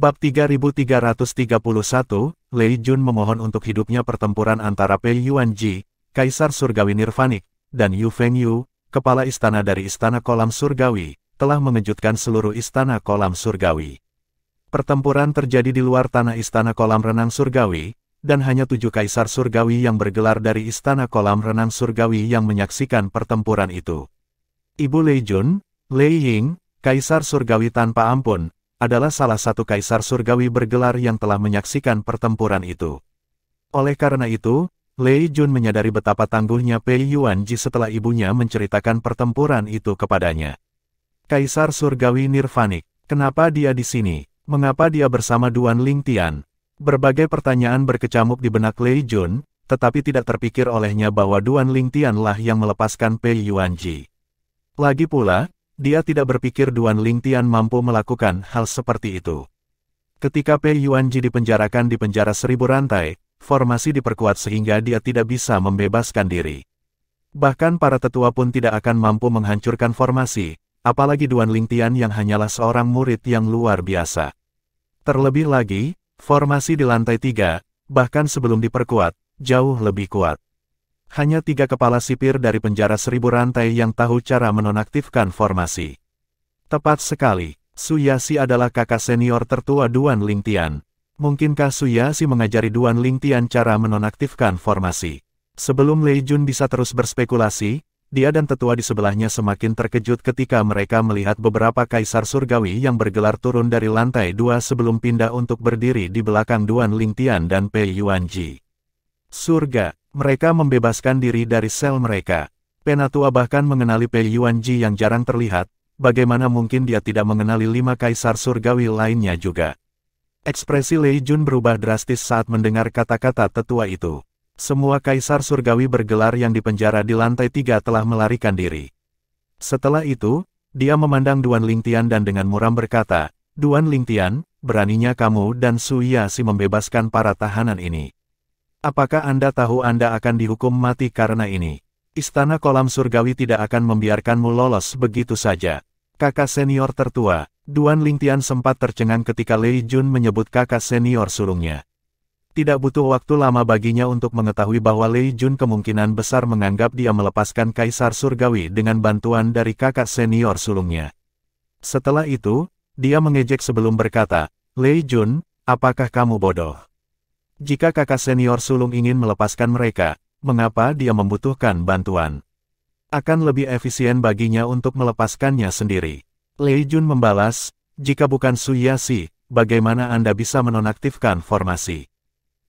Bab 3331, Lei Jun memohon untuk hidupnya. Pertempuran antara Pei Yuanji, Kaisar Surgawi Nirvanik, dan Yu Fengyu, kepala istana dari Istana Kolam Surgawi, telah mengejutkan seluruh Istana Kolam Surgawi. Pertempuran terjadi di luar tanah Istana Kolam Renang Surgawi, dan hanya 7 Kaisar Surgawi yang bergelar dari Istana Kolam Renang Surgawi yang menyaksikan pertempuran itu. Ibu Lei Jun, Lei Ying, Kaisar Surgawi tanpa ampun, adalah salah satu Kaisar Surgawi bergelar yang telah menyaksikan pertempuran itu. Oleh karena itu, Lei Jun menyadari betapa tangguhnya Pei Yuanji setelah ibunya menceritakan pertempuran itu kepadanya. Kaisar Surgawi Nirvanik, kenapa dia di sini? Mengapa dia bersama Duan Lingtian? Berbagai pertanyaan berkecamuk di benak Lei Jun, tetapi tidak terpikir olehnya bahwa Duan Lingtianlah yang melepaskan Pei Yuanji. Lagi pula, dia tidak berpikir Duan Lingtian mampu melakukan hal seperti itu. Ketika Pei Yuanji dipenjarakan di penjara 1000 rantai, formasi diperkuat sehingga dia tidak bisa membebaskan diri. Bahkan para tetua pun tidak akan mampu menghancurkan formasi, apalagi Duan Lingtian yang hanyalah seorang murid yang luar biasa. Terlebih lagi, formasi di lantai 3, bahkan sebelum diperkuat, jauh lebih kuat. Hanya 3 kepala sipir dari penjara 1000 rantai yang tahu cara menonaktifkan formasi. Tepat sekali, Su Yashi adalah kakak senior tertua Duan Lingtian. Mungkinkah Su Yashi mengajari Duan Lingtian cara menonaktifkan formasi? Sebelum Lei Jun bisa terus berspekulasi, dia dan tetua di sebelahnya semakin terkejut ketika mereka melihat beberapa Kaisar Surgawi yang bergelar turun dari lantai 2 sebelum pindah untuk berdiri di belakang Duan Lingtian dan Pei Yuanji. Surga, mereka membebaskan diri dari sel mereka. Penatua bahkan mengenali Pei Yuanji yang jarang terlihat, bagaimana mungkin dia tidak mengenali 5 Kaisar Surgawi lainnya juga. Ekspresi Lei Jun berubah drastis saat mendengar kata-kata tetua itu. Semua Kaisar Surgawi bergelar yang dipenjara di lantai 3 telah melarikan diri. Setelah itu, dia memandang Duan Lingtian dan dengan muram berkata, "Duan Lingtian, beraninya kamu dan Su Yashi membebaskan para tahanan ini. Apakah Anda tahu Anda akan dihukum mati karena ini? Istana Kolam Surgawi tidak akan membiarkanmu lolos begitu saja." Kakak senior tertua, Duan Lingtian sempat tercengang ketika Lei Jun menyebut kakak senior sulungnya. Tidak butuh waktu lama baginya untuk mengetahui bahwa Lei Jun kemungkinan besar menganggap dia melepaskan Kaisar Surgawi dengan bantuan dari kakak senior sulungnya. Setelah itu, dia mengejek sebelum berkata, "Lei Jun, apakah kamu bodoh? Jika kakak senior sulung ingin melepaskan mereka, mengapa dia membutuhkan bantuan? Akan lebih efisien baginya untuk melepaskannya sendiri." Lei Jun membalas, "Jika bukan Su Yashi, bagaimana Anda bisa menonaktifkan formasi?"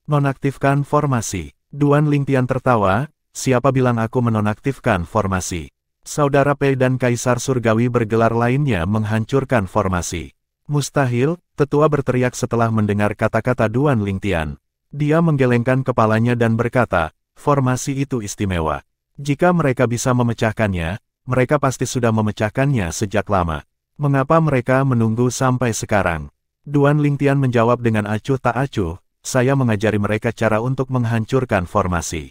"Nonaktifkan formasi?" Duan Lingtian tertawa, "Siapa bilang aku menonaktifkan formasi? Saudara Pei dan Kaisar Surgawi bergelar lainnya menghancurkan formasi." "Mustahil," tetua berteriak setelah mendengar kata-kata Duan Lingtian. Dia menggelengkan kepalanya dan berkata, "Formasi itu istimewa. Jika mereka bisa memecahkannya, mereka pasti sudah memecahkannya sejak lama. Mengapa mereka menunggu sampai sekarang?" Duan Lingtian menjawab dengan acuh tak acuh, "Saya mengajari mereka cara untuk menghancurkan formasi."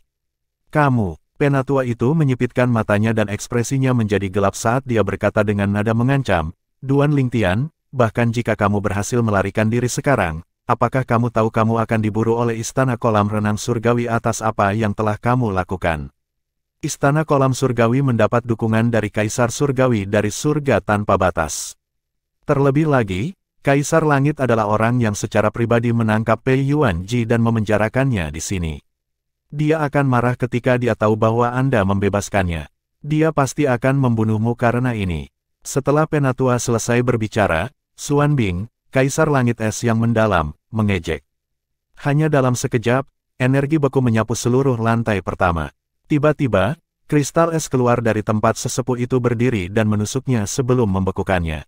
"Kamu?" Penatua itu menyipitkan matanya dan ekspresinya menjadi gelap saat dia berkata dengan nada mengancam, "Duan Lingtian, bahkan jika kamu berhasil melarikan diri sekarang, apakah kamu tahu kamu akan diburu oleh Istana Kolam Renang Surgawi atas apa yang telah kamu lakukan?" Istana Kolam Surgawi mendapat dukungan dari Kaisar Surgawi dari surga tanpa batas. Terlebih lagi, Kaisar Langit adalah orang yang secara pribadi menangkap Pei Yuanji dan memenjarakannya di sini. Dia akan marah ketika dia tahu bahwa Anda membebaskannya. Dia pasti akan membunuhmu karena ini. Setelah penatua selesai berbicara, Xuan Bing, Kaisar Langit Es yang mendalam, mengejek. Hanya dalam sekejap, energi beku menyapu seluruh lantai pertama. Tiba-tiba, kristal es keluar dari tempat sesepuh itu berdiri dan menusuknya sebelum membekukannya.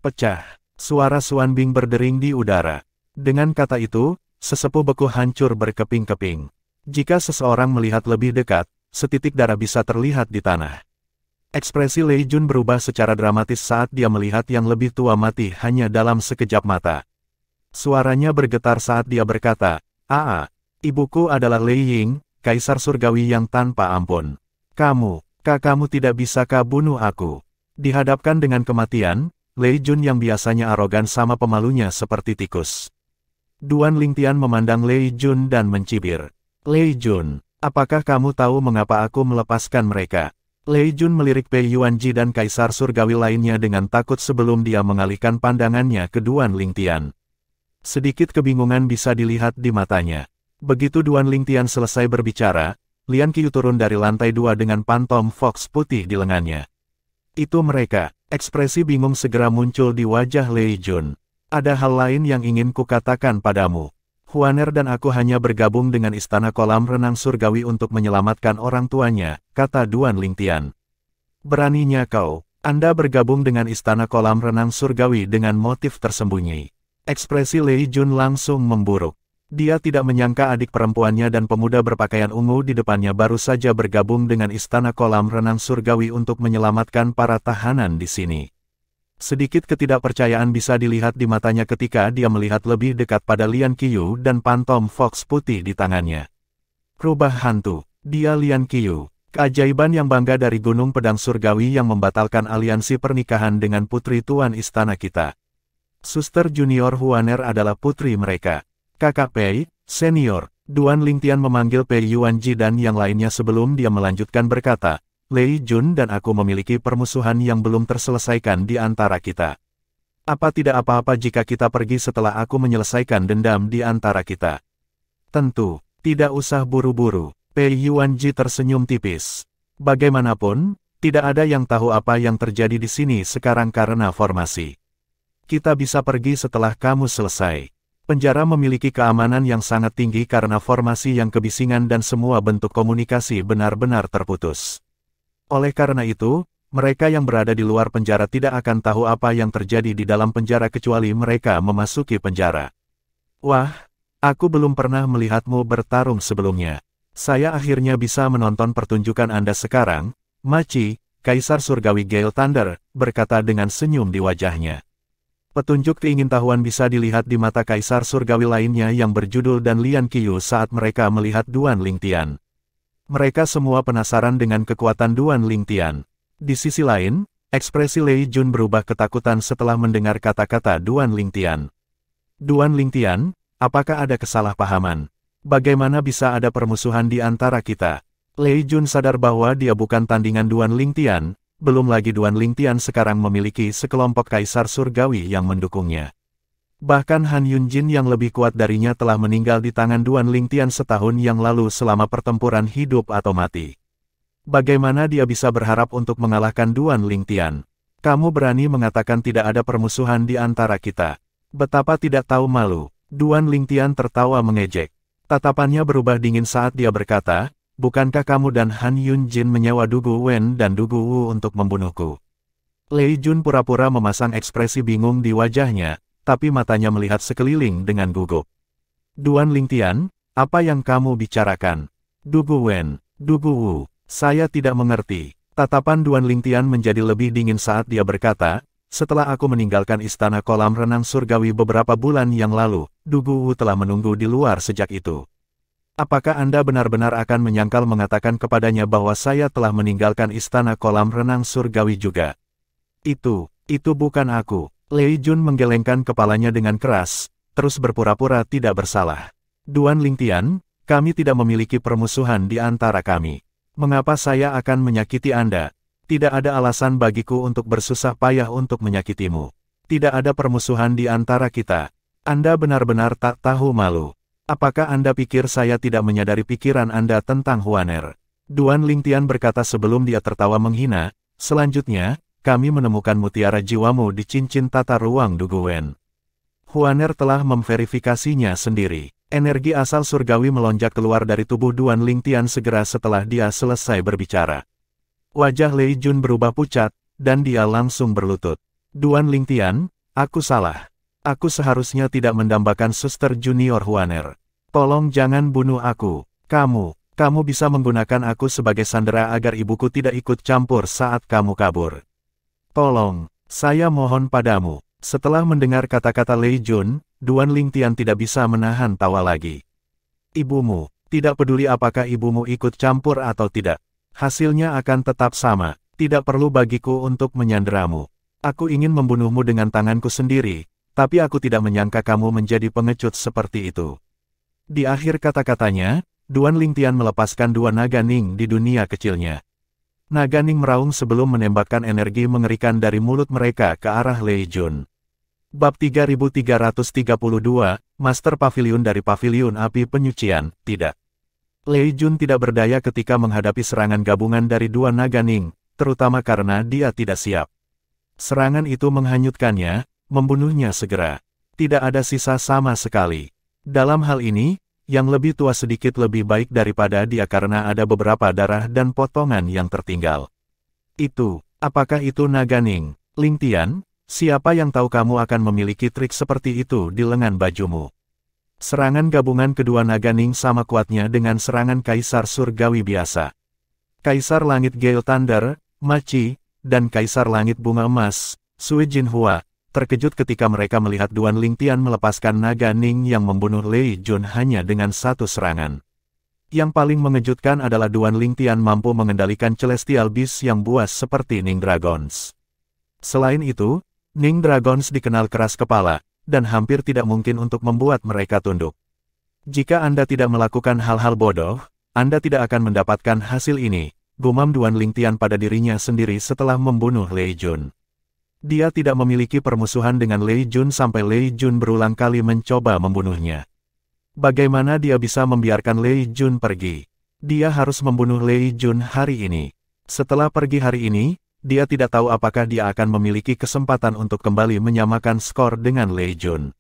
Pecah. Suara Xuan Bing berdering di udara. Dengan kata itu, sesepuh beku hancur berkeping-keping. Jika seseorang melihat lebih dekat, setitik darah bisa terlihat di tanah. Ekspresi Lei Jun berubah secara dramatis saat dia melihat yang lebih tua mati hanya dalam sekejap mata. Suaranya bergetar saat dia berkata, ibuku adalah Lei Ying, Kaisar Surgawi yang tanpa ampun. Kamu tidak bisakah bunuh aku?" Dihadapkan dengan kematian, Lei Jun yang biasanya arogan sama pemalunya seperti tikus. Duan Lingtian memandang Lei Jun dan mencibir. Lei Jun, apakah kamu tahu mengapa aku melepaskan mereka? Lei Jun melirik Pei Yuanji dan kaisar surgawi lainnya dengan takut sebelum dia mengalihkan pandangannya ke Duan Lingtian. Sedikit kebingungan bisa dilihat di matanya. Begitu Duan Lingtian selesai berbicara, Lian Qiu turun dari lantai 2 dengan pantom fox putih di lengannya. Itu mereka. Ekspresi bingung segera muncul di wajah Lei Jun. Ada hal lain yang ingin kukatakan padamu. Huaner dan aku hanya bergabung dengan Istana Kolam Renang Surgawi untuk menyelamatkan orang tuanya, kata Duan Lingtian. Beraninya kau, Anda bergabung dengan Istana Kolam Renang Surgawi dengan motif tersembunyi. Ekspresi Lei Jun langsung memburuk. Dia tidak menyangka adik perempuannya dan pemuda berpakaian ungu di depannya baru saja bergabung dengan Istana Kolam Renang Surgawi untuk menyelamatkan para tahanan di sini. Sedikit ketidakpercayaan bisa dilihat di matanya ketika dia melihat lebih dekat pada Lian Qiu dan pantom fox putih di tangannya. Rubah hantu, dia Lian Qiu, keajaiban yang bangga dari Gunung Pedang Surgawi yang membatalkan aliansi pernikahan dengan putri tuan istana kita. Suster junior Huaner adalah putri mereka. Kakak Pei, senior, Duan Lingtian memanggil Pei Yuanji dan yang lainnya sebelum dia melanjutkan berkata, Lei Jun dan aku memiliki permusuhan yang belum terselesaikan di antara kita. Apa tidak apa-apa jika kita pergi setelah aku menyelesaikan dendam di antara kita? Tentu, tidak usah buru-buru. Pei Yuanji tersenyum tipis. Bagaimanapun, tidak ada yang tahu apa yang terjadi di sini sekarang karena formasi. Kita bisa pergi setelah kamu selesai. Penjara memiliki keamanan yang sangat tinggi karena formasi yang kebisingan dan semua bentuk komunikasi benar-benar terputus. Oleh karena itu, mereka yang berada di luar penjara tidak akan tahu apa yang terjadi di dalam penjara kecuali mereka memasuki penjara. Wah, aku belum pernah melihatmu bertarung sebelumnya. Saya akhirnya bisa menonton pertunjukan Anda sekarang, Maci, Kaisar Surgawi Gale Thunder, berkata dengan senyum di wajahnya. Petunjuk keingintahuan bisa dilihat di mata kaisar surgawi lainnya yang berjudul dan Lian Qiu saat mereka melihat Duan Lingtian. Mereka semua penasaran dengan kekuatan Duan Lingtian. Di sisi lain, ekspresi Lei Jun berubah ketakutan setelah mendengar kata-kata Duan Lingtian. Duan Lingtian, apakah ada kesalahpahaman? Bagaimana bisa ada permusuhan di antara kita? Lei Jun sadar bahwa dia bukan tandingan Duan Lingtian. Belum lagi Duan Lingtian sekarang memiliki sekelompok kaisar surgawi yang mendukungnya. Bahkan Han Yunjin yang lebih kuat darinya telah meninggal di tangan Duan Lingtian setahun yang lalu selama pertempuran hidup atau mati. Bagaimana dia bisa berharap untuk mengalahkan Duan Lingtian? Kamu berani mengatakan tidak ada permusuhan di antara kita. Betapa tidak tahu malu. Duan Lingtian tertawa mengejek. Tatapannya berubah dingin saat dia berkata, bukankah kamu dan Han Yunjin menyewa Dugu Wen dan Dugu Wu untuk membunuhku? Lei Jun pura-pura memasang ekspresi bingung di wajahnya, tapi matanya melihat sekeliling dengan gugup. Duan Lingtian, apa yang kamu bicarakan? Dugu Wen, Dugu Wu, saya tidak mengerti. Tatapan Duan Lingtian menjadi lebih dingin saat dia berkata, setelah aku meninggalkan Istana Kolam Renang Surgawi beberapa bulan yang lalu, Dugu Wu telah menunggu di luar sejak itu. Apakah Anda benar-benar akan menyangkal mengatakan kepadanya bahwa saya telah meninggalkan Istana Kolam Renang Surgawi juga? Itu bukan aku. Lei Jun menggelengkan kepalanya dengan keras, terus berpura-pura tidak bersalah. Duan Lingtian, kami tidak memiliki permusuhan di antara kami. Mengapa saya akan menyakiti Anda? Tidak ada alasan bagiku untuk bersusah payah untuk menyakitimu. Tidak ada permusuhan di antara kita. Anda benar-benar tak tahu malu. Apakah Anda pikir saya tidak menyadari pikiran Anda tentang Huaner? Duan Lingtian berkata sebelum dia tertawa menghina, selanjutnya, kami menemukan mutiara jiwamu di cincin tata ruang Dugu Wen. Huaner telah memverifikasinya sendiri. Energi asal surgawi melonjak keluar dari tubuh Duan Lingtian segera setelah dia selesai berbicara. Wajah Lei Jun berubah pucat, dan dia langsung berlutut. Duan Lingtian, aku salah. Aku seharusnya tidak mendambakan suster junior Huaner. Tolong jangan bunuh aku. Kamu bisa menggunakan aku sebagai sandera agar ibuku tidak ikut campur saat kamu kabur. Tolong, saya mohon padamu. Setelah mendengar kata-kata Lei Jun, Duan Lingtian tidak bisa menahan tawa lagi. Ibumu, tidak peduli apakah ibumu ikut campur atau tidak. Hasilnya akan tetap sama. Tidak perlu bagiku untuk menyanderamu. Aku ingin membunuhmu dengan tanganku sendiri, tapi aku tidak menyangka kamu menjadi pengecut seperti itu. Di akhir kata-katanya, Duan Lingtian melepaskan dua naga Ning di dunia kecilnya. Naga Ning meraung sebelum menembakkan energi mengerikan dari mulut mereka ke arah Lei Jun. Bab 3332, Master Pavilion dari Pavilion Api Penyucian, tidak. Lei Jun tidak berdaya ketika menghadapi serangan gabungan dari dua naga Ning, terutama karena dia tidak siap. Serangan itu menghanyutkannya, membunuhnya segera. Tidak ada sisa sama sekali. Dalam hal ini, yang lebih tua sedikit lebih baik daripada dia karena ada beberapa darah dan potongan yang tertinggal. Apakah itu naga Ning? Lingtian, siapa yang tahu kamu akan memiliki trik seperti itu di lengan bajumu? Serangan gabungan kedua naga Ning sama kuatnya dengan serangan Kaisar Surgawi biasa. Kaisar Langit Gale Thunder, Ma Chi, dan Kaisar Langit Bunga Emas, Sui Jinhua, terkejut ketika mereka melihat Duan Lingtian melepaskan naga Ning yang membunuh Lei Jun hanya dengan satu serangan. Yang paling mengejutkan adalah Duan Lingtian mampu mengendalikan Celestial Beast yang buas seperti Ning Dragons. Selain itu, Ning Dragons dikenal keras kepala, dan hampir tidak mungkin untuk membuat mereka tunduk. Jika Anda tidak melakukan hal-hal bodoh, Anda tidak akan mendapatkan hasil ini, gumam Duan Lingtian pada dirinya sendiri setelah membunuh Lei Jun. Dia tidak memiliki permusuhan dengan Lei Jun sampai Lei Jun berulang kali mencoba membunuhnya. Bagaimana dia bisa membiarkan Lei Jun pergi? Dia harus membunuh Lei Jun hari ini. Setelah pergi hari ini, dia tidak tahu apakah dia akan memiliki kesempatan untuk kembali menyamakan skor dengan Lei Jun.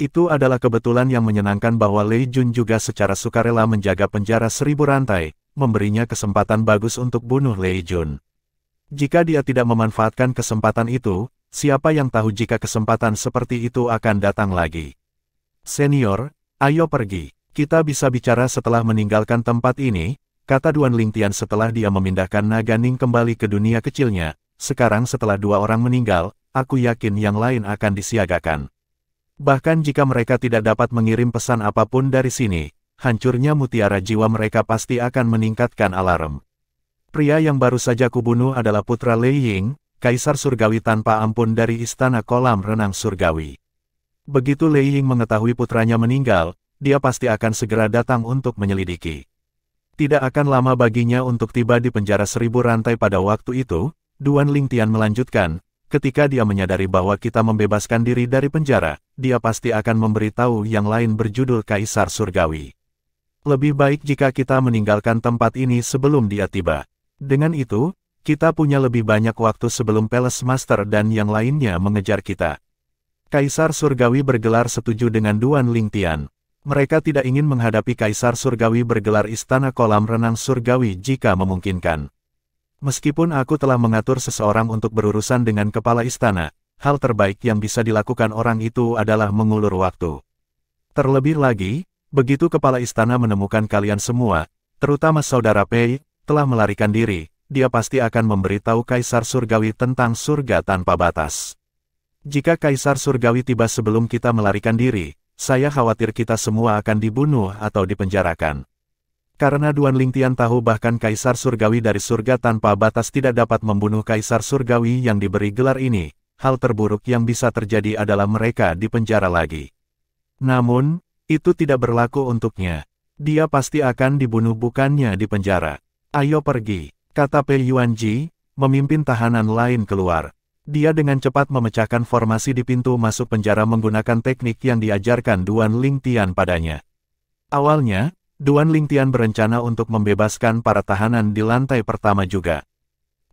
Itu adalah kebetulan yang menyenangkan bahwa Lei Jun juga secara sukarela menjaga penjara 1000 rantai, memberinya kesempatan bagus untuk bunuh Lei Jun. Jika dia tidak memanfaatkan kesempatan itu, siapa yang tahu jika kesempatan seperti itu akan datang lagi. Senior, ayo pergi. Kita bisa bicara setelah meninggalkan tempat ini, kata Duan Lingtian setelah dia memindahkan naga Ning kembali ke dunia kecilnya. Sekarang setelah dua orang meninggal, aku yakin yang lain akan disiagakan. Bahkan jika mereka tidak dapat mengirim pesan apapun dari sini, hancurnya mutiara jiwa mereka pasti akan meningkatkan alarm. Pria yang baru saja kubunuh adalah putra Lei Ying, Kaisar Surgawi tanpa ampun dari Istana Kolam Renang Surgawi. Begitu Lei Ying mengetahui putranya meninggal, dia pasti akan segera datang untuk menyelidiki. Tidak akan lama baginya untuk tiba di penjara 1000 rantai pada waktu itu. Duan Lingtian melanjutkan, ketika dia menyadari bahwa kita membebaskan diri dari penjara, dia pasti akan memberitahu yang lain berjudul Kaisar Surgawi. Lebih baik jika kita meninggalkan tempat ini sebelum dia tiba. Dengan itu, kita punya lebih banyak waktu sebelum Palace Master dan yang lainnya mengejar kita. Kaisar Surgawi bergelar setuju dengan Duan Lingtian. Mereka tidak ingin menghadapi Kaisar Surgawi bergelar Istana Kolam Renang Surgawi jika memungkinkan. Meskipun aku telah mengatur seseorang untuk berurusan dengan kepala istana, hal terbaik yang bisa dilakukan orang itu adalah mengulur waktu. Terlebih lagi, begitu kepala istana menemukan kalian semua, terutama saudara Pei, telah melarikan diri, dia pasti akan memberitahu Kaisar Surgawi tentang surga tanpa batas. Jika Kaisar Surgawi tiba sebelum kita melarikan diri, saya khawatir kita semua akan dibunuh atau dipenjarakan. Karena Duan Lingtian tahu bahkan Kaisar Surgawi dari surga tanpa batas tidak dapat membunuh Kaisar Surgawi yang diberi gelar ini, hal terburuk yang bisa terjadi adalah mereka dipenjara lagi. Namun, itu tidak berlaku untuknya. Dia pasti akan dibunuh bukannya dipenjara. Ayo pergi, kata Pei Yuanji, memimpin tahanan lain keluar. Dia dengan cepat memecahkan formasi di pintu masuk penjara menggunakan teknik yang diajarkan Duan Lingtian padanya. Awalnya, Duan Lingtian berencana untuk membebaskan para tahanan di lantai pertama juga.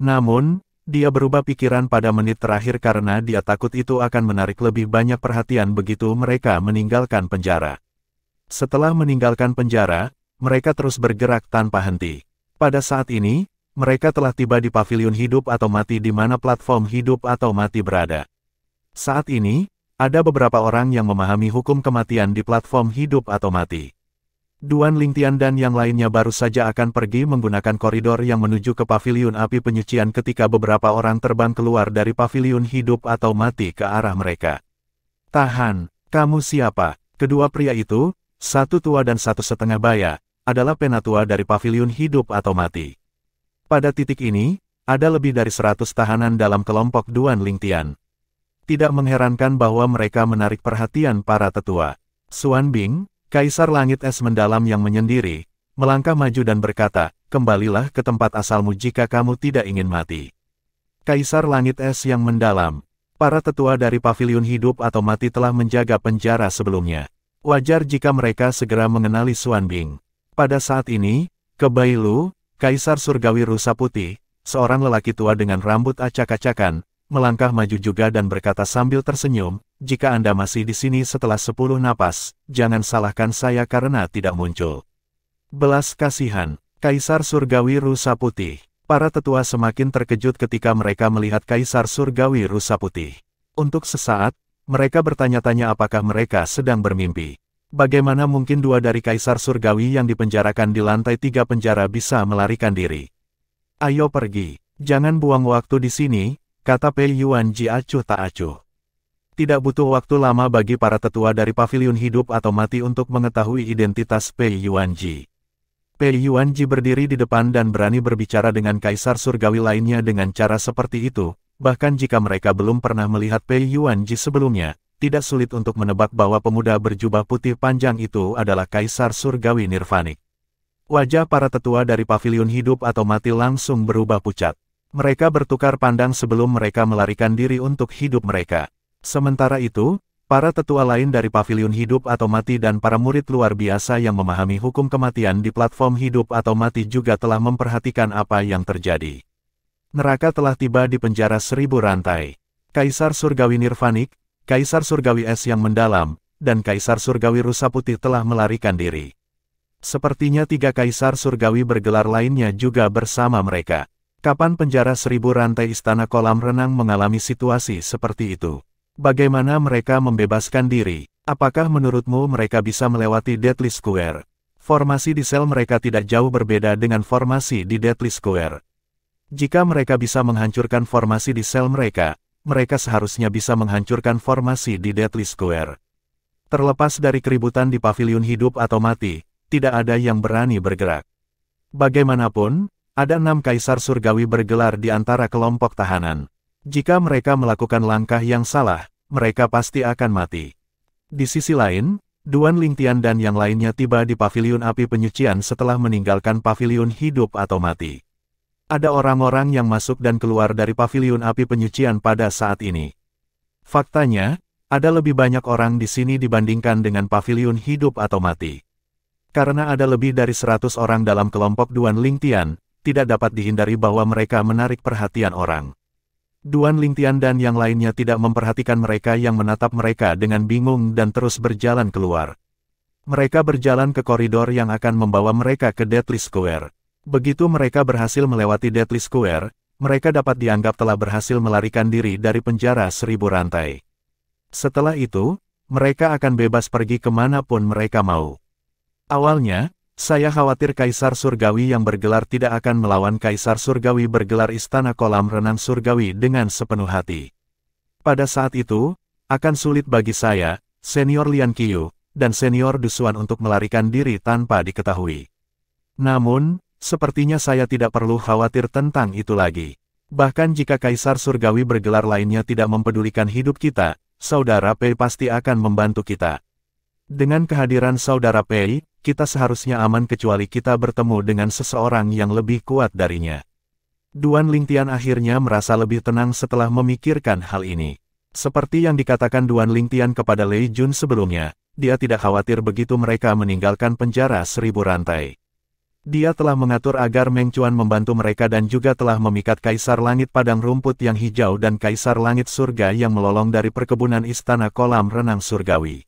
Namun, dia berubah pikiran pada menit terakhir karena dia takut itu akan menarik lebih banyak perhatian begitu mereka meninggalkan penjara. Setelah meninggalkan penjara, mereka terus bergerak tanpa henti. Pada saat ini, mereka telah tiba di pavilion hidup atau mati di mana platform hidup atau mati berada. Saat ini, ada beberapa orang yang memahami hukum kematian di platform hidup atau mati. Duan Lingtian dan yang lainnya baru saja akan pergi menggunakan koridor yang menuju ke pavilion api penyucian ketika beberapa orang terbang keluar dari pavilion hidup atau mati ke arah mereka. Tahan, kamu siapa? Kedua pria itu, satu tua dan satu setengah baya, adalah penatua dari pavilion hidup atau mati. Pada titik ini, ada lebih dari 100 tahanan dalam kelompok Duan Lingtian. Tidak mengherankan bahwa mereka menarik perhatian para tetua. Xuan Bing, Kaisar Langit Es Mendalam yang menyendiri, melangkah maju dan berkata, "Kembalilah ke tempat asalmu jika kamu tidak ingin mati." Kaisar Langit Es yang Mendalam, para tetua dari Paviliun Hidup atau Mati telah menjaga penjara sebelumnya. Wajar jika mereka segera mengenali Xuan Bing. Pada saat ini, ke Bailu, Kaisar Surgawi Rusa Putih, seorang lelaki tua dengan rambut acak-acakan, melangkah maju juga dan berkata sambil tersenyum, "Jika Anda masih di sini setelah 10 napas, jangan salahkan saya karena tidak muncul." Belas kasihan, Kaisar Surgawi Rusa Putih. Para tetua semakin terkejut ketika mereka melihat Kaisar Surgawi Rusa Putih. Untuk sesaat, mereka bertanya-tanya apakah mereka sedang bermimpi. Bagaimana mungkin dua dari Kaisar Surgawi yang dipenjarakan di lantai 3 penjara bisa melarikan diri? "Ayo pergi, jangan buang waktu di sini," kata Pei Yuanji acuh tak acuh. Tidak butuh waktu lama bagi para tetua dari Paviliun Hidup atau Mati untuk mengetahui identitas Pei Yuanji. Pei Yuanji berdiri di depan dan berani berbicara dengan Kaisar Surgawi lainnya dengan cara seperti itu, bahkan jika mereka belum pernah melihat Pei Yuanji sebelumnya, tidak sulit untuk menebak bahwa pemuda berjubah putih panjang itu adalah Kaisar Surgawi Nirvanik. Wajah para tetua dari Paviliun Hidup atau Mati langsung berubah pucat. Mereka bertukar pandang sebelum mereka melarikan diri untuk hidup mereka. Sementara itu, para tetua lain dari Paviliun Hidup atau Mati dan para murid luar biasa yang memahami hukum kematian di platform Hidup atau Mati juga telah memperhatikan apa yang terjadi. Neraka telah tiba di penjara 1000 rantai. Kaisar Surgawi Nirvanik, Kaisar Surgawi Es yang Mendalam, dan Kaisar Surgawi Rusa Putih telah melarikan diri. Sepertinya 3 Kaisar Surgawi bergelar lainnya juga bersama mereka. Kapan penjara 1000 rantai Istana Kolam Renang mengalami situasi seperti itu? Bagaimana mereka membebaskan diri? Apakah menurutmu mereka bisa melewati Deathly Square? Formasi di sel mereka tidak jauh berbeda dengan formasi di Deathly Square. Jika mereka bisa menghancurkan formasi di sel mereka, mereka seharusnya bisa menghancurkan formasi di Deathly Square. Terlepas dari keributan di Paviliun Hidup atau Mati, tidak ada yang berani bergerak. Bagaimanapun, ada 6 Kaisar Surgawi bergelar di antara kelompok tahanan. Jika mereka melakukan langkah yang salah, mereka pasti akan mati. Di sisi lain, Duan Lingtian dan yang lainnya tiba di Paviliun Api Penyucian setelah meninggalkan Paviliun Hidup atau Mati. Ada orang-orang yang masuk dan keluar dari Paviliun Api Penyucian pada saat ini. Faktanya, ada lebih banyak orang di sini dibandingkan dengan Paviliun Hidup atau Mati. Karena ada lebih dari 100 orang dalam kelompok Duan Lingtian, tidak dapat dihindari bahwa mereka menarik perhatian orang. Duan Lingtian dan yang lainnya tidak memperhatikan mereka yang menatap mereka dengan bingung dan terus berjalan keluar. Mereka berjalan ke koridor yang akan membawa mereka ke Deathly Square. Begitu mereka berhasil melewati Deathly Square, mereka dapat dianggap telah berhasil melarikan diri dari penjara 1000 rantai. Setelah itu, mereka akan bebas pergi kemanapun mereka mau. Awalnya, saya khawatir Kaisar Surgawi yang bergelar tidak akan melawan Kaisar Surgawi bergelar Istana Kolam Renang Surgawi dengan sepenuh hati. Pada saat itu, akan sulit bagi saya, Senior Lian Qiu, dan Senior Dusuan untuk melarikan diri tanpa diketahui. Namun, sepertinya saya tidak perlu khawatir tentang itu lagi. Bahkan jika Kaisar Surgawi bergelar lainnya tidak mempedulikan hidup kita, Saudara Pei pasti akan membantu kita. Dengan kehadiran Saudara Pei, kita seharusnya aman kecuali kita bertemu dengan seseorang yang lebih kuat darinya. Duan Lingtian akhirnya merasa lebih tenang setelah memikirkan hal ini. Seperti yang dikatakan Duan Lingtian kepada Lei Jun sebelumnya, dia tidak khawatir begitu mereka meninggalkan penjara 1000 rantai. Dia telah mengatur agar Meng Chuan membantu mereka dan juga telah memikat Kaisar Langit Padang Rumput yang Hijau dan Kaisar Langit Surga yang melolong dari perkebunan Istana Kolam Renang Surgawi.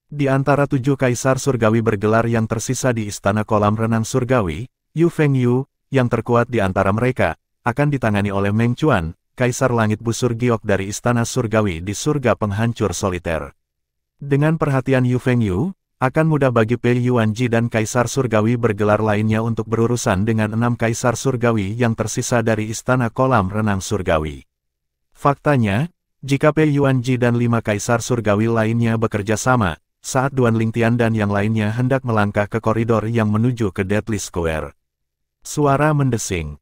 Di antara 7 Kaisar Surgawi bergelar yang tersisa di Istana Kolam Renang Surgawi, Yu Fengyu, yang terkuat di antara mereka, akan ditangani oleh Meng Chuan, Kaisar Langit Busur Giok dari Istana Surgawi di Surga Penghancur Soliter. Dengan perhatian Yu Fengyu, akan mudah bagi Pei Yuanji dan Kaisar Surgawi bergelar lainnya untuk berurusan dengan 6 Kaisar Surgawi yang tersisa dari Istana Kolam Renang Surgawi. Faktanya, jika Pei Yuanji dan 5 Kaisar Surgawi lainnya bekerja sama, saat Duan Lingtian dan yang lainnya hendak melangkah ke koridor yang menuju ke Deathly Square. Suara mendesing,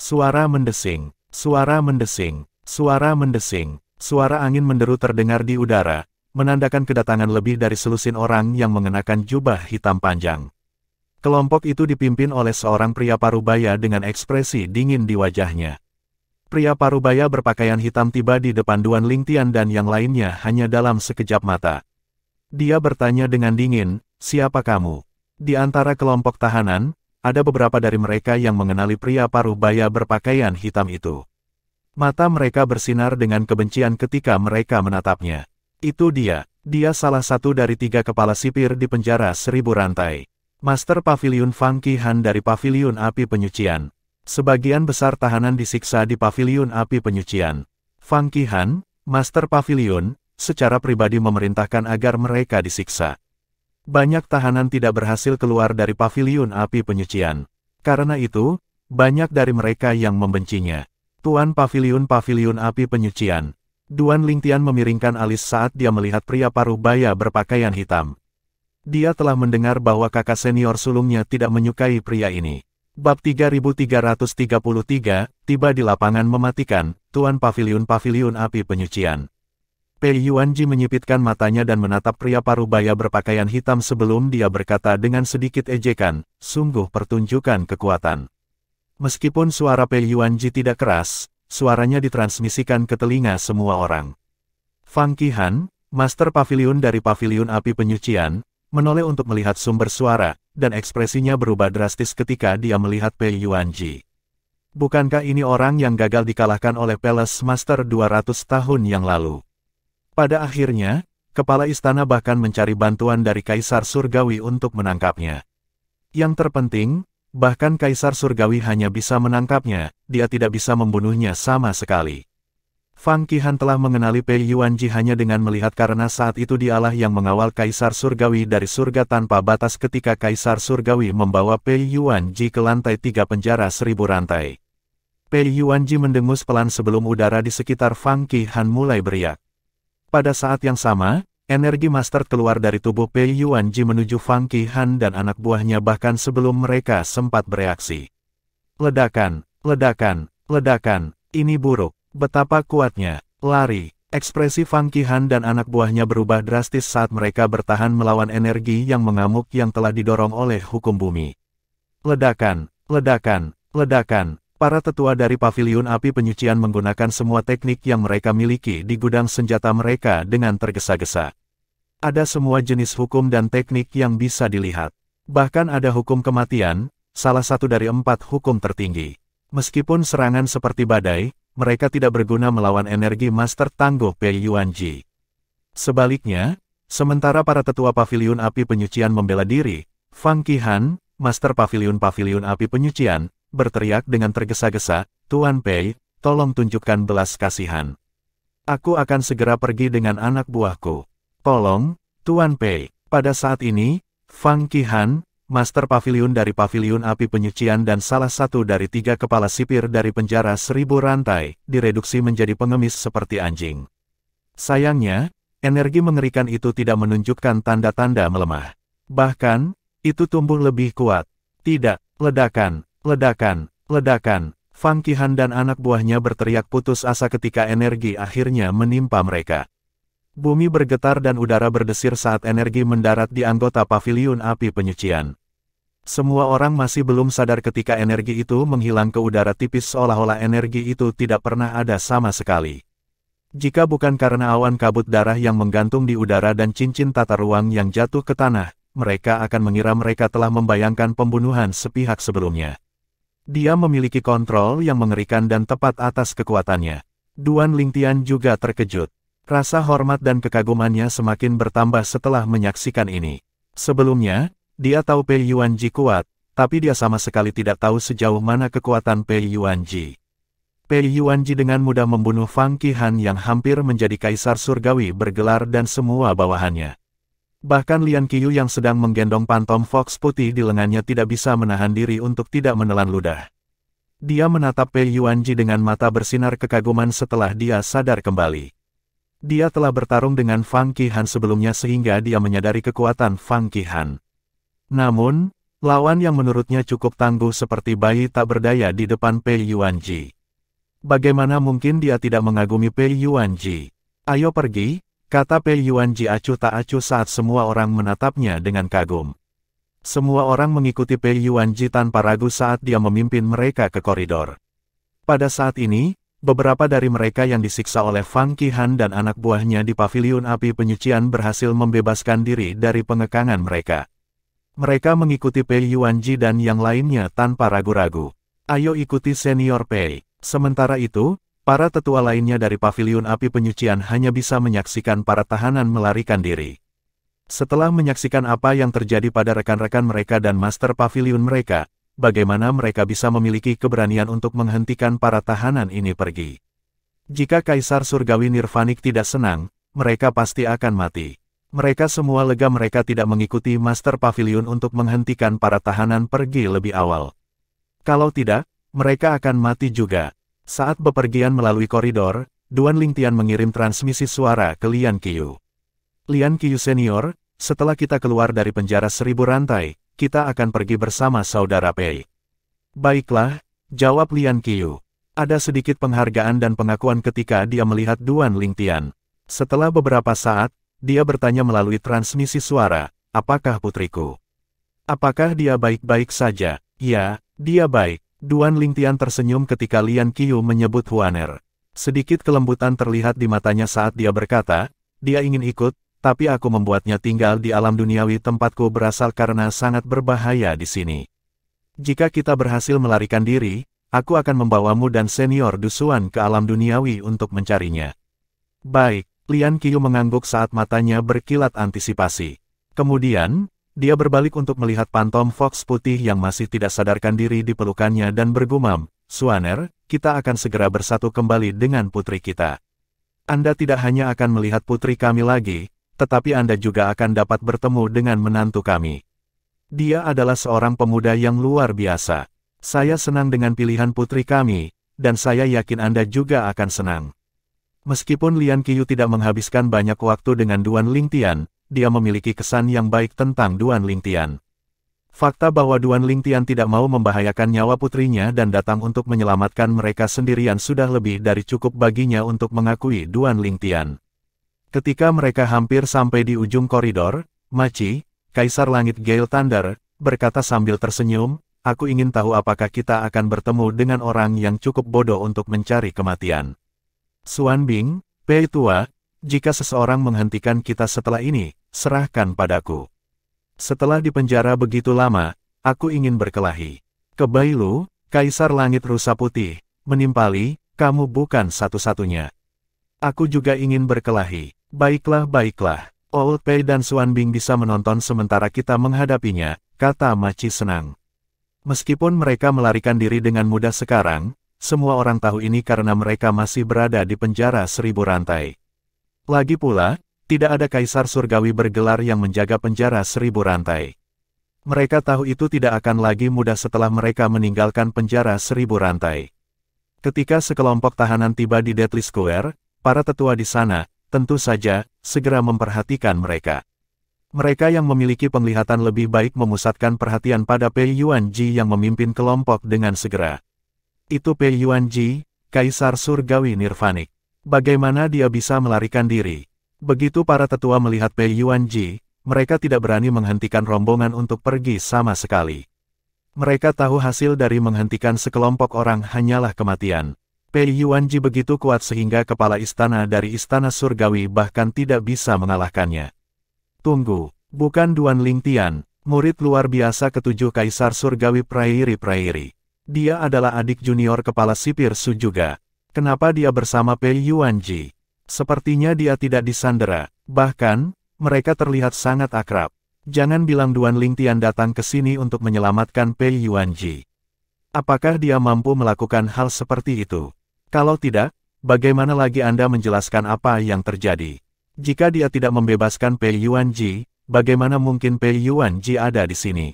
Suara mendesing, suara mendesing, suara mendesing, suara angin menderu terdengar di udara, menandakan kedatangan lebih dari selusin orang yang mengenakan jubah hitam panjang. Kelompok itu dipimpin oleh seorang pria parubaya dengan ekspresi dingin di wajahnya. Pria parubaya berpakaian hitam tiba di depan Duan Lingtian dan yang lainnya hanya dalam sekejap mata. Dia bertanya dengan dingin, "Siapa kamu?" Di antara kelompok tahanan, ada beberapa dari mereka yang mengenali pria parubaya berpakaian hitam itu. Mata mereka bersinar dengan kebencian ketika mereka menatapnya. Itu dia salah satu dari 3 kepala sipir di penjara 1000 rantai. Master Paviliun Fang Qihan dari Paviliun Api Penyucian. Sebagian besar tahanan disiksa di Paviliun Api Penyucian. Fang Qihan, Master Paviliun, secara pribadi memerintahkan agar mereka disiksa. Banyak tahanan tidak berhasil keluar dari Paviliun Api Penyucian. Karena itu, banyak dari mereka yang membencinya. Tuan Paviliun Api Penyucian. Duan Lingtian memiringkan alis saat dia melihat pria parubaya berpakaian hitam. Dia telah mendengar bahwa kakak senior sulungnya tidak menyukai pria ini. Bab 3333, tiba di lapangan mematikan, Tuan Paviliun Api Penyucian. Pei Yuanji menyipitkan matanya dan menatap pria parubaya berpakaian hitam sebelum dia berkata dengan sedikit ejekan, "Sungguh pertunjukan kekuatan." Meskipun suara Pei Yuanji tidak keras, suaranya ditransmisikan ke telinga semua orang. Fang Qihan, Master Paviliun dari Paviliun Api Penyucian, menoleh untuk melihat sumber suara, dan ekspresinya berubah drastis ketika dia melihat Pei Yuanji. Bukankah ini orang yang gagal dikalahkan oleh Palace Master 200 tahun yang lalu? Pada akhirnya, kepala istana bahkan mencari bantuan dari Kaisar Surgawi untuk menangkapnya. Yang terpenting, bahkan Kaisar Surgawi hanya bisa menangkapnya, dia tidak bisa membunuhnya sama sekali. Fang Qihan telah mengenali Pei Yuanji hanya dengan melihat karena saat itu dialah yang mengawal Kaisar Surgawi dari surga tanpa batas ketika Kaisar Surgawi membawa Pei Yuanji ke lantai 3 penjara 1000 rantai. Pei Yuanji mendengus pelan sebelum udara di sekitar Fang Qihan mulai beriak. Pada saat yang sama, energi master keluar dari tubuh Pei Yuanji menuju Fang Qihan dan anak buahnya bahkan sebelum mereka sempat bereaksi. Ledakan, ledakan, ledakan, ini buruk, betapa kuatnya, lari. Ekspresi Fang Qihan dan anak buahnya berubah drastis saat mereka bertahan melawan energi yang mengamuk yang telah didorong oleh hukum bumi. Ledakan, ledakan, ledakan. Para tetua dari Paviliun Api Penyucian menggunakan semua teknik yang mereka miliki di gudang senjata mereka dengan tergesa-gesa. Ada semua jenis hukum dan teknik yang bisa dilihat. Bahkan ada hukum kematian, salah satu dari 4 hukum tertinggi. Meskipun serangan seperti badai, mereka tidak berguna melawan energi master tangguh Pei Yuanji. Sebaliknya, sementara para tetua Paviliun Api Penyucian membela diri, Fang Qihan, Master Paviliun Api Penyucian, berteriak dengan tergesa-gesa, "Tuan Pei, tolong tunjukkan belas kasihan. Aku akan segera pergi dengan anak buahku. Tolong, Tuan Pei." Pada saat ini, Fang Qihan, Master Paviliun dari Paviliun Api Penyucian dan salah satu dari 3 kepala sipir dari penjara 1000 rantai, direduksi menjadi pengemis seperti anjing. Sayangnya, energi mengerikan itu tidak menunjukkan tanda-tanda melemah. Bahkan, itu tumbuh lebih kuat. Tidak, ledakan. Ledakan, ledakan, Fang Qihan dan anak buahnya berteriak putus asa ketika energi akhirnya menimpa mereka. Bumi bergetar dan udara berdesir saat energi mendarat di anggota Paviliun Api Penyucian. Semua orang masih belum sadar ketika energi itu menghilang ke udara tipis seolah-olah energi itu tidak pernah ada sama sekali. Jika bukan karena awan kabut darah yang menggantung di udara dan cincin tata ruang yang jatuh ke tanah, mereka akan mengira mereka telah membayangkan pembunuhan sepihak sebelumnya. Dia memiliki kontrol yang mengerikan dan tepat atas kekuatannya. Duan Lingtian juga terkejut. Rasa hormat dan kekagumannya semakin bertambah setelah menyaksikan ini. Sebelumnya, dia tahu Pei Yuanji kuat, tapi dia sama sekali tidak tahu sejauh mana kekuatan Pei Yuanji. Pei Yuanji dengan mudah membunuh Fang Qihan yang hampir menjadi Kaisar Surgawi bergelar dan semua bawahannya. Bahkan Lian Qiyu yang sedang menggendong pantom fox putih di lengannya tidak bisa menahan diri untuk tidak menelan ludah. Dia menatap Pei Yuanji dengan mata bersinar kekaguman setelah dia sadar kembali. Dia telah bertarung dengan Fang Qihan sebelumnya sehingga dia menyadari kekuatan Fang Qihan. Namun, Lawan yang menurutnya cukup tangguh seperti bayi tak berdaya di depan Pei Yuanji. Bagaimana mungkin dia tidak mengagumi Pei Yuanji? Ayo pergi, kata Pei Yuanji acuh tak acuh saat semua orang menatapnya dengan kagum. Semua orang mengikuti Pei Yuanji tanpa ragu saat dia memimpin mereka ke koridor. Pada saat ini, beberapa dari mereka yang disiksa oleh Fang Qihan dan anak buahnya di paviliun api penyucian berhasil membebaskan diri dari pengekangan mereka. Mereka mengikuti Pei Yuanji dan yang lainnya tanpa ragu-ragu. Ayo ikuti Senior Pei. Sementara itu, para tetua lainnya dari paviliun api penyucian hanya bisa menyaksikan para tahanan melarikan diri. Setelah menyaksikan apa yang terjadi pada rekan-rekan mereka dan master paviliun mereka, bagaimana mereka bisa memiliki keberanian untuk menghentikan para tahanan ini pergi? Jika Kaisar Surgawi Nirvanik tidak senang, mereka pasti akan mati. Mereka semua lega mereka tidak mengikuti Master Pavilion untuk menghentikan para tahanan pergi lebih awal. Kalau tidak, mereka akan mati juga. Saat bepergian melalui koridor, Duan Lingtian mengirim transmisi suara ke Lian Qiu. Lian Qiu Senior, setelah kita keluar dari penjara 1000 rantai, kita akan pergi bersama saudara Pei. Baiklah, jawab Lian Qiu. Ada sedikit penghargaan dan pengakuan ketika dia melihat Duan Lingtian. Setelah beberapa saat, dia bertanya melalui transmisi suara, apakah putriku? Apakah dia baik-baik saja? Ya, dia baik. Duan Lingtian tersenyum ketika Lian Qiu menyebut Huaner. Sedikit kelembutan terlihat di matanya saat dia berkata, dia ingin ikut, tapi aku membuatnya tinggal di alam duniawi tempatku berasal karena sangat berbahaya di sini. Jika kita berhasil melarikan diri, aku akan membawamu dan senior Dusuan ke alam duniawi untuk mencarinya. Baik, Lian Qiu mengangguk saat matanya berkilat antisipasi. Kemudian, dia berbalik untuk melihat Pantom Fox putih yang masih tidak sadarkan diri di pelukannya dan bergumam, Suaner, kita akan segera bersatu kembali dengan putri kita. Anda tidak hanya akan melihat putri kami lagi, tetapi Anda juga akan dapat bertemu dengan menantu kami. Dia adalah seorang pemuda yang luar biasa. Saya senang dengan pilihan putri kami, dan saya yakin Anda juga akan senang. Meskipun Lian Qiu tidak menghabiskan banyak waktu dengan Duan Lingtian, dia memiliki kesan yang baik tentang Duan Lingtian. Fakta bahwa Duan Lingtian tidak mau membahayakan nyawa putrinya dan datang untuk menyelamatkan mereka sendirian sudah lebih dari cukup baginya untuk mengakui Duan Lingtian. Ketika mereka hampir sampai di ujung koridor, Maci, Kaisar Langit Gale Thunder, berkata sambil tersenyum, aku ingin tahu apakah kita akan bertemu dengan orang yang cukup bodoh untuk mencari kematian. Xuanbing, Pei Tua, jika seseorang menghentikan kita setelah ini, serahkan padaku. Setelah dipenjara begitu lama, aku ingin berkelahi. Ke Bailu, Kaisar Langit Rusa Putih, menimpali, kamu bukan satu-satunya. Aku juga ingin berkelahi. Baiklah, baiklah. Old Pei dan Xuanbing bisa menonton sementara kita menghadapinya, kata Maci senang. Meskipun mereka melarikan diri dengan mudah sekarang, semua orang tahu ini karena mereka masih berada di penjara 1000 rantai. Lagi pula, tidak ada Kaisar Surgawi bergelar yang menjaga penjara 1000 rantai. Mereka tahu itu tidak akan lagi mudah setelah mereka meninggalkan penjara 1000 rantai. Ketika sekelompok tahanan tiba di Deathly Square, para tetua di sana, tentu saja, segera memperhatikan mereka. Mereka yang memiliki penglihatan lebih baik memusatkan perhatian pada Pei Yuanji yang memimpin kelompok dengan segera. Itu Pei Yuanji, Kaisar Surgawi Nirvanik. Bagaimana dia bisa melarikan diri? Begitu para tetua melihat Pei Yuanji, mereka tidak berani menghentikan rombongan untuk pergi sama sekali. Mereka tahu hasil dari menghentikan sekelompok orang hanyalah kematian. Pei Yuanji begitu kuat sehingga kepala istana dari Istana Surgawi bahkan tidak bisa mengalahkannya. Tunggu, bukan Duan Lingtian, murid luar biasa ketujuh Kaisar Surgawi Prairi. Dia adalah adik junior kepala sipir Su juga. Kenapa dia bersama Pei Yuanji? Sepertinya dia tidak disandera, bahkan, mereka terlihat sangat akrab. Jangan bilang Duan Lingtian datang ke sini untuk menyelamatkan Pei Yuanji. Apakah dia mampu melakukan hal seperti itu? Kalau tidak, bagaimana lagi Anda menjelaskan apa yang terjadi? Jika dia tidak membebaskan Pei Yuanji, bagaimana mungkin Pei Yuanji ada di sini?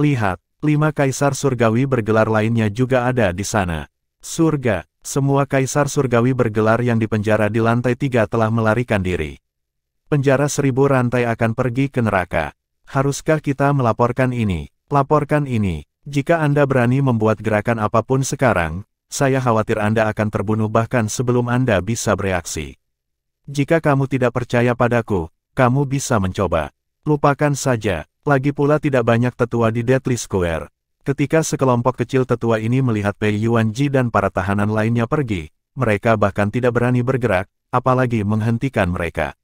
Lihat, 5 Kaisar Surgawi bergelar lainnya juga ada di sana. Surga, semua Kaisar Surgawi bergelar yang dipenjara di lantai 3 telah melarikan diri. Penjara 1000 rantai akan pergi ke neraka. Haruskah kita melaporkan ini? Laporkan ini. Jika Anda berani membuat gerakan apapun sekarang, saya khawatir Anda akan terbunuh bahkan sebelum Anda bisa bereaksi. Jika kamu tidak percaya padaku, kamu bisa mencoba. Lupakan saja, lagi pula tidak banyak tetua di Deathly Square. Ketika sekelompok kecil tetua ini melihat Pei Yuanji dan para tahanan lainnya pergi, mereka bahkan tidak berani bergerak, apalagi menghentikan mereka.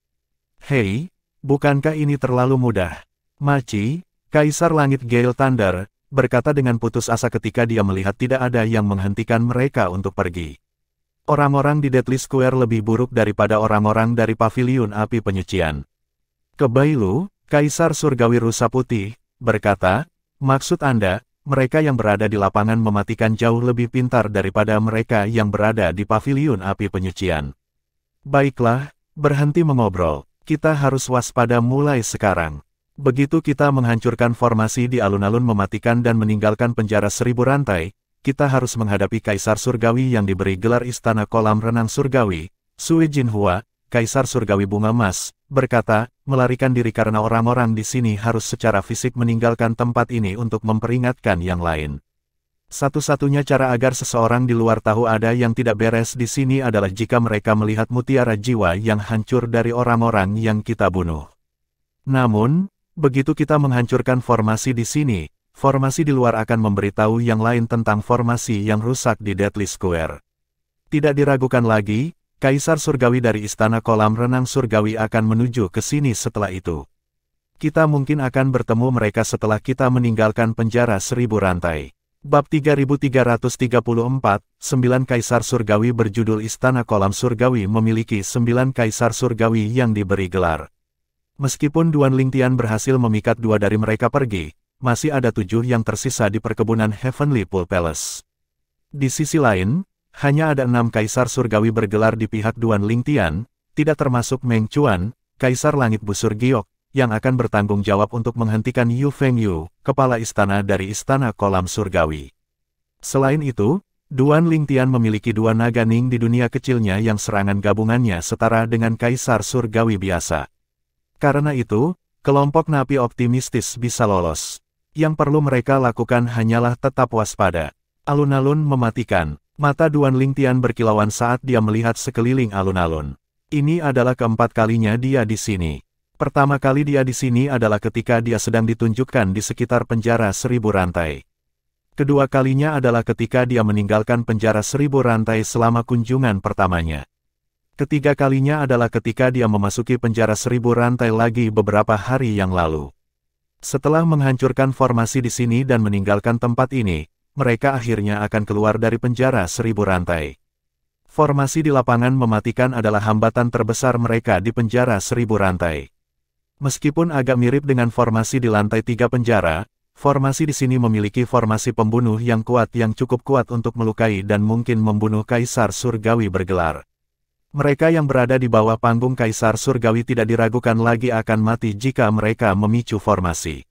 Hei, bukankah ini terlalu mudah? Maci, Kaisar Langit Gale Thunder, berkata dengan putus asa ketika dia melihat tidak ada yang menghentikan mereka untuk pergi. Orang-orang di Deathly Square lebih buruk daripada orang-orang dari Paviliun Api Penyucian. Kebailu, Kaisar Surgawi Rusa Putih, berkata, maksud Anda, mereka yang berada di lapangan mematikan jauh lebih pintar daripada mereka yang berada di Paviliun Api Penyucian. Baiklah, berhenti mengobrol, kita harus waspada mulai sekarang. Begitu kita menghancurkan formasi di alun-alun mematikan dan meninggalkan penjara 1000 rantai, kita harus menghadapi Kaisar Surgawi yang diberi gelar Istana Kolam Renang Surgawi. Sui Jinhua, Kaisar Surgawi Bunga Emas, berkata, melarikan diri karena orang-orang di sini harus secara fisik meninggalkan tempat ini untuk memperingatkan yang lain. Satu-satunya cara agar seseorang di luar tahu ada yang tidak beres di sini adalah jika mereka melihat mutiara jiwa yang hancur dari orang-orang yang kita bunuh. Namun, begitu kita menghancurkan formasi di sini, formasi di luar akan memberitahu yang lain tentang formasi yang rusak di Deathly Square. Tidak diragukan lagi, Kaisar Surgawi dari Istana Kolam Renang Surgawi akan menuju ke sini setelah itu. Kita mungkin akan bertemu mereka setelah kita meninggalkan penjara 1000 rantai. Bab 3334, 9 Kaisar Surgawi berjudul Istana Kolam Surgawi memiliki 9 Kaisar Surgawi yang diberi gelar. Meskipun Duan Lingtian berhasil memikat 2 dari mereka pergi, masih ada 7 yang tersisa di perkebunan Heavenly Pool Palace. Di sisi lain, hanya ada 6 Kaisar Surgawi bergelar di pihak Duan Lingtian, tidak termasuk Meng Chuan, Kaisar Langit Busur Giok, yang akan bertanggung jawab untuk menghentikan Yu Fengyu, kepala istana dari Istana Kolam Surgawi. Selain itu, Duan Lingtian memiliki 2 naga Ning di dunia kecilnya yang serangan gabungannya setara dengan Kaisar Surgawi biasa. Karena itu, kelompok napi optimistis bisa lolos. Yang perlu mereka lakukan hanyalah tetap waspada. Alun-alun mematikan. Mata Duan Lingtian berkilauan saat dia melihat sekeliling alun-alun. Ini adalah keempat kalinya dia di sini. Pertama kali dia di sini adalah ketika dia sedang ditunjukkan di sekitar penjara 1000 rantai. Kedua kalinya adalah ketika dia meninggalkan penjara 1000 rantai selama kunjungan pertamanya. Ketiga kalinya adalah ketika dia memasuki penjara 1000 rantai lagi beberapa hari yang lalu. Setelah menghancurkan formasi di sini dan meninggalkan tempat ini, mereka akhirnya akan keluar dari penjara 1000 rantai. Formasi di lapangan mematikan adalah hambatan terbesar mereka di penjara 1000 rantai. Meskipun agak mirip dengan formasi di lantai 3 penjara, formasi di sini memiliki formasi pembunuh yang cukup kuat untuk melukai dan mungkin membunuh Kaisar Surgawi bergelar. Mereka yang berada di bawah panggung Kaisar Surgawi tidak diragukan lagi akan mati jika mereka memicu formasi.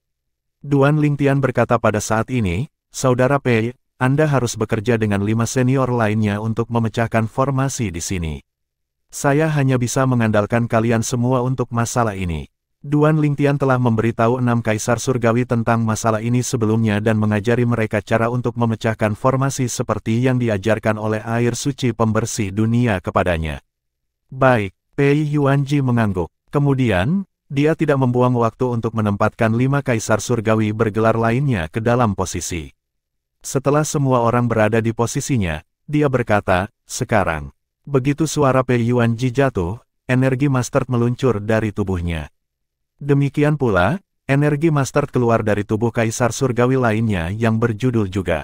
Duan Lingtian berkata pada saat ini, Saudara Pei, Anda harus bekerja dengan 5 senior lainnya untuk memecahkan formasi di sini. Saya hanya bisa mengandalkan kalian semua untuk masalah ini. Duan Lingtian telah memberitahu 6 Kaisar Surgawi tentang masalah ini sebelumnya dan mengajari mereka cara untuk memecahkan formasi seperti yang diajarkan oleh air suci pembersih dunia kepadanya. Baik, Pei Yuanji mengangguk. Kemudian, dia tidak membuang waktu untuk menempatkan 5 Kaisar Surgawi bergelar lainnya ke dalam posisi. Setelah semua orang berada di posisinya, dia berkata, sekarang. Begitu suara Pei Yuanji jatuh, energi Mustard meluncur dari tubuhnya. Demikian pula, energi Mustard keluar dari tubuh Kaisar Surgawi lainnya yang berjudul juga.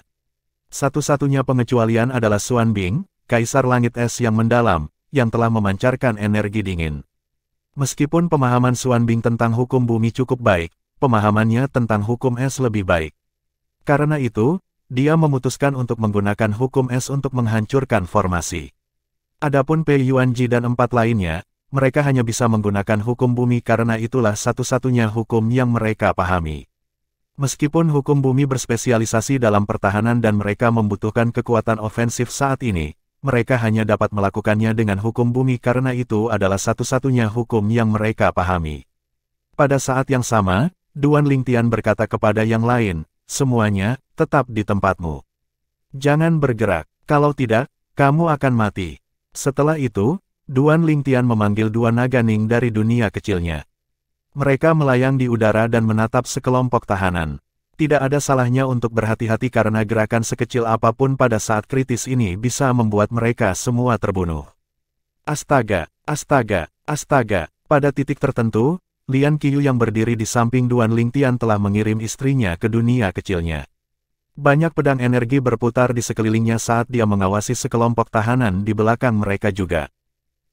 Satu-satunya pengecualian adalah Xuan Bing, Kaisar Langit Es yang mendalam, yang telah memancarkan energi dingin. Meskipun pemahaman Xuan Bing tentang hukum bumi cukup baik, pemahamannya tentang hukum es lebih baik. Karena itu, dia memutuskan untuk menggunakan hukum es untuk menghancurkan formasi. Adapun Pei Yuanji dan 4 lainnya, mereka hanya bisa menggunakan hukum bumi karena itulah satu-satunya hukum yang mereka pahami. Meskipun hukum bumi berspesialisasi dalam pertahanan dan mereka membutuhkan kekuatan ofensif saat ini, mereka hanya dapat melakukannya dengan hukum bumi karena itu adalah satu-satunya hukum yang mereka pahami. Pada saat yang sama, Duan Lingtian berkata kepada yang lain, semuanya, tetap di tempatmu. Jangan bergerak, kalau tidak, kamu akan mati. Setelah itu, Duan Lingtian memanggil dua naga Ning dari dunia kecilnya. Mereka melayang di udara dan menatap sekelompok tahanan. Tidak ada salahnya untuk berhati-hati karena gerakan sekecil apapun pada saat kritis ini bisa membuat mereka semua terbunuh. Astaga, astaga, astaga. Pada titik tertentu, Lian Qiyu yang berdiri di samping Duan Lingtian telah mengirim istrinya ke dunia kecilnya. Banyak pedang energi berputar di sekelilingnya saat dia mengawasi sekelompok tahanan di belakang mereka juga.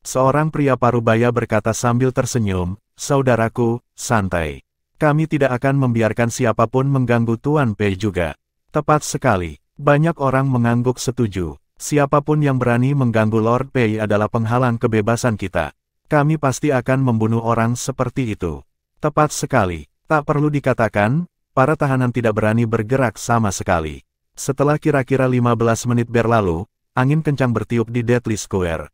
Seorang pria parubaya berkata sambil tersenyum, "Saudaraku, santai. Kami tidak akan membiarkan siapapun mengganggu Tuan Pei juga." Tepat sekali. Banyak orang mengangguk setuju. Siapapun yang berani mengganggu Lord Pei adalah penghalang kebebasan kita. Kami pasti akan membunuh orang seperti itu. Tepat sekali. Tak perlu dikatakan, para tahanan tidak berani bergerak sama sekali. Setelah kira-kira 15 menit berlalu, angin kencang bertiup di Deadly Square.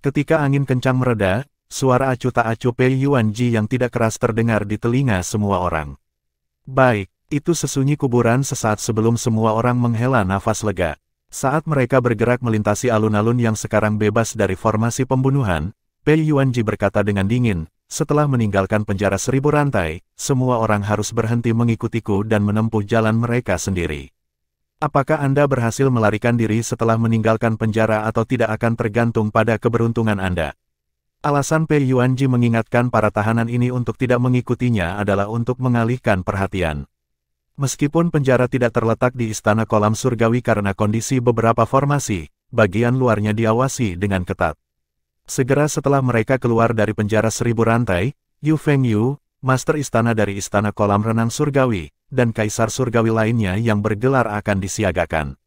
Ketika angin kencang mereda, suara acuh tak acuh Pei Yuanji yang tidak keras terdengar di telinga semua orang. Baik, itu sesunyi kuburan sesaat sebelum semua orang menghela nafas lega. Saat mereka bergerak melintasi alun-alun yang sekarang bebas dari formasi pembunuhan, Pei Yuanji berkata dengan dingin, "Setelah meninggalkan penjara 1000 rantai, semua orang harus berhenti mengikutiku dan menempuh jalan mereka sendiri. Apakah Anda berhasil melarikan diri setelah meninggalkan penjara atau tidak akan tergantung pada keberuntungan Anda?" Alasan Pei Yuanji mengingatkan para tahanan ini untuk tidak mengikutinya adalah untuk mengalihkan perhatian. Meskipun penjara tidak terletak di Istana Kolam Surgawi karena kondisi beberapa formasi, bagian luarnya diawasi dengan ketat. Segera setelah mereka keluar dari penjara 1000 rantai, Yu Fengyu, Master Istana dari Istana Kolam Renang Surgawi, dan Kaisar Surgawi lainnya yang bergelar akan disiagakan.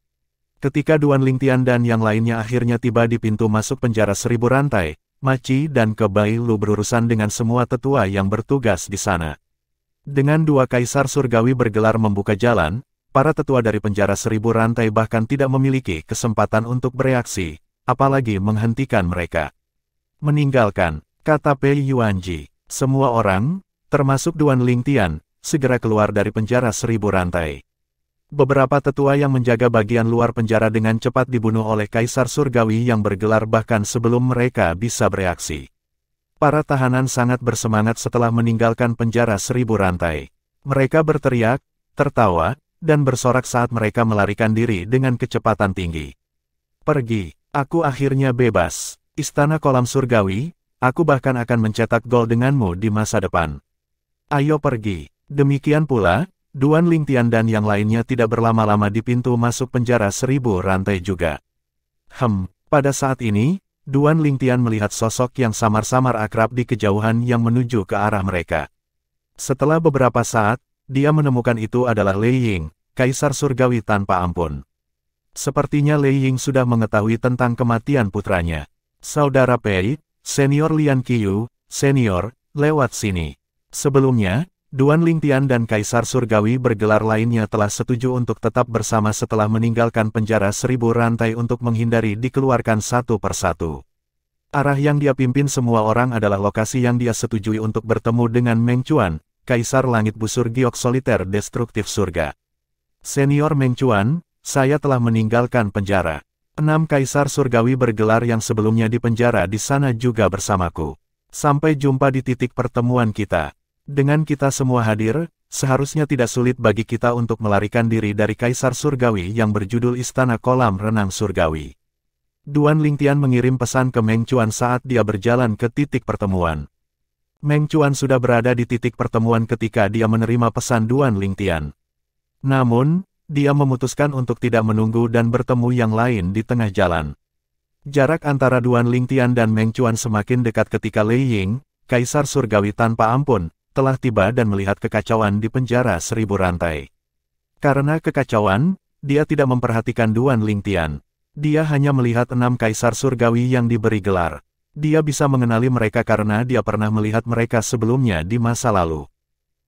Ketika Duan Lingtian dan yang lainnya akhirnya tiba di pintu masuk penjara 1000 rantai, Ma Qi dan Ke Bai Lu berurusan dengan semua tetua yang bertugas di sana. Dengan dua Kaisar Surgawi bergelar membuka jalan, para tetua dari penjara 1000 rantai bahkan tidak memiliki kesempatan untuk bereaksi, apalagi menghentikan mereka. "Meninggalkan," kata Pei Yuanji. Semua orang, termasuk Duan Lingtian, segera keluar dari penjara 1000 rantai. Beberapa tetua yang menjaga bagian luar penjara dengan cepat dibunuh oleh Kaisar Surgawi yang bergelar bahkan sebelum mereka bisa bereaksi. Para tahanan sangat bersemangat setelah meninggalkan penjara 1000 rantai. Mereka berteriak, tertawa, dan bersorak saat mereka melarikan diri dengan kecepatan tinggi. "Pergi, aku akhirnya bebas. Istana Kolam Surgawi, aku bahkan akan mencetak gol denganmu di masa depan. Ayo pergi." Demikian pula, Duan Lingtian dan yang lainnya tidak berlama-lama di pintu masuk penjara 1000 rantai juga. Pada saat ini, Duan Lingtian melihat sosok yang samar-samar akrab di kejauhan yang menuju ke arah mereka. Setelah beberapa saat, dia menemukan itu adalah Lei Ying, Kaisar Surgawi tanpa ampun. Sepertinya Lei Ying sudah mengetahui tentang kematian putranya. "Saudara Pei, Senior Lian Qiyu, Senior, lewat sini." Sebelumnya, Duan Lingtian dan Kaisar Surgawi bergelar lainnya telah setuju untuk tetap bersama setelah meninggalkan penjara 1000 rantai untuk menghindari dikeluarkan satu persatu. Arah yang dia pimpin semua orang adalah lokasi yang dia setujui untuk bertemu dengan Meng Chuan, Kaisar Langit Busur Giok Soliter Destruktif Surga. "Senior Meng Chuan, saya telah meninggalkan penjara. 6 Kaisar Surgawi bergelar yang sebelumnya di penjara di sana juga bersamaku. Sampai jumpa di titik pertemuan kita. Dengan kita semua hadir, seharusnya tidak sulit bagi kita untuk melarikan diri dari Kaisar Surgawi yang berjudul Istana Kolam Renang Surgawi." Duan Lingtian mengirim pesan ke Meng Chuan saat dia berjalan ke titik pertemuan. Meng Chuan sudah berada di titik pertemuan ketika dia menerima pesan Duan Lingtian. Namun, dia memutuskan untuk tidak menunggu dan bertemu yang lain di tengah jalan. Jarak antara Duan Lingtian dan Meng Chuan semakin dekat ketika Lei Ying, Kaisar Surgawi tanpa ampun, telah tiba dan melihat kekacauan di penjara 1000 rantai. Karena kekacauan, dia tidak memperhatikan Duan Lingtian. Dia hanya melihat 6 Kaisar Surgawi yang diberi gelar. Dia bisa mengenali mereka karena dia pernah melihat mereka sebelumnya di masa lalu.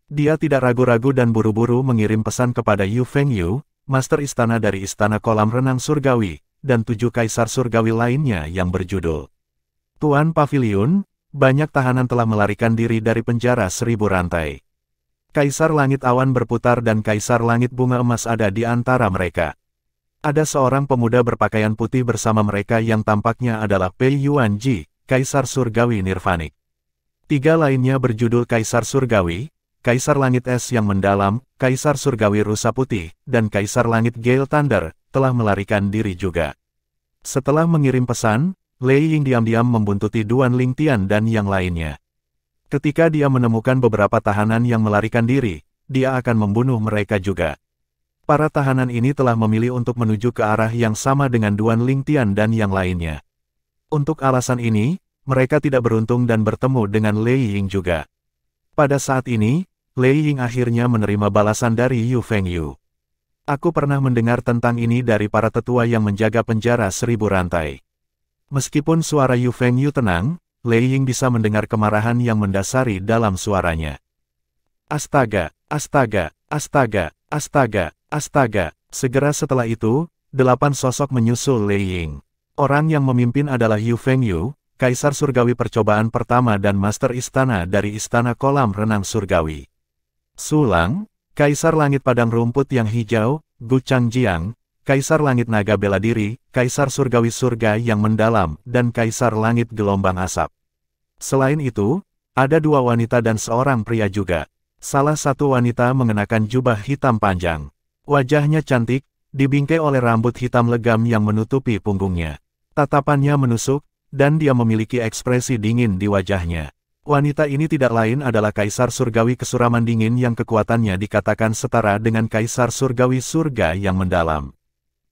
Dia tidak ragu-ragu dan buru-buru mengirim pesan kepada Yu Fengyu, Master Istana dari Istana Kolam Renang Surgawi, dan 7 Kaisar Surgawi lainnya yang berjudul Tuan Pavilion. Banyak tahanan telah melarikan diri dari penjara 1000 rantai. Kaisar Langit Awan berputar dan Kaisar Langit Bunga Emas ada di antara mereka. Ada seorang pemuda berpakaian putih bersama mereka yang tampaknya adalah Pei Yuanji, Kaisar Surgawi Nirvanik. 3 lainnya berjudul Kaisar Surgawi, Kaisar Langit Es yang mendalam, Kaisar Surgawi Rusa Putih, dan Kaisar Langit Gale Thunder, telah melarikan diri juga. Setelah mengirim pesan, Lei Ying diam-diam membuntuti Duan Lingtian dan yang lainnya. Ketika dia menemukan beberapa tahanan yang melarikan diri, dia akan membunuh mereka juga. Para tahanan ini telah memilih untuk menuju ke arah yang sama dengan Duan Lingtian dan yang lainnya. Untuk alasan ini, mereka tidak beruntung dan bertemu dengan Lei Ying juga. Pada saat ini, Lei Ying akhirnya menerima balasan dari Yu Fengyu. Aku pernah mendengar tentang ini dari para tetua yang menjaga penjara 1000 rantai. Meskipun suara Yu Fengyu tenang, Lei Ying bisa mendengar kemarahan yang mendasari dalam suaranya. Astaga, astaga, astaga, astaga, astaga. Segera setelah itu, 8 sosok menyusul Lei Ying. Orang yang memimpin adalah Yu Fengyu, Kaisar Surgawi Percobaan Pertama dan Master Istana dari Istana Kolam Renang Surgawi. Sulang, Kaisar Langit Padang Rumput yang Hijau, Gu Changjiang, Kaisar Langit Naga Bela Diri, Kaisar Surgawi Surga yang Mendalam, dan Kaisar Langit Gelombang Asap. Selain itu, ada 2 wanita dan seorang pria juga. Salah satu wanita mengenakan jubah hitam panjang. Wajahnya cantik, dibingkai oleh rambut hitam legam yang menutupi punggungnya. Tatapannya menusuk, dan dia memiliki ekspresi dingin di wajahnya. Wanita ini tidak lain adalah Kaisar Surgawi Kesuraman Dingin yang kekuatannya dikatakan setara dengan Kaisar Surgawi Surga yang Mendalam.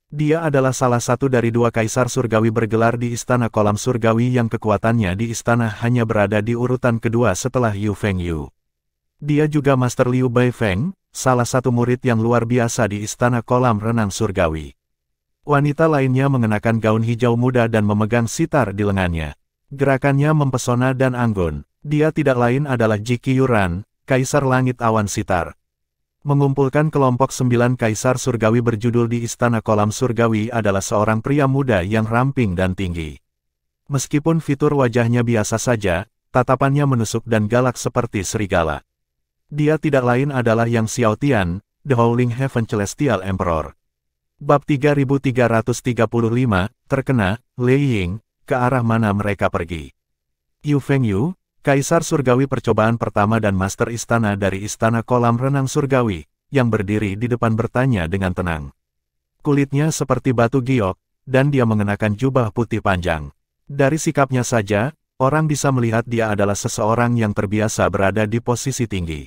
Dia adalah salah satu dari 2 Kaisar Surgawi bergelar di Istana Kolam Surgawi yang kekuatannya di istana hanya berada di urutan kedua setelah Yu Fengyu. Dia juga Master Liu Baifeng, salah satu murid yang luar biasa di Istana Kolam Renang Surgawi. Wanita lainnya mengenakan gaun hijau muda dan memegang sitar di lengannya. Gerakannya mempesona dan anggun. Dia tidak lain adalah Ji Qiuran, Kaisar Langit Awan Sitar. Mengumpulkan kelompok 9 Kaisar Surgawi berjudul di Istana Kolam Surgawi adalah seorang pria muda yang ramping dan tinggi. Meskipun fitur wajahnya biasa saja, tatapannya menusuk dan galak seperti serigala. Dia tidak lain adalah Yang Xiaotian, The Howling Heaven Celestial Emperor. Bab 3335, terkena, Lei Ying, ke arah mana mereka pergi? Yu Fengyu, Kaisar Surgawi Percobaan Pertama dan Master Istana dari Istana Kolam Renang Surgawi, yang berdiri di depan bertanya dengan tenang. Kulitnya seperti batu giok, dan dia mengenakan jubah putih panjang. Dari sikapnya saja, orang bisa melihat dia adalah seseorang yang terbiasa berada di posisi tinggi.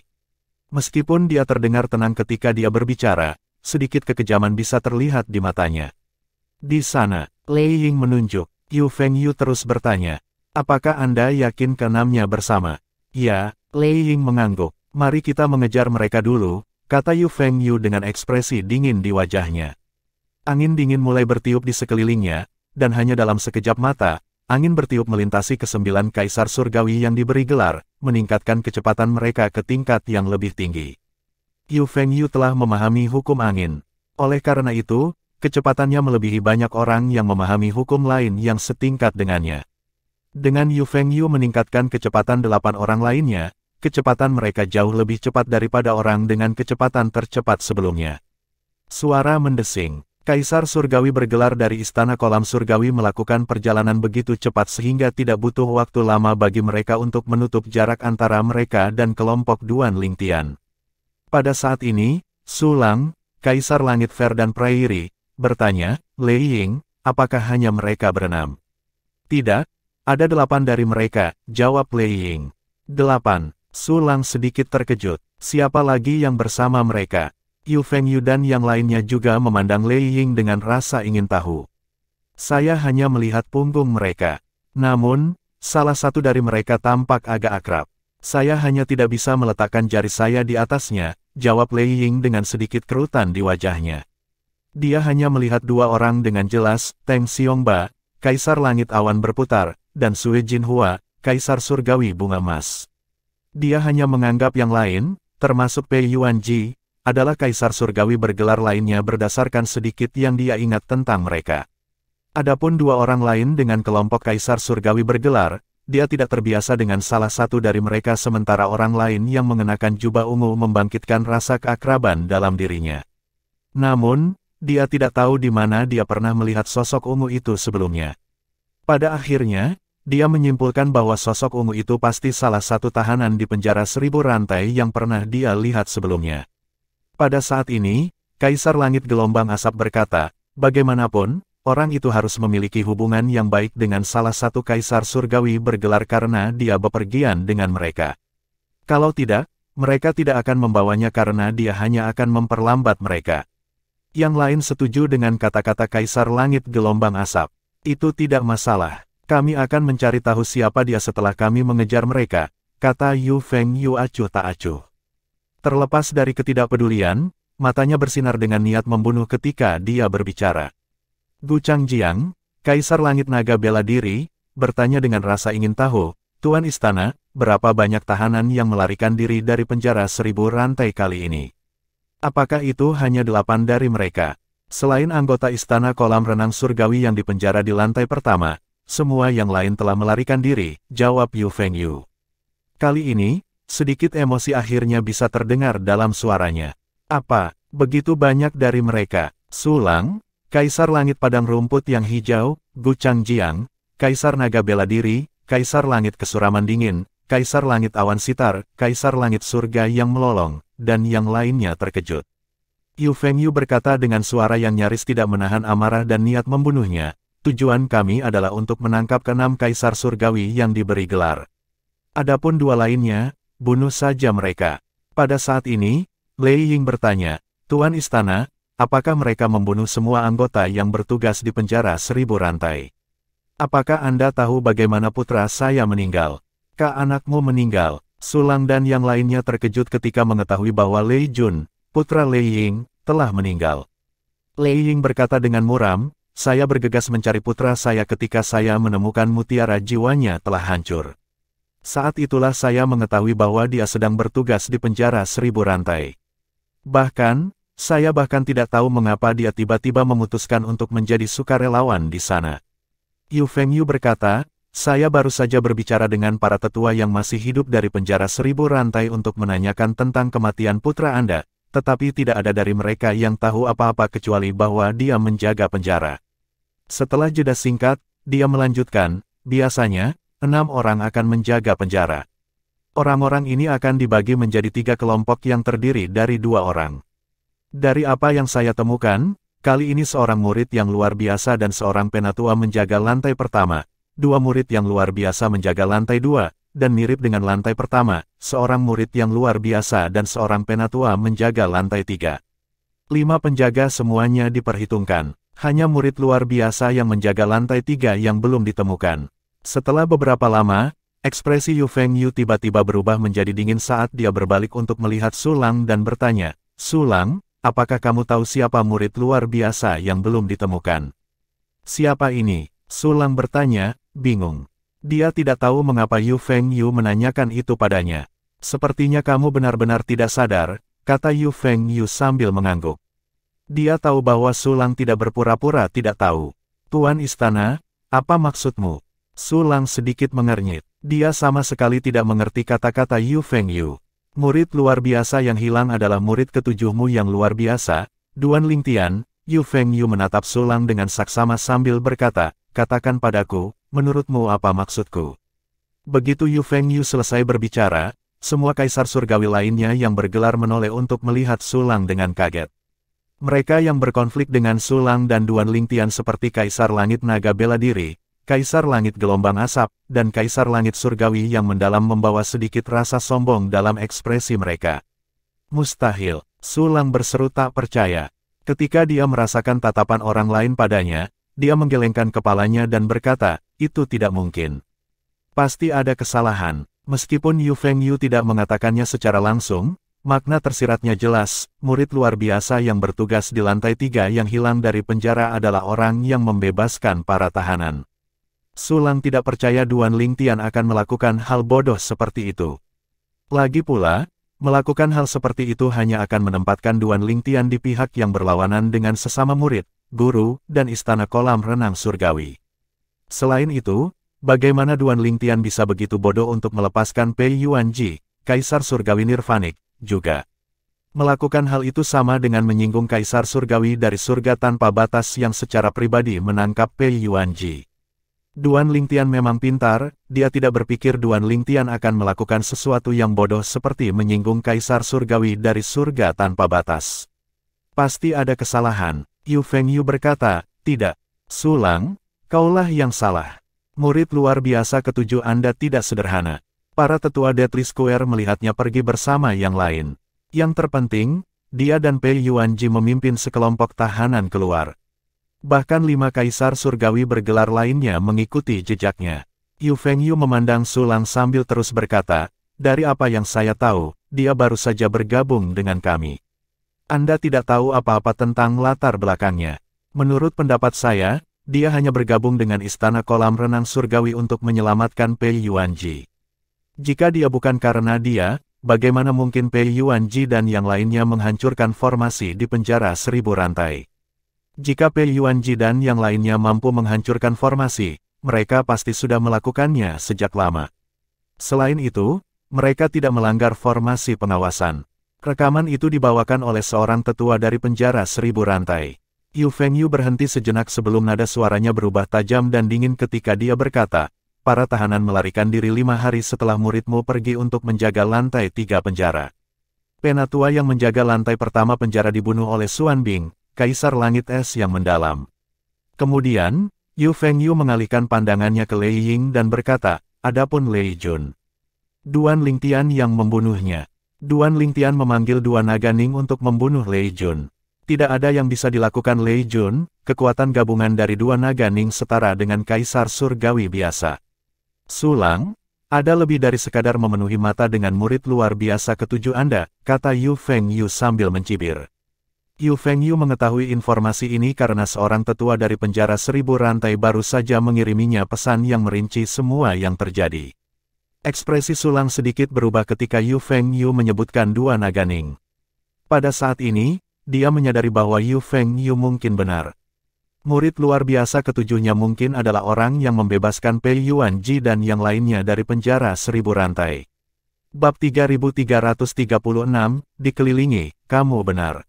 Meskipun dia terdengar tenang ketika dia berbicara, sedikit kekejaman bisa terlihat di matanya. Di sana, Lei Ying menunjuk. Yu Fengyu terus bertanya, apakah Anda yakin keenamnya bersama? Ya, Lei Ying mengangguk. Mari kita mengejar mereka dulu, kata Yu Fengyu dengan ekspresi dingin di wajahnya. Angin dingin mulai bertiup di sekelilingnya, dan hanya dalam sekejap mata, angin bertiup melintasi ke-9 Kaisar Surgawi yang diberi gelar, meningkatkan kecepatan mereka ke tingkat yang lebih tinggi. Yu Fengyu telah memahami hukum angin. Oleh karena itu, kecepatannya melebihi banyak orang yang memahami hukum lain yang setingkat dengannya. Dengan Yu Fengyu meningkatkan kecepatan 8 orang lainnya, kecepatan mereka jauh lebih cepat daripada orang dengan kecepatan tercepat sebelumnya. Suara mendesing. Kaisar Surgawi bergelar dari Istana Kolam Surgawi melakukan perjalanan begitu cepat sehingga tidak butuh waktu lama bagi mereka untuk menutup jarak antara mereka dan kelompok Duan Lingtian. Pada saat ini, Sulang, Kaisar Langit Fair dan Prairie, bertanya, Lei Ying, apakah hanya mereka berenam? Tidak, ada 8 dari mereka, jawab Lei Ying. 8, Sulang sedikit terkejut. Siapa lagi yang bersama mereka? Yu Fengyu dan yang lainnya juga memandang Lei Ying dengan rasa ingin tahu. Saya hanya melihat punggung mereka. Namun, salah satu dari mereka tampak agak akrab. Saya hanya tidak bisa meletakkan jari saya di atasnya, jawab Lei Ying dengan sedikit kerutan di wajahnya. Dia hanya melihat 2 orang dengan jelas, Teng Xiongba, Kaisar Langit Awan Berputar, dan Sui Jinhua, Kaisar Surgawi Bunga Emas. Dia hanya menganggap yang lain, termasuk Pei Yuanji, adalah Kaisar Surgawi bergelar lainnya berdasarkan sedikit yang dia ingat tentang mereka. Adapun 2 orang lain dengan kelompok Kaisar Surgawi bergelar, dia tidak terbiasa dengan salah satu dari mereka sementara orang lain yang mengenakan jubah ungu membangkitkan rasa keakraban dalam dirinya. Namun, dia tidak tahu di mana dia pernah melihat sosok ungu itu sebelumnya. Pada akhirnya, dia menyimpulkan bahwa sosok ungu itu pasti salah satu tahanan di penjara 1000 rantai yang pernah dia lihat sebelumnya. Pada saat ini, Kaisar Langit Gelombang Asap berkata, bagaimanapun, orang itu harus memiliki hubungan yang baik dengan salah satu kaisar surgawi bergelar karena dia bepergian dengan mereka. Kalau tidak, mereka tidak akan membawanya karena dia hanya akan memperlambat mereka. Yang lain setuju dengan kata-kata Kaisar Langit Gelombang Asap. Itu tidak masalah. Kami akan mencari tahu siapa dia setelah kami mengejar mereka, kata Yu Fengyu acuh tak acuh. Terlepas dari ketidakpedulian, matanya bersinar dengan niat membunuh ketika dia berbicara. Gu Changjiang, Kaisar Langit Naga Bela Diri, bertanya dengan rasa ingin tahu, Tuan Istana, berapa banyak tahanan yang melarikan diri dari penjara 1000 rantai kali ini? Apakah itu hanya 8 dari mereka? Selain anggota Istana Kolam Renang Surgawi yang dipenjara di lantai pertama, semua yang lain telah melarikan diri, jawab Yu Fengyu. Kali ini, sedikit emosi akhirnya bisa terdengar dalam suaranya. Apa, begitu banyak dari mereka? Sulang, Kaisar Langit Padang Rumput yang Hijau, Gu Changjiang, Kaisar Naga Bela Diri, Kaisar Langit Kesuraman Dingin, Kaisar Langit Awan Sitar, Kaisar Langit Surga yang Melolong, dan yang lainnya terkejut. Yu Fengyu berkata dengan suara yang nyaris tidak menahan amarah dan niat membunuhnya, tujuan kami adalah untuk menangkap ke-6 Kaisar Surgawi yang diberi gelar. Adapun 2 lainnya, bunuh saja mereka. Pada saat ini, Lei Ying bertanya, Tuan Istana, apakah mereka membunuh semua anggota yang bertugas di penjara 1000 rantai? Apakah Anda tahu bagaimana putra saya meninggal? Kak anakmu meninggal. Sulang dan yang lainnya terkejut ketika mengetahui bahwa Lei Jun, putra Lei Ying, telah meninggal. Lei Ying berkata dengan muram, saya bergegas mencari putra saya ketika saya menemukan mutiara jiwanya telah hancur. Saat itulah saya mengetahui bahwa dia sedang bertugas di penjara 1000 rantai. Bahkan, saya tidak tahu mengapa dia tiba-tiba memutuskan untuk menjadi sukarelawan di sana. Yu Fengyu berkata, saya baru saja berbicara dengan para tetua yang masih hidup dari penjara 1000 rantai untuk menanyakan tentang kematian putra Anda, tetapi tidak ada dari mereka yang tahu apa-apa kecuali bahwa dia menjaga penjara. Setelah jeda singkat, dia melanjutkan, biasanya, 6 orang akan menjaga penjara. Orang-orang ini akan dibagi menjadi 3 kelompok yang terdiri dari 2 orang. Dari apa yang saya temukan, kali ini seorang murid yang luar biasa dan seorang penatua menjaga lantai pertama, 2 murid yang luar biasa menjaga lantai 2, dan mirip dengan lantai pertama, seorang murid yang luar biasa dan seorang penatua menjaga lantai 3. 5 penjaga semuanya diperhitungkan, hanya murid luar biasa yang menjaga lantai 3 yang belum ditemukan. Setelah beberapa lama, ekspresi Yu Fengyu tiba-tiba berubah menjadi dingin saat dia berbalik untuk melihat Sulang dan bertanya, Sulang, apakah kamu tahu siapa murid luar biasa yang belum ditemukan? Siapa ini? Sulang bertanya, bingung. Dia tidak tahu mengapa Yu Fengyu menanyakan itu padanya. Sepertinya kamu benar-benar tidak sadar, kata Yu Fengyu sambil mengangguk. Dia tahu bahwa Sulang tidak berpura-pura tidak tahu. Tuan Istana, apa maksudmu? Sulang sedikit mengernyit. Dia sama sekali tidak mengerti kata-kata Yu Fengyu. Murid luar biasa yang hilang adalah murid ketujuhmu yang luar biasa, Duan Lingtian. Yu Fengyu menatap Sulang dengan saksama sambil berkata, katakan padaku, menurutmu apa maksudku? Begitu Yu Fengyu selesai berbicara, semua kaisar surgawi lainnya yang bergelar menoleh untuk melihat Sulang dengan kaget. Mereka yang berkonflik dengan Sulang dan Duan Lingtian seperti Kaisar Langit Naga Bela Diri, Kaisar Langit Gelombang Asap, dan Kaisar Langit Surgawi yang mendalam membawa sedikit rasa sombong dalam ekspresi mereka. Mustahil, Sulang berseru tak percaya. Ketika dia merasakan tatapan orang lain padanya, dia menggelengkan kepalanya dan berkata, itu tidak mungkin. Pasti ada kesalahan. Meskipun Yu Fengyu tidak mengatakannya secara langsung, makna tersiratnya jelas, murid luar biasa yang bertugas di lantai 3 yang hilang dari penjara adalah orang yang membebaskan para tahanan. Sulang tidak percaya Duan Lingtian akan melakukan hal bodoh seperti itu. Lagi pula, melakukan hal seperti itu hanya akan menempatkan Duan Lingtian di pihak yang berlawanan dengan sesama murid, guru, dan istana kolam renang surgawi. Selain itu, Bagaimana Duan Lingtian bisa begitu bodoh untuk melepaskan Pei Yuanji, Kaisar Surgawi Nirvanik, juga melakukan hal itu sama dengan menyinggung Kaisar Surgawi dari surga tanpa batas yang secara pribadi menangkap Pei Yuanji. Duan Lingtian memang pintar, dia tidak berpikir Duan Lingtian akan melakukan sesuatu yang bodoh seperti menyinggung Kaisar Surgawi dari surga tanpa batas. Pasti ada kesalahan, Yu Fengyu berkata, tidak. Sulang, kaulah yang salah. Murid luar biasa ketujuh Anda tidak sederhana. Para tetua Deadly Square melihatnya pergi bersama yang lain. Yang terpenting, dia dan Pei Yuanji memimpin sekelompok tahanan keluar. Bahkan 5 kaisar surgawi bergelar lainnya mengikuti jejaknya. Yu Fengyu memandang Sulang sambil terus berkata, dari apa yang saya tahu, dia baru saja bergabung dengan kami. Anda tidak tahu apa-apa tentang latar belakangnya. Menurut pendapat saya, dia hanya bergabung dengan Istana Kolam Renang Surgawi untuk menyelamatkan Pei Yuanji. Jika dia bukan karena dia, bagaimana mungkin Pei Yuanji dan yang lainnya menghancurkan formasi di penjara 1000 rantai? Jika Pei Yuanji dan yang lainnya mampu menghancurkan formasi, mereka pasti sudah melakukannya sejak lama. Selain itu, mereka tidak melanggar formasi pengawasan. Rekaman itu dibawakan oleh seorang tetua dari penjara 1000 rantai. Yu Fengyu berhenti sejenak sebelum nada suaranya berubah tajam dan dingin ketika dia berkata, para tahanan melarikan diri 5 hari setelah muridmu pergi untuk menjaga lantai 3 penjara. Penatua yang menjaga lantai pertama penjara dibunuh oleh Xuan Bing, Kaisar Langit Es yang mendalam. Kemudian, Yu Fengyu mengalihkan pandangannya ke Lei Ying dan berkata, adapun Lei Jun. Duan Lingtian yang membunuhnya. Duan Lingtian memanggil 2 naga Ning untuk membunuh Lei Jun. Tidak ada yang bisa dilakukan Lei Jun, kekuatan gabungan dari 2 naga Ning setara dengan Kaisar Surgawi biasa. Sulang, ada lebih dari sekadar memenuhi mata dengan murid luar biasa ketujuh Anda, kata Yu Fengyu sambil mencibir. Yu Fengyu mengetahui informasi ini karena seorang tetua dari penjara 1000 rantai baru saja mengiriminya pesan yang merinci semua yang terjadi. Ekspresi Sulang sedikit berubah ketika Yu Fengyu menyebutkan 2 naga Ning. Pada saat ini, dia menyadari bahwa Yu Fengyu mungkin benar. Murid luar biasa ketujuhnya mungkin adalah orang yang membebaskan Pei Yuanji dan yang lainnya dari penjara 1000 rantai. Bab 3336, dikelilingi, kamu benar.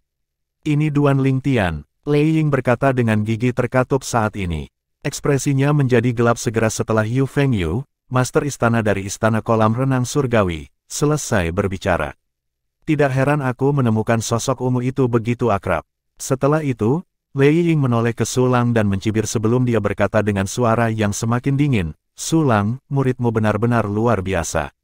Ini Duan Lingtian, Lei Ying berkata dengan gigi terkatup saat ini. Ekspresinya menjadi gelap segera setelah Yu Fengyu, Master Istana dari Istana Kolam Renang Surgawi, selesai berbicara. Tidak heran aku menemukan sosok ungu itu begitu akrab. Setelah itu, Lei Ying menoleh ke Sulang dan mencibir sebelum dia berkata dengan suara yang semakin dingin, Sulang, muridmu benar-benar luar biasa.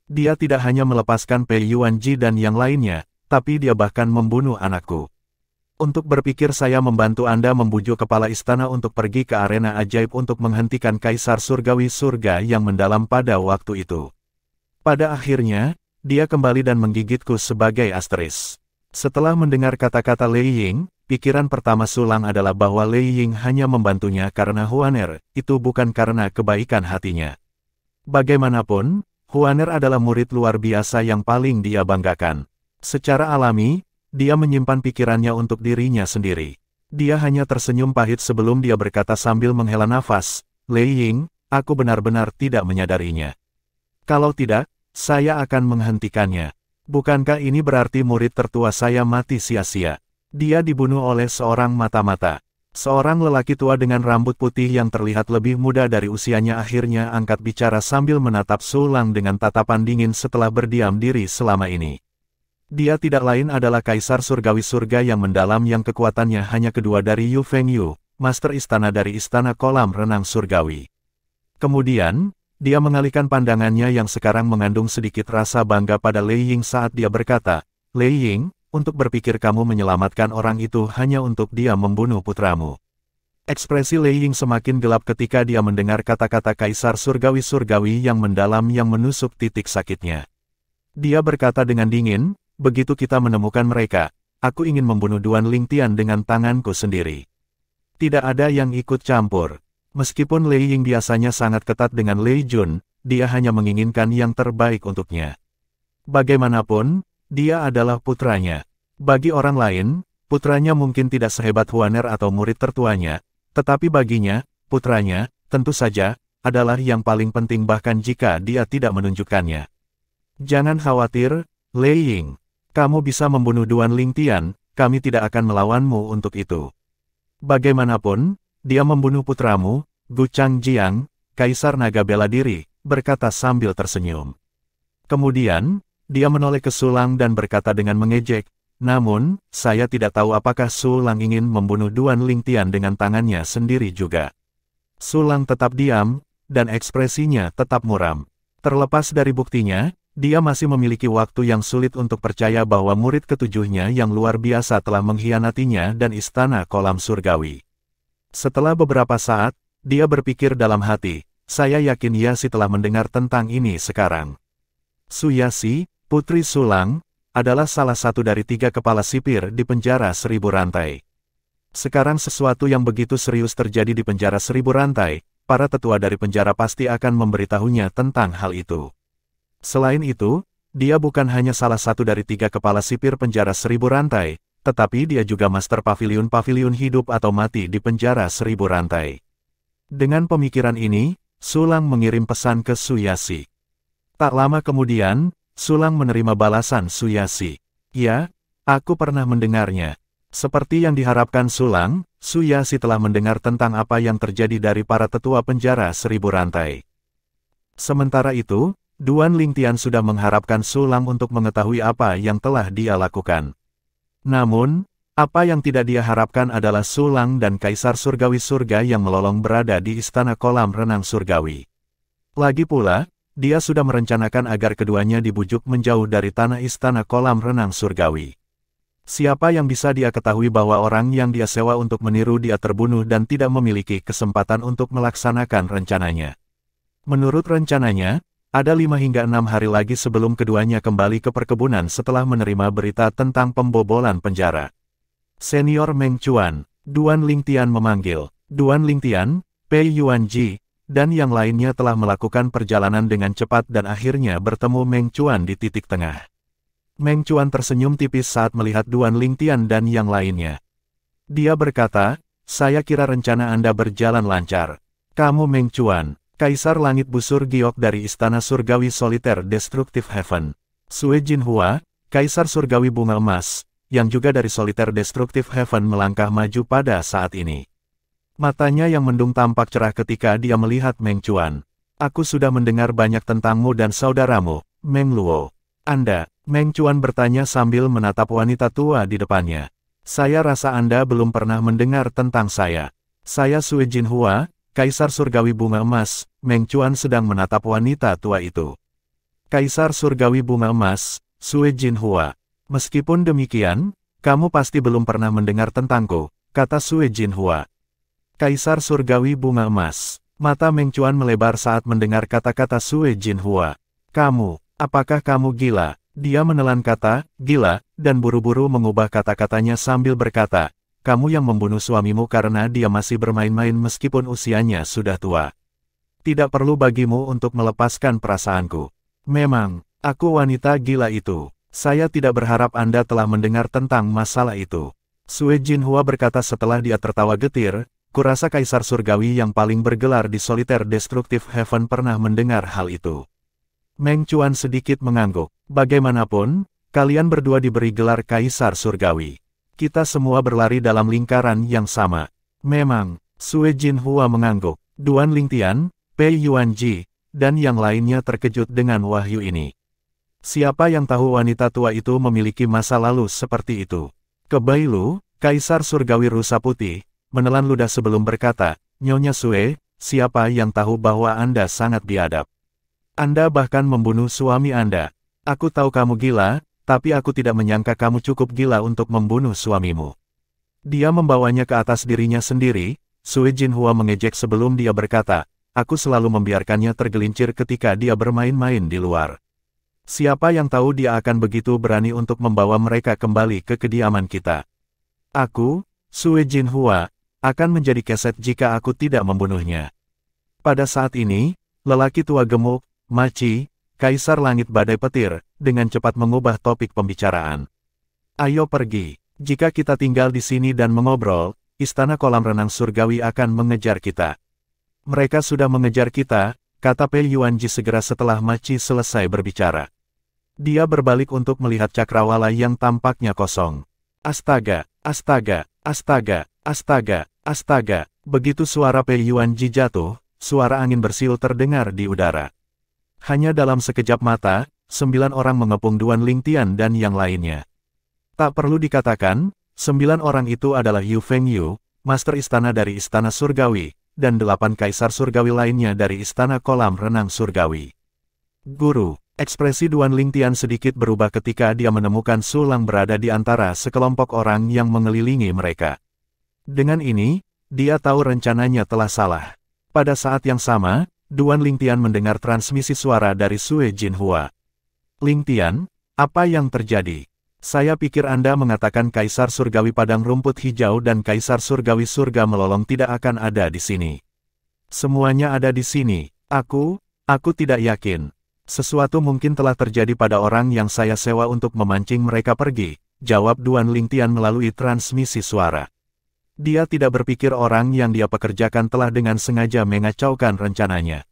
Dia tidak hanya melepaskan Pei Yuanji dan yang lainnya, tapi dia bahkan membunuh anakku. Untuk berpikir saya membantu Anda membujuk kepala istana untuk pergi ke arena ajaib untuk menghentikan Kaisar Surgawi surga yang mendalam pada waktu itu. Pada akhirnya, dia kembali dan menggigitku sebagai asteris. Setelah mendengar kata-kata Lei Ying, pikiran pertama Sulang adalah bahwa Lei Ying hanya membantunya karena Huaner, itu bukan karena kebaikan hatinya. Bagaimanapun, Huaner adalah murid luar biasa yang paling dia banggakan. Secara alami, dia menyimpan pikirannya untuk dirinya sendiri. Dia hanya tersenyum pahit sebelum dia berkata sambil menghela nafas, Lei Ying, aku benar-benar tidak menyadarinya. Kalau tidak, saya akan menghentikannya. Bukankah ini berarti murid tertua saya mati sia-sia? Dia dibunuh oleh seorang mata-mata. Seorang lelaki tua dengan rambut putih yang terlihat lebih muda dari usianya akhirnya angkat bicara sambil menatap Sulang dengan tatapan dingin setelah berdiam diri selama ini. Dia tidak lain adalah Kaisar Surgawi surga yang mendalam yang kekuatannya hanya kedua dari Yu Fengyu, Master Istana dari Istana Kolam Renang Surgawi. Kemudian, dia mengalihkan pandangannya yang sekarang mengandung sedikit rasa bangga pada Lei Ying saat dia berkata, Lei Ying, untuk berpikir kamu menyelamatkan orang itu hanya untuk dia membunuh putramu. Ekspresi Lei Ying semakin gelap ketika dia mendengar kata-kata Kaisar Surgawi-Surgawi yang mendalam yang menusuk titik sakitnya. Dia berkata dengan dingin, begitu kita menemukan mereka, aku ingin membunuh Duan Lingtian dengan tanganku sendiri. Tidak ada yang ikut campur. Meskipun Lei Ying biasanya sangat ketat dengan Lei Jun, dia hanya menginginkan yang terbaik untuknya. Bagaimanapun, dia adalah putranya. Bagi orang lain, putranya mungkin tidak sehebat Huaner atau murid tertuanya, tetapi baginya, putranya, tentu saja, adalah yang paling penting bahkan jika dia tidak menunjukkannya. Jangan khawatir, Lei Ying. Kamu bisa membunuh Duan Lingtian, kami tidak akan melawanmu untuk itu. Bagaimanapun, dia membunuh putramu, Gu Changjiang, Kaisar Naga Bela Diri, berkata sambil tersenyum. Kemudian, dia menoleh ke Sulang dan berkata dengan mengejek, namun, saya tidak tahu apakah Sulang ingin membunuh Duan Lingtian dengan tangannya sendiri juga. Sulang tetap diam, dan ekspresinya tetap muram. Terlepas dari buktinya, dia masih memiliki waktu yang sulit untuk percaya bahwa murid ketujuhnya yang luar biasa telah mengkhianatinya dan istana kolam surgawi. Setelah beberapa saat, dia berpikir dalam hati, saya yakin Yasi telah mendengar tentang ini sekarang. Su Yasi, putri Sulang, adalah salah satu dari 3 kepala sipir di penjara 1000 rantai. Sekarang sesuatu yang begitu serius terjadi di penjara 1000 rantai, para tetua dari penjara pasti akan memberitahunya tentang hal itu. Selain itu, dia bukan hanya salah satu dari 3 kepala sipir penjara 1000 rantai, tetapi dia juga master paviliun-paviliun hidup atau mati di penjara 1000 rantai. Dengan pemikiran ini, Sulang mengirim pesan ke Su Yasi. Tak lama kemudian, Sulang menerima balasan Su Yasi. Ya, aku pernah mendengarnya. Seperti yang diharapkan Sulang, Su Yasi telah mendengar tentang apa yang terjadi dari para tetua penjara 1000 rantai. Sementara itu, Duan Lingtian sudah mengharapkan Sulang untuk mengetahui apa yang telah dia lakukan. Namun, apa yang tidak dia harapkan adalah Sulang dan Kaisar Surgawi Surga yang melolong berada di istana kolam renang surgawi. Lagi pula, dia sudah merencanakan agar keduanya dibujuk menjauh dari tanah istana kolam renang surgawi. Siapa yang bisa dia ketahui bahwa orang yang dia sewa untuk meniru dia terbunuh dan tidak memiliki kesempatan untuk melaksanakan rencananya. Menurut rencananya, ada 5 hingga 6 hari lagi sebelum keduanya kembali ke perkebunan setelah menerima berita tentang pembobolan penjara. Senior Meng Chuan, Duan Lingtian memanggil. Duan Lingtian, Pei Yuanji, dan yang lainnya telah melakukan perjalanan dengan cepat dan akhirnya bertemu Meng Chuan di titik tengah. Meng Chuan tersenyum tipis saat melihat Duan Lingtian dan yang lainnya. Dia berkata, saya kira rencana Anda berjalan lancar. Kamu Meng Chuan, Kaisar Langit Busur Giok dari Istana Surgawi Soliter Destructive Heaven. Sue Jinhua, Kaisar Surgawi Bunga Emas, yang juga dari Soliter Destructive Heaven melangkah maju pada saat ini. Matanya yang mendung tampak cerah ketika dia melihat Meng Chuan. Aku sudah mendengar banyak tentangmu dan saudaramu, Meng Luo. Anda, Meng Chuan bertanya sambil menatap wanita tua di depannya. Saya rasa Anda belum pernah mendengar tentang saya. Saya Sue Jinhua, Kaisar Surgawi Bunga Emas. Meng Chuan sedang menatap wanita tua itu. Kaisar Surgawi Bunga Emas, Sue Jinhua. Meskipun demikian, kamu pasti belum pernah mendengar tentangku, kata Sue Jinhua. Kaisar Surgawi Bunga Emas. Mata Meng Chuan melebar saat mendengar kata-kata Sue Jinhua. Kamu, apakah kamu gila? Dia menelan kata, gila, dan buru-buru mengubah kata-katanya sambil berkata, kamu yang membunuh suamimu karena dia masih bermain-main meskipun usianya sudah tua. Tidak perlu bagimu untuk melepaskan perasaanku. Memang, aku wanita gila itu. Saya tidak berharap Anda telah mendengar tentang masalah itu. Sue Jinhua berkata setelah dia tertawa getir, kurasa Kaisar Surgawi yang paling bergelar di Soliter Destructive Heaven pernah mendengar hal itu. Meng Chuan sedikit mengangguk. Bagaimanapun, kalian berdua diberi gelar Kaisar Surgawi. Kita semua berlari dalam lingkaran yang sama. Memang, Sue Jinhua mengangguk. Duan Lingtian, Pei Yuanji, dan yang lainnya terkejut dengan wahyu ini. Siapa yang tahu wanita tua itu memiliki masa lalu seperti itu? Kebailu, Kaisar Surgawi Rusa Putih, menelan ludah sebelum berkata, Nyonya Sue, siapa yang tahu bahwa Anda sangat biadab? Anda bahkan membunuh suami Anda. Aku tahu kamu gila, tapi aku tidak menyangka kamu cukup gila untuk membunuh suamimu. Dia membawanya ke atas dirinya sendiri. Sue Jinhua mengejek sebelum dia berkata, aku selalu membiarkannya tergelincir ketika dia bermain-main di luar. Siapa yang tahu dia akan begitu berani untuk membawa mereka kembali ke kediaman kita. Aku, Sue Jinhua, akan menjadi keset jika aku tidak membunuhnya. Pada saat ini, lelaki tua gemuk, Maci, Kaisar Langit Badai Petir, dengan cepat mengubah topik pembicaraan. Ayo pergi, jika kita tinggal di sini dan mengobrol, Istana Kolam Renang Surgawi akan mengejar kita. Mereka sudah mengejar kita, kata Pei Yuanji segera setelah Ma Qi selesai berbicara. Dia berbalik untuk melihat cakrawala yang tampaknya kosong. Astaga, astaga, astaga, astaga, astaga. Begitu suara Pei Yuanji jatuh, suara angin bersiul terdengar di udara. Hanya dalam sekejap mata, 9 orang mengepung Duan Lingtian dan yang lainnya. Tak perlu dikatakan, 9 orang itu adalah Yu Fengyu, Master Istana dari Istana Surgawi, dan 8 Kaisar Surgawi lainnya dari Istana Kolam Renang Surgawi. Guru, ekspresi Duan Lingtian sedikit berubah ketika dia menemukan Su Lang berada di antara sekelompok orang yang mengelilingi mereka. Dengan ini, dia tahu rencananya telah salah. Pada saat yang sama, Duan Lingtian mendengar transmisi suara dari Sue Jinhua. Lingtian, apa yang terjadi? Saya pikir Anda mengatakan Kaisar Surgawi Padang Rumput Hijau dan Kaisar Surgawi Surga Melolong tidak akan ada di sini. Semuanya ada di sini. Aku tidak yakin. Sesuatu mungkin telah terjadi pada orang yang saya sewa untuk memancing mereka pergi, jawab Duan Lingtian melalui transmisi suara. Dia tidak berpikir orang yang dia pekerjakan telah dengan sengaja mengacaukan rencananya.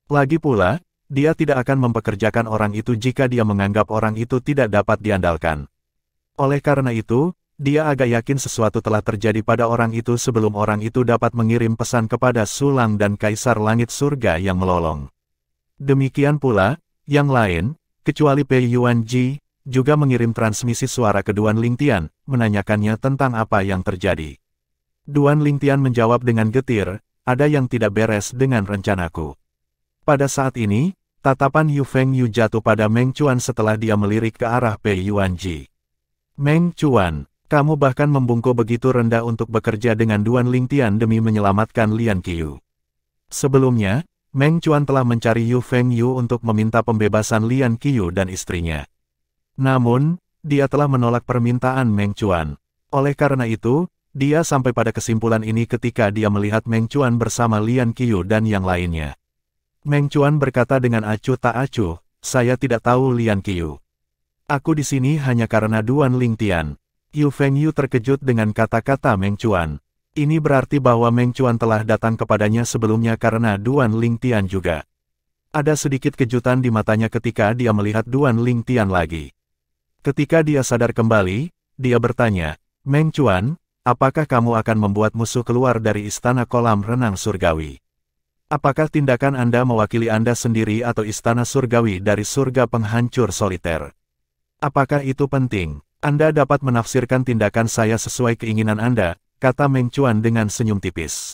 Lagi pula, dia tidak akan mempekerjakan orang itu jika dia menganggap orang itu tidak dapat diandalkan. Oleh karena itu, dia agak yakin sesuatu telah terjadi pada orang itu sebelum orang itu dapat mengirim pesan kepada Su Lang dan Kaisar Langit Surga yang melolong. Demikian pula, yang lain, kecuali Pei Yuanji, juga mengirim transmisi suara ke Duan Lingtian, menanyakannya tentang apa yang terjadi. Duan Lingtian menjawab dengan getir, ada yang tidak beres dengan rencanaku. Pada saat ini, tatapan Yu Fengyu jatuh pada Meng Chuan setelah dia melirik ke arah Pei Yuanji. Meng Chuan, kamu bahkan membungkuk begitu rendah untuk bekerja dengan Duan Lingtian demi menyelamatkan Lian Qiu. Sebelumnya, Meng Chuan telah mencari Yu Fengyu untuk meminta pembebasan Lian Qiu dan istrinya. Namun, dia telah menolak permintaan Meng Chuan. Oleh karena itu, dia sampai pada kesimpulan ini ketika dia melihat Meng Chuan bersama Lian Qiu dan yang lainnya. Meng Chuan berkata dengan acuh tak acuh, saya tidak tahu Lian Qiu. Aku di sini hanya karena Duan Lingtian. Yu Fengyu terkejut dengan kata-kata Meng Chuan. Ini berarti bahwa Meng Chuan telah datang kepadanya sebelumnya karena Duan Lingtian juga. Ada sedikit kejutan di matanya ketika dia melihat Duan Lingtian lagi. Ketika dia sadar kembali, dia bertanya, Meng Chuan, apakah kamu akan membuat musuh keluar dari Istana Kolam Renang Surgawi? Apakah tindakan Anda mewakili Anda sendiri atau Istana Surgawi dari surga penghancur soliter? Apakah itu penting? Anda dapat menafsirkan tindakan saya sesuai keinginan Anda, kata Meng Chuan dengan senyum tipis.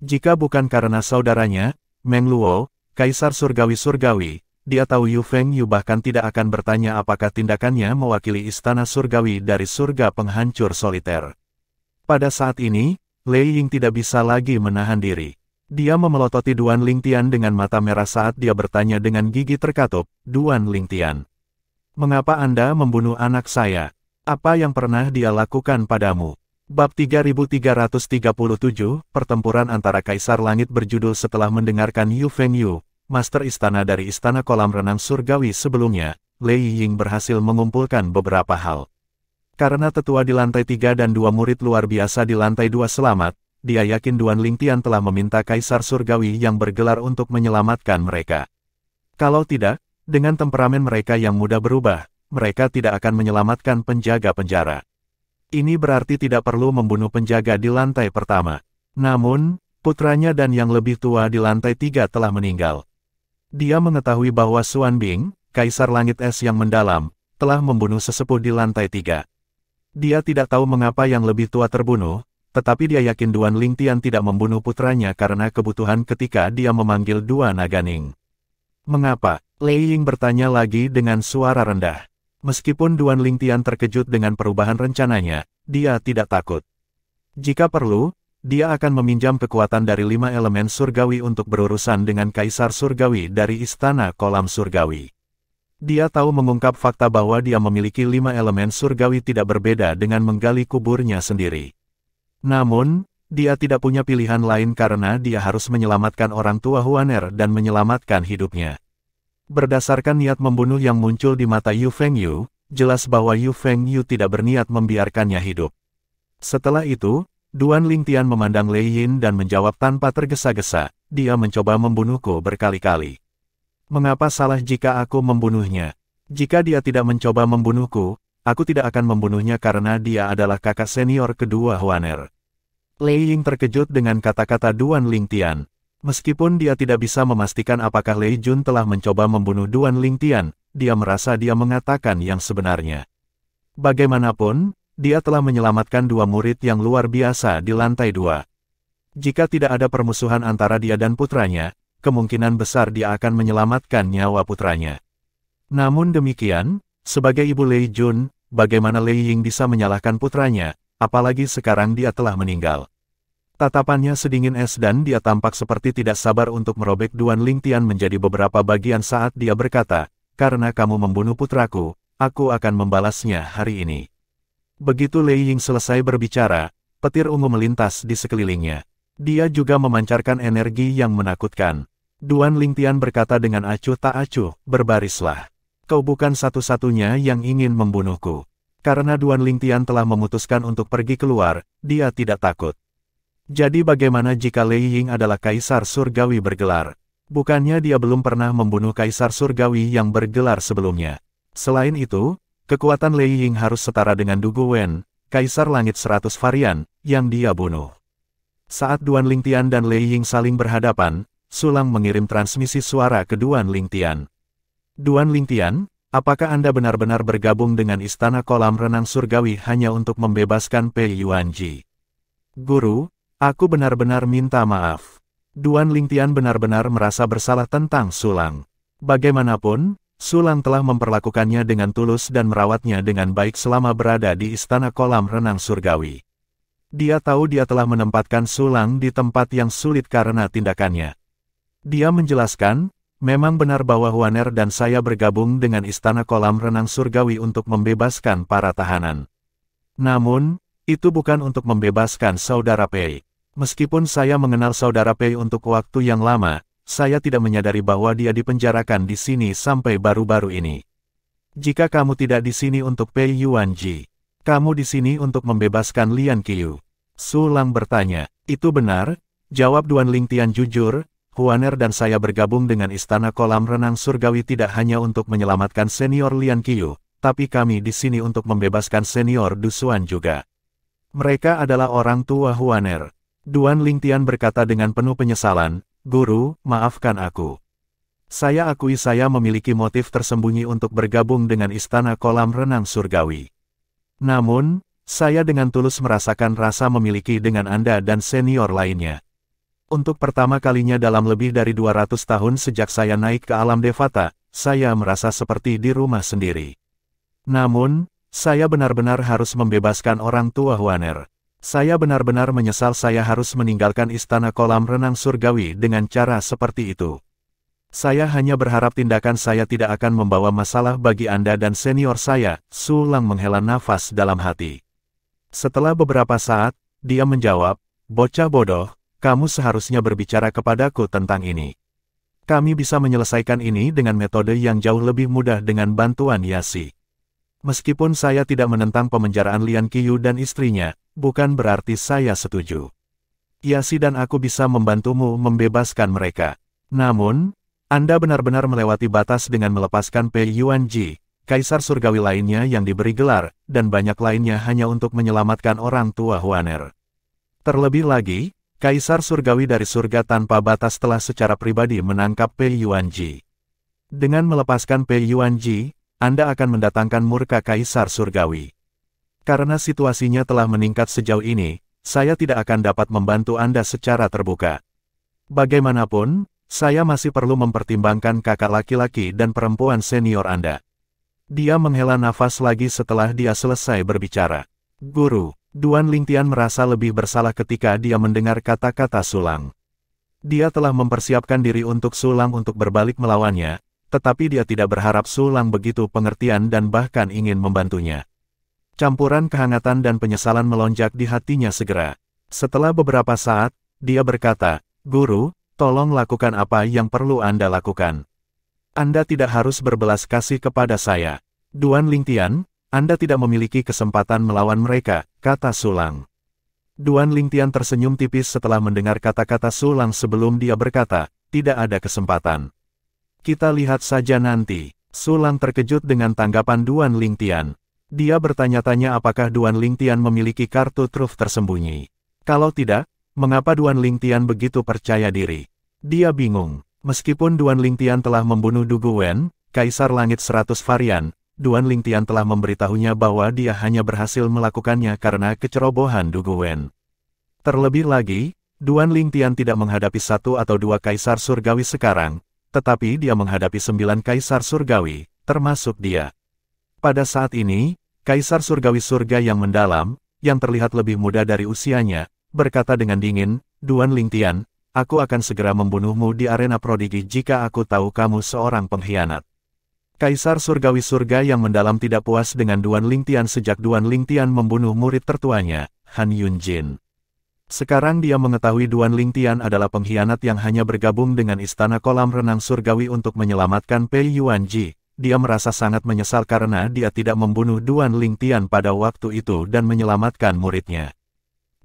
Jika bukan karena saudaranya, Meng Luo, Kaisar Surgawi-Surgawi, dia tahu Yu Fengyu bahkan tidak akan bertanya apakah tindakannya mewakili Istana Surgawi dari surga penghancur soliter. Pada saat ini, Lei Ying tidak bisa lagi menahan diri. Dia memelototi Duan Lingtian dengan mata merah saat dia bertanya dengan gigi terkatup, Duan Lingtian. Mengapa Anda membunuh anak saya? Apa yang pernah dia lakukan padamu? Bab 3337, Pertempuran antara Kaisar Langit berjudul setelah mendengarkan Yu Fengyu, Master Istana dari Istana Kolam Renang Surgawi sebelumnya, Lei Ying berhasil mengumpulkan beberapa hal. Karena tetua di lantai 3 dan 2 murid luar biasa di lantai 2 selamat, dia yakin Duan Lingtian telah meminta Kaisar Surgawi yang bergelar untuk menyelamatkan mereka. Kalau tidak, dengan temperamen mereka yang mudah berubah, mereka tidak akan menyelamatkan penjaga penjara. Ini berarti tidak perlu membunuh penjaga di lantai pertama. Namun, putranya dan yang lebih tua di lantai 3 telah meninggal. Dia mengetahui bahwa Xuan Bing, Kaisar Langit Es yang mendalam, telah membunuh sesepuh di lantai 3. Dia tidak tahu mengapa yang lebih tua terbunuh, tetapi dia yakin Duan Lingtian tidak membunuh putranya karena kebutuhan ketika dia memanggil Dua Naganing. Mengapa? Lei Ying bertanya lagi dengan suara rendah. Meskipun Duan Lingtian terkejut dengan perubahan rencananya, dia tidak takut. Jika perlu, dia akan meminjam kekuatan dari 5 elemen surgawi untuk berurusan dengan Kaisar Surgawi dari Istana Kolam Surgawi. Dia tahu mengungkap fakta bahwa dia memiliki 5 elemen surgawi tidak berbeda dengan menggali kuburnya sendiri. Namun, dia tidak punya pilihan lain karena dia harus menyelamatkan orang tua Huaner dan menyelamatkan hidupnya. Berdasarkan niat membunuh yang muncul di mata Yu Fengyu, jelas bahwa Yu Fengyu tidak berniat membiarkannya hidup. Setelah itu, Duan Lingtian memandang Lei Yin dan menjawab tanpa tergesa-gesa, dia mencoba membunuhku berkali-kali. Mengapa salah jika aku membunuhnya? Jika dia tidak mencoba membunuhku, aku tidak akan membunuhnya karena dia adalah kakak senior kedua Huaner. Lei Ying terkejut dengan kata-kata Duan Lingtian. Meskipun dia tidak bisa memastikan apakah Lei Jun telah mencoba membunuh Duan Lingtian, dia merasa dia mengatakan yang sebenarnya. Bagaimanapun, dia telah menyelamatkan dua murid yang luar biasa di lantai 2. Jika tidak ada permusuhan antara dia dan putranya, kemungkinan besar dia akan menyelamatkan nyawa putranya. Namun demikian, sebagai ibu Lei Jun, bagaimana Lei Ying bisa menyalahkan putranya, apalagi sekarang dia telah meninggal. Tatapannya sedingin es dan dia tampak seperti tidak sabar untuk merobek Duan Lingtian menjadi beberapa bagian saat dia berkata, "Karena kamu membunuh putraku, aku akan membalasnya hari ini." Begitu Lei Ying selesai berbicara, petir ungu melintas di sekelilingnya. Dia juga memancarkan energi yang menakutkan. Duan Lingtian berkata dengan acuh tak acuh, "Berbarislah. Kau bukan satu-satunya yang ingin membunuhku." Karena Duan Lingtian telah memutuskan untuk pergi keluar, dia tidak takut. Jadi bagaimana jika Lei Ying adalah Kaisar Surgawi bergelar? Bukannya dia belum pernah membunuh Kaisar Surgawi yang bergelar sebelumnya. Selain itu, kekuatan Lei Ying harus setara dengan Du Guwen, Kaisar Langit 100 varian, yang dia bunuh. Saat Duan Lingtian dan Lei Ying saling berhadapan, Sulang mengirim transmisi suara ke Duan Lingtian. "Duan Lingtian, apakah Anda benar-benar bergabung dengan Istana Kolam Renang Surgawi hanya untuk membebaskan Pei Yuanji?" "Guru, aku benar-benar minta maaf." Duan Lingtian benar-benar merasa bersalah tentang Sulang. Bagaimanapun, Sulang telah memperlakukannya dengan tulus dan merawatnya dengan baik selama berada di Istana Kolam Renang Surgawi. Dia tahu dia telah menempatkan Sulang di tempat yang sulit karena tindakannya. Dia menjelaskan, "Memang benar bahwa Huaner dan saya bergabung dengan Istana Kolam Renang Surgawi untuk membebaskan para tahanan. Namun, itu bukan untuk membebaskan Saudara Pei. Meskipun saya mengenal Saudara Pei untuk waktu yang lama, saya tidak menyadari bahwa dia dipenjarakan di sini sampai baru-baru ini. Jika kamu tidak di sini untuk Pei Yuanji, kamu di sini untuk membebaskan Lian Qiu." Sulang bertanya, "Itu benar?" Jawab Duan Lingtian jujur, "Huaner dan saya bergabung dengan Istana Kolam Renang Surgawi tidak hanya untuk menyelamatkan senior Lian Qiu, tapi kami di sini untuk membebaskan senior Du Xuan juga. Mereka adalah orang tua Huaner." Duan Lingtian berkata dengan penuh penyesalan, "Guru, maafkan aku. Saya akui saya memiliki motif tersembunyi untuk bergabung dengan Istana Kolam Renang Surgawi. Namun, saya dengan tulus merasakan rasa memiliki dengan Anda dan senior lainnya. Untuk pertama kalinya dalam lebih dari 200 tahun sejak saya naik ke alam Devata, saya merasa seperti di rumah sendiri. Namun, saya benar-benar harus membebaskan orang tua Huaner. Saya benar-benar menyesal saya harus meninggalkan Istana Kolam Renang Surgawi dengan cara seperti itu. Saya hanya berharap tindakan saya tidak akan membawa masalah bagi Anda dan senior saya." Sulang menghela nafas dalam hati. Setelah beberapa saat, dia menjawab, "Bocah bodoh, kamu seharusnya berbicara kepadaku tentang ini. Kami bisa menyelesaikan ini dengan metode yang jauh lebih mudah dengan bantuan Yasi. Meskipun saya tidak menentang pemenjaraan Lian Qiu dan istrinya, bukan berarti saya setuju. Yasi dan aku bisa membantumu membebaskan mereka. Namun, Anda benar-benar melewati batas dengan melepaskan Pei Yuanji, Kaisar Surgawi lainnya yang diberi gelar, dan banyak lainnya hanya untuk menyelamatkan orang tua Huaner. Terlebih lagi, Kaisar Surgawi dari surga tanpa batas telah secara pribadi menangkap Pei Yuanji. Dengan melepaskan Pei Yuanji, Anda akan mendatangkan murka Kaisar Surgawi. Karena situasinya telah meningkat sejauh ini, saya tidak akan dapat membantu Anda secara terbuka. Bagaimanapun, saya masih perlu mempertimbangkan kakak laki-laki dan perempuan senior Anda." Dia menghela nafas lagi setelah dia selesai berbicara. "Guru." Duan Lingtian merasa lebih bersalah ketika dia mendengar kata-kata Sulang. Dia telah mempersiapkan diri untuk Sulang untuk berbalik melawannya, tetapi dia tidak berharap Sulang begitu pengertian dan bahkan ingin membantunya. Campuran kehangatan dan penyesalan melonjak di hatinya segera. Setelah beberapa saat, dia berkata, "Guru, tolong lakukan apa yang perlu Anda lakukan. Anda tidak harus berbelas kasih kepada saya. Duan Lingtian, Anda tidak memiliki kesempatan melawan mereka," kata Sulang. Duan Lingtian tersenyum tipis setelah mendengar kata-kata Su Lang sebelum dia berkata, tidak ada kesempatan. Kita lihat saja nanti. Su Lang terkejut dengan tanggapan Duan Lingtian. Dia bertanya-tanya apakah Duan Lingtian memiliki kartu truf tersembunyi. Kalau tidak, mengapa Duan Lingtian begitu percaya diri? Dia bingung. Meskipun Duan Lingtian telah membunuh Du Guwen, Kaisar Langit 100 varian, Duan Lingtian telah memberitahunya bahwa dia hanya berhasil melakukannya karena kecerobohan Du Guwen. Terlebih lagi, Duan Lingtian tidak menghadapi 1 atau 2 Kaisar Surgawi sekarang, tetapi dia menghadapi 9 Kaisar Surgawi, termasuk dia. Pada saat ini, Kaisar Surgawi surga yang mendalam, yang terlihat lebih muda dari usianya, berkata dengan dingin, Duan Lingtian, aku akan segera membunuhmu di arena prodigi jika aku tahu kamu seorang pengkhianat. Kaisar Surgawi surga yang mendalam tidak puas dengan Duan Lingtian sejak Duan Lingtian membunuh murid tertuanya, Han Yunjin. Sekarang dia mengetahui Duan Lingtian adalah pengkhianat yang hanya bergabung dengan Istana Kolam Renang Surgawi untuk menyelamatkan Pei Yuanji. Dia merasa sangat menyesal karena dia tidak membunuh Duan Lingtian pada waktu itu dan menyelamatkan muridnya.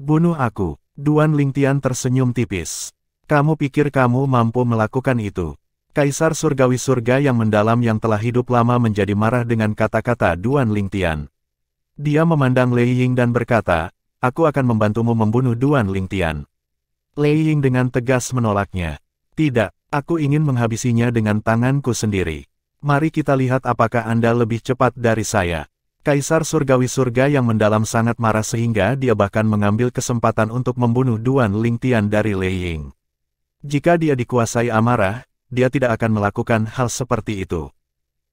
Bunuh aku. Duan Lingtian tersenyum tipis. Kamu pikir kamu mampu melakukan itu? Kaisar Surgawi surga yang mendalam yang telah hidup lama menjadi marah dengan kata-kata Duan Lingtian. Dia memandang Lei Ying dan berkata, aku akan membantumu membunuh Duan Lingtian. Lei Ying dengan tegas menolaknya. Tidak, aku ingin menghabisinya dengan tanganku sendiri. Mari kita lihat apakah Anda lebih cepat dari saya. Kaisar Surgawi surga yang mendalam sangat marah sehingga dia bahkan mengambil kesempatan untuk membunuh Duan Lingtian dari Lei Ying. Jika dia dikuasai amarah, dia tidak akan melakukan hal seperti itu.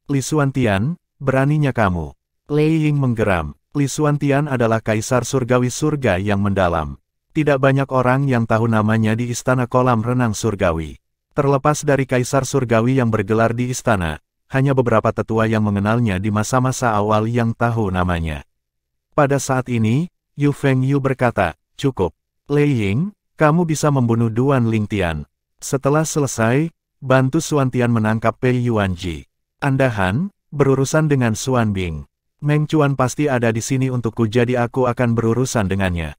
Li Xuantian, beraninya kamu. Lei Ying menggeram. Li Xuantian adalah Kaisar Surgawi surga yang mendalam. Tidak banyak orang yang tahu namanya di Istana Kolam Renang Surgawi. Terlepas dari Kaisar Surgawi yang bergelar di istana, hanya beberapa tetua yang mengenalnya di masa-masa awal yang tahu namanya. Pada saat ini, Yu Fengyu berkata, cukup. Lei Ying, kamu bisa membunuh Duan Lingtian. Setelah selesai, bantu Xuantian menangkap Pei Yuanji. Anda Han, berurusan dengan Xuan Bing. Meng Chuan pasti ada di sini untukku jadi aku akan berurusan dengannya.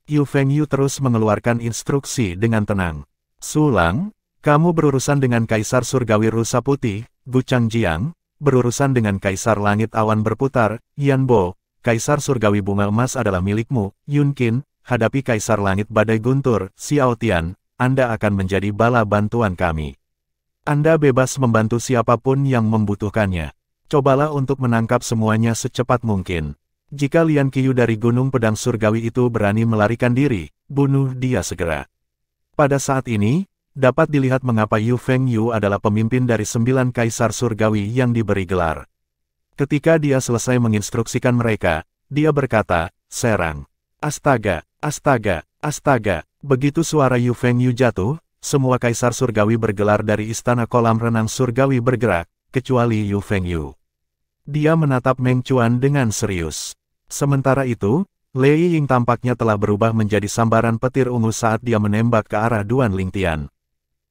Yu Fengyu terus mengeluarkan instruksi dengan tenang. Su Lang, kamu berurusan dengan Kaisar Surgawi Rusa Putih, Gu Changjiang, berurusan dengan Kaisar Langit Awan Berputar, Yan Bo, Kaisar Surgawi Bunga Emas adalah milikmu, Yun Qin, hadapi Kaisar Langit Badai Guntur, Xiao Tian, Anda akan menjadi bala bantuan kami. Anda bebas membantu siapapun yang membutuhkannya. Cobalah untuk menangkap semuanya secepat mungkin. Jika Lian Qiyu dari Gunung Pedang Surgawi itu berani melarikan diri, bunuh dia segera. Pada saat ini, dapat dilihat mengapa Yu Fengyu adalah pemimpin dari 9 Kaisar Surgawi yang diberi gelar. Ketika dia selesai menginstruksikan mereka, dia berkata, serang. Astaga, astaga, astaga. Begitu suara Yu Fengyu jatuh, semua Kaisar Surgawi bergelar dari Istana Kolam Renang Surgawi bergerak, kecuali Yu Fengyu. Dia menatap Meng Chuan dengan serius. Sementara itu, Lei Ying tampaknya telah berubah menjadi sambaran petir ungu saat dia menembak ke arah Duan Lingtian.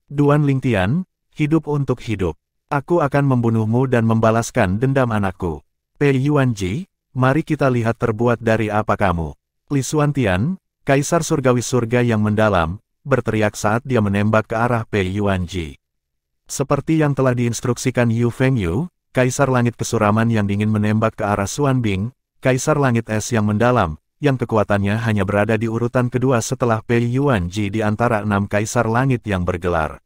Duan Lingtian, hidup untuk hidup. Aku akan membunuhmu dan membalaskan dendam anakku. Pei Yuanji, mari kita lihat terbuat dari apa kamu. Li Xuantian, Kaisar Surgawi surga yang mendalam, berteriak saat dia menembak ke arah Pei Yuanji. Seperti yang telah diinstruksikan Yu Fengyu, Kaisar Langit Kesuraman yang dingin menembak ke arah Xuan Bing, Kaisar Langit Es yang mendalam, yang kekuatannya hanya berada di urutan kedua setelah Pei Yuanji di antara 6 Kaisar Langit yang bergelar.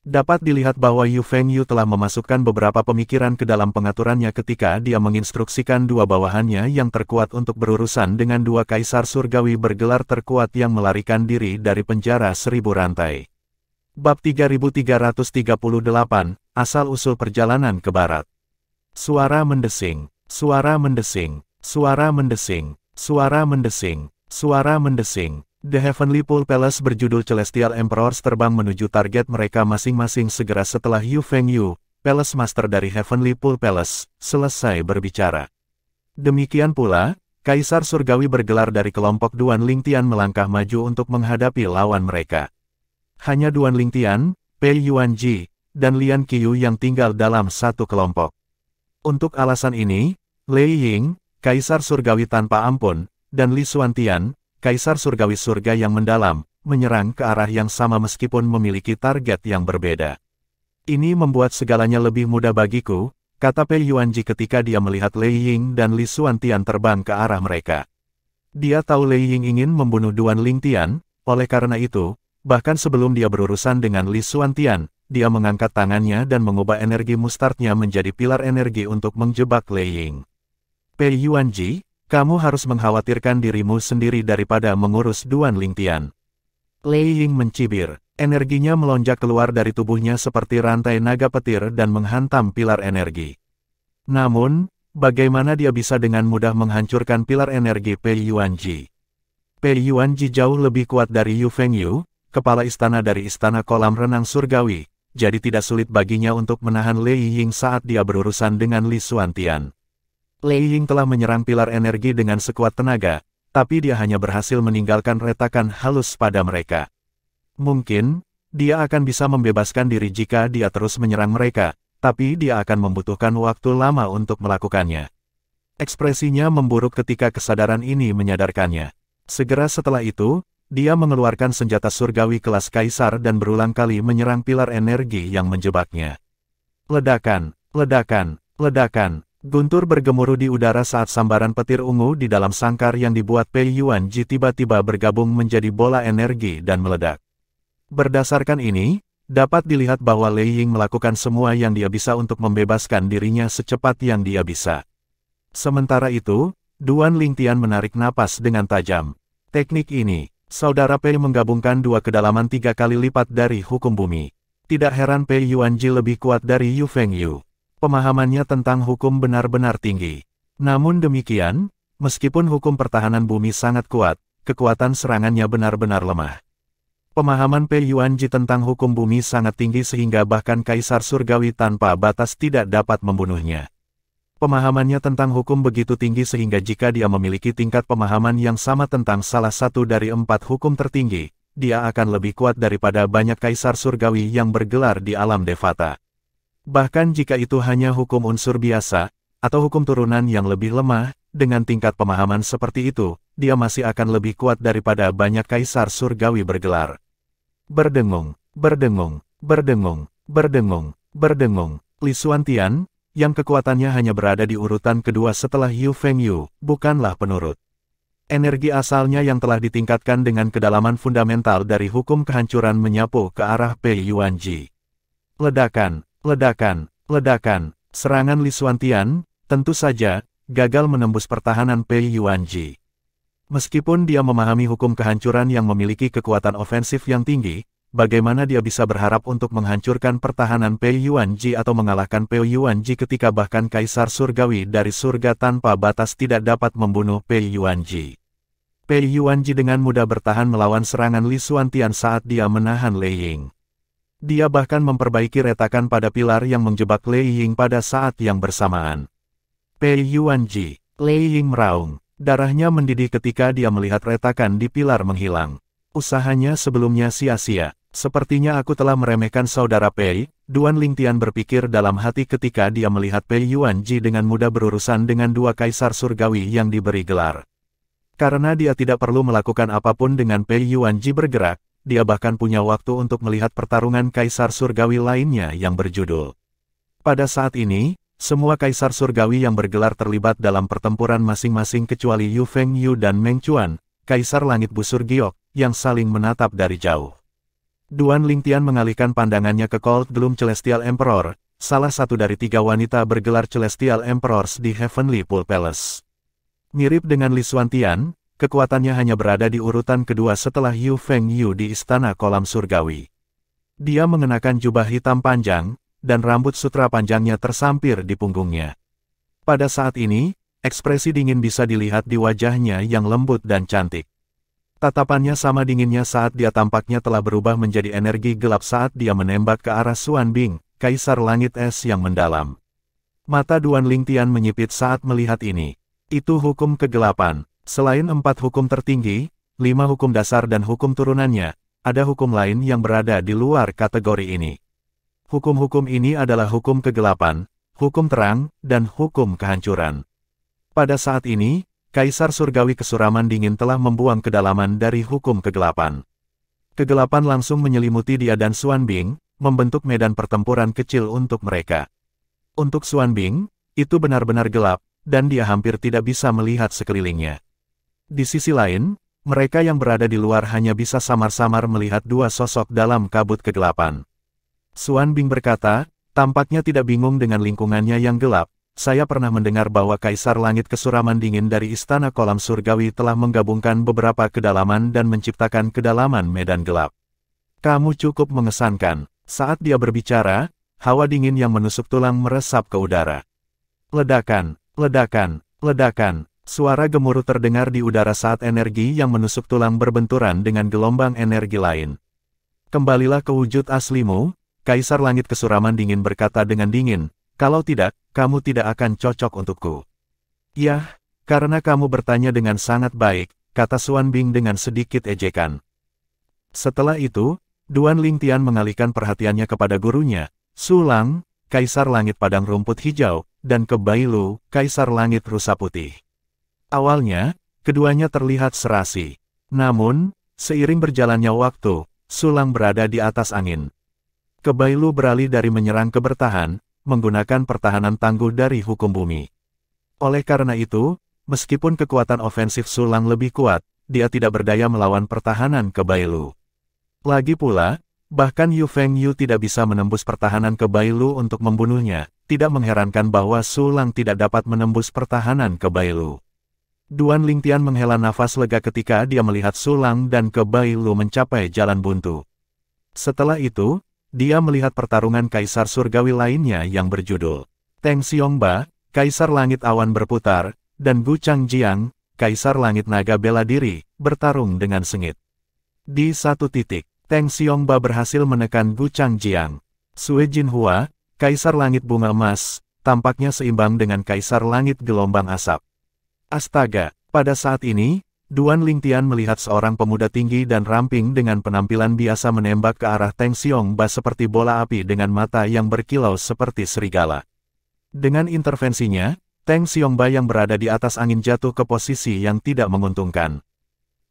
Dapat dilihat bahwa Yu Fengyu telah memasukkan beberapa pemikiran ke dalam pengaturannya ketika dia menginstruksikan 2 bawahannya yang terkuat untuk berurusan dengan 2 Kaisar Surgawi bergelar terkuat yang melarikan diri dari penjara 1000 rantai. Bab 3338, Asal-usul perjalanan ke barat. Suara mendesing, suara mendesing, suara mendesing, suara mendesing, suara mendesing. The Heavenly Pool Palace berjudul Celestial Emperors terbang menuju target mereka masing-masing segera setelah Yu Fengyu, Palace Master dari Heavenly Pool Palace, selesai berbicara. Demikian pula, Kaisar Surgawi bergelar dari kelompok Duan Lingtian melangkah maju untuk menghadapi lawan mereka. Hanya Duan Lingtian, Pei Yuanji, dan Lian Qiyu yang tinggal dalam satu kelompok. Untuk alasan ini, Lei Ying, Kaisar Surgawi tanpa ampun, dan Li Xuantian, Kaisar Surgawi Surga yang mendalam, menyerang ke arah yang sama meskipun memiliki target yang berbeda. Ini membuat segalanya lebih mudah bagiku, kata Pei Yuanji ketika dia melihat Lei Ying dan Li Xuantian terbang ke arah mereka. Dia tahu Lei Ying ingin membunuh Duan Lingtian, oleh karena itu, bahkan sebelum dia berurusan dengan Li Xuantian, dia mengangkat tangannya dan mengubah energi mustartnya menjadi pilar energi untuk menjebak Lei Ying. Pei Yuanji, kamu harus mengkhawatirkan dirimu sendiri daripada mengurus Duan Lingtian. Lei Ying mencibir, energinya melonjak keluar dari tubuhnya seperti rantai naga petir dan menghantam pilar energi. Namun, bagaimana dia bisa dengan mudah menghancurkan pilar energi Pei Yuanji? Pei Yuanji jauh lebih kuat dari Yu Fengyu, kepala istana dari Istana Kolam Renang Surgawi, jadi tidak sulit baginya untuk menahan Lei Ying saat dia berurusan dengan Li Xuantian. Lei Ying telah menyerang pilar energi dengan sekuat tenaga, tapi dia hanya berhasil meninggalkan retakan halus pada mereka. Mungkin, dia akan bisa membebaskan diri jika dia terus menyerang mereka, tapi dia akan membutuhkan waktu lama untuk melakukannya. Ekspresinya memburuk ketika kesadaran ini menyadarkannya. Segera setelah itu, dia mengeluarkan senjata surgawi kelas kaisar dan berulang kali menyerang pilar energi yang menjebaknya. Ledakan, ledakan, ledakan. Guntur bergemuruh di udara saat sambaran petir ungu di dalam sangkar yang dibuat Pei Yuanji tiba-tiba bergabung menjadi bola energi dan meledak. Berdasarkan ini, dapat dilihat bahwa Lei Ying melakukan semua yang dia bisa untuk membebaskan dirinya secepat yang dia bisa. Sementara itu, Duan Lingtian menarik napas dengan tajam. Teknik ini, saudara Pei menggabungkan dua kedalaman 3 kali lipat dari hukum bumi. Tidak heran Pei Yuanji lebih kuat dari Yu Fengyu. Pemahamannya tentang hukum benar-benar tinggi. Namun demikian, meskipun hukum pertahanan bumi sangat kuat, kekuatan serangannya benar-benar lemah. Pemahaman Pei Yuanji tentang hukum bumi sangat tinggi sehingga bahkan Kaisar Surgawi tanpa batas tidak dapat membunuhnya. Pemahamannya tentang hukum begitu tinggi sehingga jika dia memiliki tingkat pemahaman yang sama tentang salah satu dari 4 hukum tertinggi, dia akan lebih kuat daripada banyak Kaisar Surgawi yang bergelar di alam Devata. Bahkan jika itu hanya hukum unsur biasa, atau hukum turunan yang lebih lemah, dengan tingkat pemahaman seperti itu, dia masih akan lebih kuat daripada banyak Kaisar Surgawi bergelar. Berdengung, berdengung, berdengung, berdengung, berdengung. Li Xuantian, yang kekuatannya hanya berada di urutan kedua setelah Yu Fengyu, bukanlah penurut. Energi asalnya yang telah ditingkatkan dengan kedalaman fundamental dari hukum kehancuran menyapu ke arah Pei Yuanji. Ledakan. Ledakan, ledakan, serangan Li Xuantian, tentu saja, gagal menembus pertahanan Pei Yuanji. Meskipun dia memahami hukum kehancuran yang memiliki kekuatan ofensif yang tinggi, bagaimana dia bisa berharap untuk menghancurkan pertahanan Pei Yuanji atau mengalahkan Pei Yuanji ketika bahkan Kaisar Surgawi dari surga tanpa batas tidak dapat membunuh Pei Yuanji. Pei Yuanji dengan mudah bertahan melawan serangan Li Xuantian saat dia menahan Lei Ying. Dia bahkan memperbaiki retakan pada pilar yang menjebak Lei Ying pada saat yang bersamaan. Pei Yuanji, Lei Ying meraung. Darahnya mendidih ketika dia melihat retakan di pilar menghilang. Usahanya sebelumnya sia-sia. Sepertinya aku telah meremehkan saudara Pei, Duan Lingtian berpikir dalam hati ketika dia melihat Pei Yuanji dengan mudah berurusan dengan dua Kaisar Surgawi yang diberi gelar. Karena dia tidak perlu melakukan apapun dengan Pei Yuanji bergerak, dia bahkan punya waktu untuk melihat pertarungan Kaisar Surgawi lainnya yang berjudul. Pada saat ini, semua Kaisar Surgawi yang bergelar terlibat dalam pertempuran masing-masing kecuali Yu Fengyu dan Meng Chuan, Kaisar Langit Busur Giok, yang saling menatap dari jauh. Duan Lingtian mengalihkan pandangannya ke Cold Gloom Celestial Emperor, salah satu dari 3 wanita bergelar Celestial Emperors di Heavenly Pool Palace. Mirip dengan Li Xuantian, kekuatannya hanya berada di urutan kedua setelah Yu Fengyu di Istana Kolam Surgawi. Dia mengenakan jubah hitam panjang, dan rambut sutra panjangnya tersampir di punggungnya. Pada saat ini, ekspresi dingin bisa dilihat di wajahnya yang lembut dan cantik. Tatapannya sama dinginnya saat dia tampaknya telah berubah menjadi energi gelap saat dia menembak ke arah Xuan Bing, Kaisar Langit Es yang mendalam. Mata Duan Lingtian menyipit saat melihat ini. Itu hukum kegelapan. Selain 4 hukum tertinggi, 5 hukum dasar dan hukum turunannya, ada hukum lain yang berada di luar kategori ini. Hukum-hukum ini adalah hukum kegelapan, hukum terang, dan hukum kehancuran. Pada saat ini, Kaisar Surgawi Kesuraman Dingin telah membuang kedalaman dari hukum kegelapan. Kegelapan langsung menyelimuti dia dan Xuan Bing, membentuk medan pertempuran kecil untuk mereka. Untuk Xuan Bing, itu benar-benar gelap, dan dia hampir tidak bisa melihat sekelilingnya. Di sisi lain, mereka yang berada di luar hanya bisa samar-samar melihat dua sosok dalam kabut kegelapan. Xuan Bing berkata, tampaknya tidak bingung dengan lingkungannya yang gelap. Saya pernah mendengar bahwa Kaisar Langit Kesuraman Dingin dari Istana Kolam Surgawi telah menggabungkan beberapa kedalaman dan menciptakan kedalaman medan gelap. Kamu cukup mengesankan. Saat dia berbicara, hawa dingin yang menusuk tulang meresap ke udara. Ledakan, ledakan, ledakan. Suara gemuruh terdengar di udara saat energi yang menusuk tulang berbenturan dengan gelombang energi lain. Kembalilah ke wujud aslimu, Kaisar Langit Kesuraman Dingin berkata dengan dingin. Kalau tidak, kamu tidak akan cocok untukku. Yah, karena kamu bertanya dengan sangat baik, kata Xuan Bing dengan sedikit ejekan. Setelah itu, Duan Lingtian mengalihkan perhatiannya kepada gurunya, Su Lang, Kaisar Langit Padang Rumput Hijau, dan ke Bailu, Kaisar Langit Rusa Putih. Awalnya, keduanya terlihat serasi. Namun, seiring berjalannya waktu, Su Lang berada di atas angin. Kebailu beralih dari menyerang ke bertahan, menggunakan pertahanan tangguh dari hukum bumi. Oleh karena itu, meskipun kekuatan ofensif Su Lang lebih kuat, dia tidak berdaya melawan pertahanan Kebailu. Lagi pula, bahkan Yu Fengyu tidak bisa menembus pertahanan Kebailu untuk membunuhnya, tidak mengherankan bahwa Su Lang tidak dapat menembus pertahanan Kebailu. Duan Lingtian menghela nafas lega ketika dia melihat Su Lang dan Kebailu mencapai jalan buntu. Setelah itu, dia melihat pertarungan Kaisar Surgawi lainnya yang berjudul Teng Xiongba, Kaisar Langit Awan Berputar, dan Gu Changjiang, Kaisar Langit Naga Bela Diri, bertarung dengan sengit. Di satu titik, Teng Xiongba berhasil menekan Gu Changjiang. Sui Jinhua, Kaisar Langit Bunga Emas, tampaknya seimbang dengan Kaisar Langit Gelombang Asap. Astaga, pada saat ini, Duan Lingtian melihat seorang pemuda tinggi dan ramping dengan penampilan biasa menembak ke arah Teng Xiongba seperti bola api dengan mata yang berkilau seperti serigala. Dengan intervensinya, Teng Xiongba yang berada di atas angin jatuh ke posisi yang tidak menguntungkan.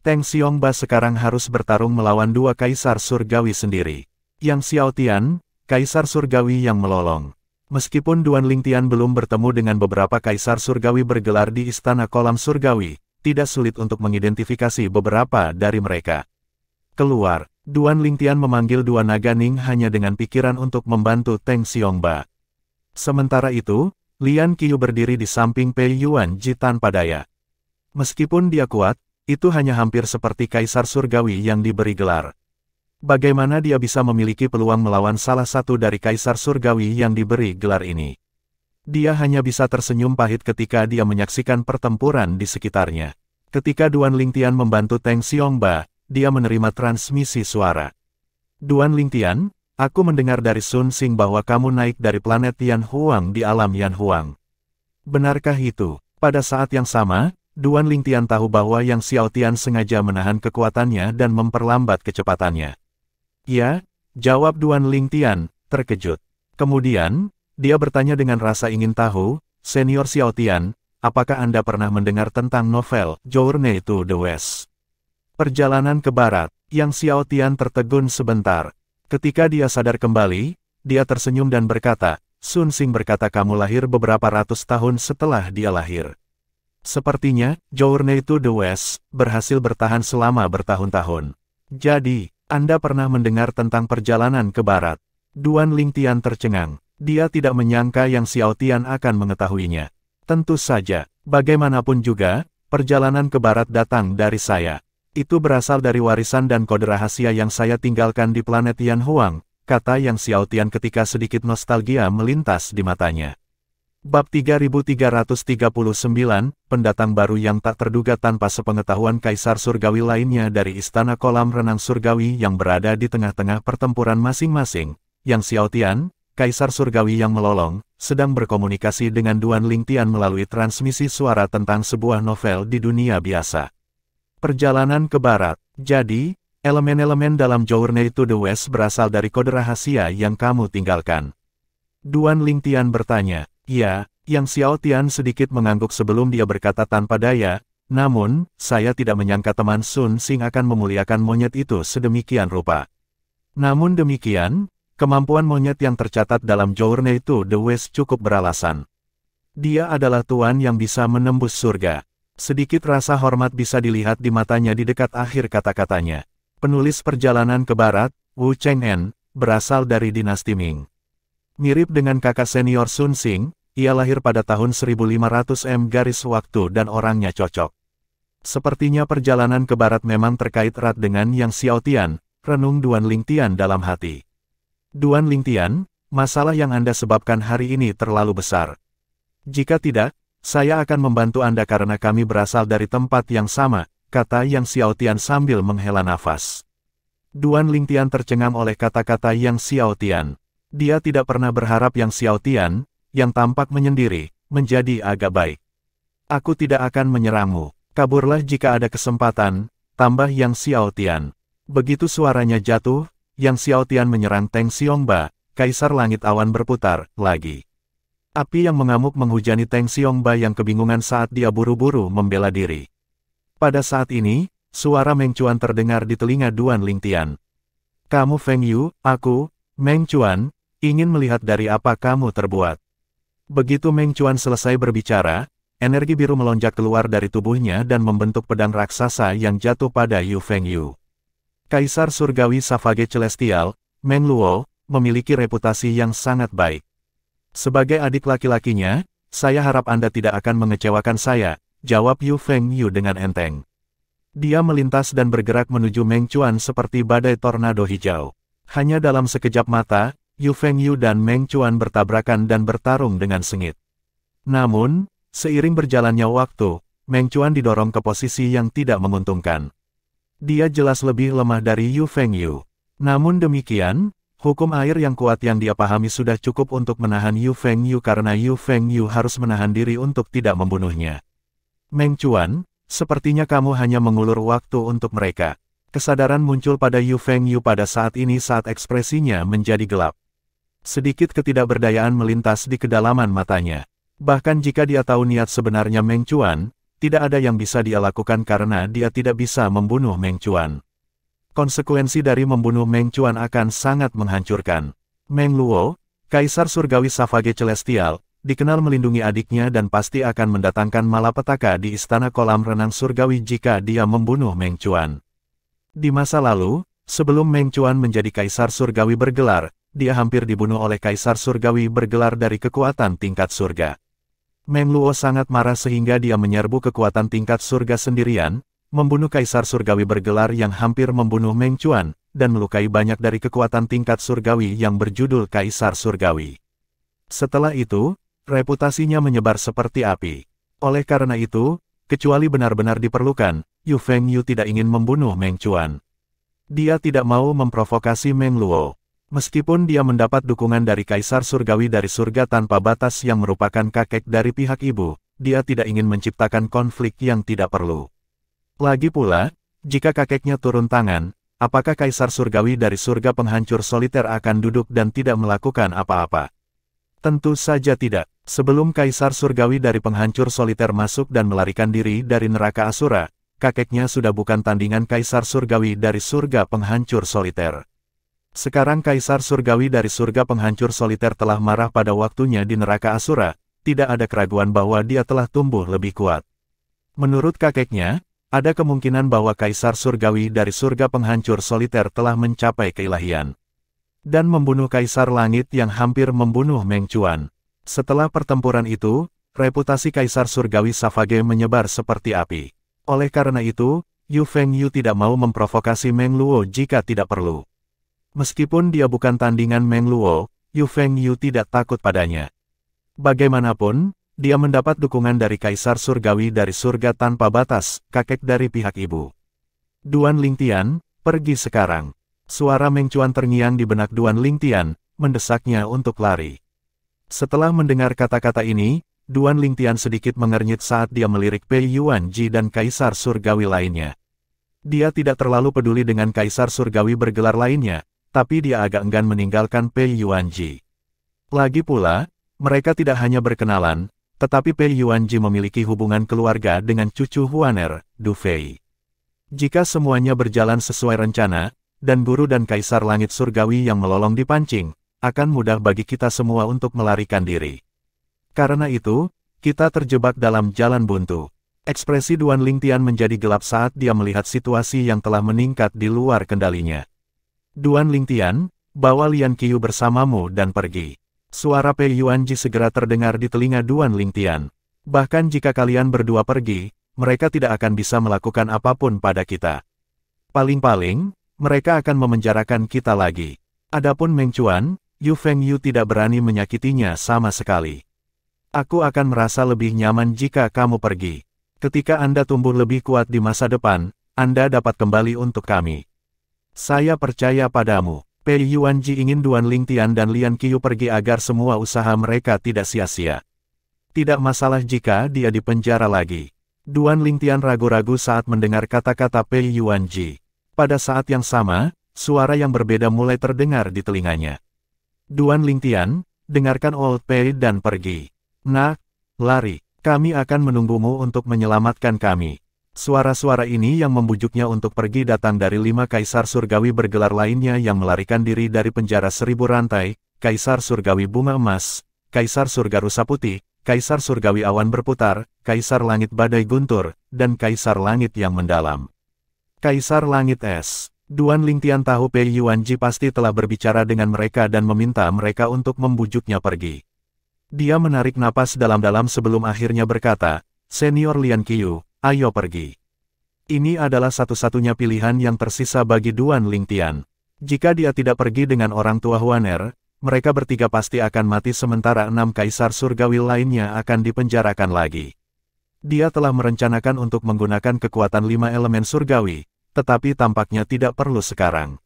Teng Xiongba sekarang harus bertarung melawan dua Kaisar Surgawi sendiri. Yang Xiao Tian, Kaisar Surgawi yang melolong. Meskipun Duan Lingtian belum bertemu dengan beberapa Kaisar Surgawi bergelar di Istana Kolam Surgawi, tidak sulit untuk mengidentifikasi beberapa dari mereka. Keluar, Duan Lingtian memanggil dua naga Ning hanya dengan pikiran untuk membantu Teng Xiongba. Sementara itu, Lian Qiu berdiri di samping Pei Yuanji tanpa daya. Meskipun dia kuat, itu hanya hampir seperti Kaisar Surgawi yang diberi gelar. Bagaimana dia bisa memiliki peluang melawan salah satu dari Kaisar Surgawi yang diberi gelar ini? Dia hanya bisa tersenyum pahit ketika dia menyaksikan pertempuran di sekitarnya. Ketika Duan Lingtian membantu Teng Xiongba, dia menerima transmisi suara. Duan Lingtian, aku mendengar dari Sun Xing bahwa kamu naik dari planet Yan Huang di alam Yan Huang. Benarkah itu? Pada saat yang sama, Duan Lingtian tahu bahwa Yang Xiao Tian sengaja menahan kekuatannya dan memperlambat kecepatannya. Ya, jawab Duan Lingtian, terkejut. Kemudian, dia bertanya dengan rasa ingin tahu, Senior Xiao Tian, apakah Anda pernah mendengar tentang novel Journey to the West? Perjalanan ke Barat. Yang Xiao Tian tertegun sebentar. Ketika dia sadar kembali, dia tersenyum dan berkata, Sun Xing berkata kamu lahir beberapa ratus tahun setelah dia lahir. Sepertinya, Journey to the West berhasil bertahan selama bertahun-tahun. Jadi, Anda pernah mendengar tentang perjalanan ke Barat? Duan Lingtian tercengang. Dia tidak menyangka Yang Xiao Tian akan mengetahuinya. Tentu saja, bagaimanapun juga, perjalanan ke Barat datang dari saya. Itu berasal dari warisan dan kode rahasia yang saya tinggalkan di planet Yan Huang, kata Yang Xiao Tian ketika sedikit nostalgia melintas di matanya. Bab 3339, pendatang baru yang tak terduga tanpa sepengetahuan Kaisar Surgawi lainnya dari Istana Kolam Renang Surgawi yang berada di tengah-tengah pertempuran masing-masing. Yang Xiao Tian, Kaisar Surgawi yang melolong, sedang berkomunikasi dengan Duan Lingtian melalui transmisi suara tentang sebuah novel di dunia biasa. Perjalanan ke Barat. Jadi, elemen-elemen dalam Journey to the West berasal dari kode rahasia yang kamu tinggalkan. Duan Lingtian bertanya. Ya, Yang Xiao Tian sedikit mengangguk sebelum dia berkata tanpa daya, Namun, saya tidak menyangka teman Sun Xing akan memuliakan monyet itu sedemikian rupa. Namun demikian, kemampuan monyet yang tercatat dalam Journey to the West cukup beralasan. Dia adalah tuan yang bisa menembus surga. Sedikit rasa hormat bisa dilihat di matanya di dekat akhir kata-katanya. Penulis perjalanan ke barat, Wu Cheng'en, berasal dari dinasti Ming. Mirip dengan kakak senior Sun Xing, ia lahir pada tahun 1500 garis waktu dan orangnya cocok. Sepertinya perjalanan ke barat memang terkait erat dengan Yang Xiaotian, renung Duan Lingtian dalam hati. Duan Lingtian, masalah yang Anda sebabkan hari ini terlalu besar. Jika tidak, saya akan membantu Anda karena kami berasal dari tempat yang sama, kata Yang Xiaotian sambil menghela nafas. Duan Lingtian tercengang oleh kata-kata Yang Xiaotian. Dia tidak pernah berharap Yang Xiaotian, yang tampak menyendiri, menjadi agak baik. Aku tidak akan menyerangmu. Kaburlah jika ada kesempatan, tambah Yang Xiaotian. Begitu suaranya jatuh, Yang Xiaotian menyerang Teng Xiongba, Kaisar Langit Awan berputar lagi. Api yang mengamuk menghujani Teng Xiongba yang kebingungan saat dia buru-buru membela diri. Pada saat ini, suara Meng Chuan terdengar di telinga Duan Lingtian. Kamu Feng Yu, aku, Meng Chuan, ingin melihat dari apa kamu terbuat. Begitu Meng Chuan selesai berbicara, energi biru melonjak keluar dari tubuhnya dan membentuk pedang raksasa yang jatuh pada Yu Feng Yu. Kaisar Surgawi Savage Celestial, Meng Luo, memiliki reputasi yang sangat baik. Sebagai adik laki-lakinya, saya harap Anda tidak akan mengecewakan saya, jawab Yu Feng Yu dengan enteng. Dia melintas dan bergerak menuju Meng Chuan seperti badai tornado hijau. Hanya dalam sekejap mata, Yu Feng Yu dan Meng Chuan bertabrakan dan bertarung dengan sengit. Namun, seiring berjalannya waktu, Meng Chuan didorong ke posisi yang tidak menguntungkan. Dia jelas lebih lemah dari Yu Feng Yu. Namun demikian, hukum air yang kuat yang dia pahami sudah cukup untuk menahan Yu Feng Yu karena Yu Feng Yu harus menahan diri untuk tidak membunuhnya. Meng Chuan, sepertinya kamu hanya mengulur waktu untuk mereka. Kesadaran muncul pada Yu Feng Yu pada saat ini saat ekspresinya menjadi gelap. Sedikit ketidakberdayaan melintas di kedalaman matanya. Bahkan jika dia tahu niat sebenarnya Meng Chuan, tidak ada yang bisa dia lakukan karena dia tidak bisa membunuh Meng Chuan. Konsekuensi dari membunuh Meng Chuan akan sangat menghancurkan. Meng Luo, Kaisar Surgawi Savage Celestial, dikenal melindungi adiknya dan pasti akan mendatangkan malapetaka di Istana Kolam Renang Surgawi jika dia membunuh Meng Chuan. Di masa lalu, sebelum Meng Chuan menjadi Kaisar Surgawi bergelar, dia hampir dibunuh oleh Kaisar Surgawi bergelar dari kekuatan tingkat surga. Meng Luo sangat marah sehingga dia menyerbu kekuatan tingkat surga sendirian, membunuh Kaisar Surgawi bergelar yang hampir membunuh Meng Chuan, dan melukai banyak dari kekuatan tingkat surgawi yang berjudul Kaisar Surgawi. Setelah itu, reputasinya menyebar seperti api. Oleh karena itu, kecuali benar-benar diperlukan, Yu Feng Yu tidak ingin membunuh Meng Chuan. Dia tidak mau memprovokasi Meng Luo. Meskipun dia mendapat dukungan dari Kaisar Surgawi dari surga tanpa batas yang merupakan kakek dari pihak ibu, dia tidak ingin menciptakan konflik yang tidak perlu. Lagi pula, jika kakeknya turun tangan, apakah Kaisar Surgawi dari surga penghancur soliter akan duduk dan tidak melakukan apa-apa? Tentu saja tidak. Sebelum Kaisar Surgawi dari penghancur soliter masuk dan melarikan diri dari neraka Asura, kakeknya sudah bukan tandingan Kaisar Surgawi dari surga penghancur soliter. Sekarang Kaisar Surgawi dari surga penghancur soliter telah marah pada waktunya di neraka Asura, tidak ada keraguan bahwa dia telah tumbuh lebih kuat. Menurut kakeknya, ada kemungkinan bahwa Kaisar Surgawi dari surga penghancur soliter telah mencapai keilahian. Dan membunuh Kaisar Langit yang hampir membunuh Meng Chuan. Setelah pertempuran itu, reputasi Kaisar Surgawi Savage menyebar seperti api. Oleh karena itu, Yu Feng Yu tidak mau memprovokasi Meng Luo jika tidak perlu. Meskipun dia bukan tandingan Meng Luo, Yu Feng Yu tidak takut padanya. Bagaimanapun, dia mendapat dukungan dari Kaisar Surgawi dari surga tanpa batas, kakek dari pihak ibu. Duan Lingtian, pergi sekarang. Suara Meng Chuan terngiang di benak Duan Lingtian, mendesaknya untuk lari. Setelah mendengar kata-kata ini, Duan Lingtian sedikit mengernyit saat dia melirik Pei Yuanji dan Kaisar Surgawi lainnya. Dia tidak terlalu peduli dengan Kaisar Surgawi bergelar lainnya, tapi dia agak enggan meninggalkan Pei Yuanji. Lagi pula, mereka tidak hanya berkenalan, tetapi Pei Yuanji memiliki hubungan keluarga dengan cucu Huaner, Du Fei. Jika semuanya berjalan sesuai rencana, dan guru dan kaisar langit surgawi yang melolong dipancing, akan mudah bagi kita semua untuk melarikan diri. Karena itu, kita terjebak dalam jalan buntu. Ekspresi Duan Lingtian menjadi gelap saat dia melihat situasi yang telah meningkat di luar kendalinya. Duan Lingtian, bawa Lian Qiu bersamamu dan pergi. Suara Pei Yuanji segera terdengar di telinga Duan Lingtian. Bahkan jika kalian berdua pergi, mereka tidak akan bisa melakukan apapun pada kita. Paling-paling, mereka akan memenjarakan kita lagi. Adapun Meng Chuan, Yu Fengyu tidak berani menyakitinya sama sekali. Aku akan merasa lebih nyaman jika kamu pergi. Ketika Anda tumbuh lebih kuat di masa depan, Anda dapat kembali untuk kami. Saya percaya padamu. Pei Yuanji ingin Duan Lingtian dan Lian Qiu pergi agar semua usaha mereka tidak sia-sia. Tidak masalah jika dia dipenjara lagi. Duan Lingtian ragu-ragu saat mendengar kata-kata Pei Yuanji. Pada saat yang sama, suara yang berbeda mulai terdengar di telinganya. Duan Lingtian, dengarkan Old Pei dan pergi. Nak, lari. Kami akan menunggumu untuk menyelamatkan kami. Suara-suara ini yang membujuknya untuk pergi datang dari 5 kaisar surgawi bergelar lainnya yang melarikan diri dari penjara 1000 rantai, Kaisar Surgawi Bunga Emas, Kaisar Surga Rusa Putih, Kaisar Surgawi Awan Berputar, Kaisar Langit Badai Guntur, dan Kaisar Langit yang Mendalam. Kaisar Langit Es. Duan Lingtian tahu Pei Yuanji pasti telah berbicara dengan mereka dan meminta mereka untuk membujuknya pergi. Dia menarik napas dalam-dalam sebelum akhirnya berkata, Senior Lian Qiu, ayo pergi. Ini adalah satu-satunya pilihan yang tersisa bagi Duan Lingtian. Jika dia tidak pergi dengan orang tua Huaner, mereka bertiga pasti akan mati sementara 6 kaisar surgawi lainnya akan dipenjarakan lagi. Dia telah merencanakan untuk menggunakan kekuatan 5 elemen surgawi, tetapi tampaknya tidak perlu sekarang.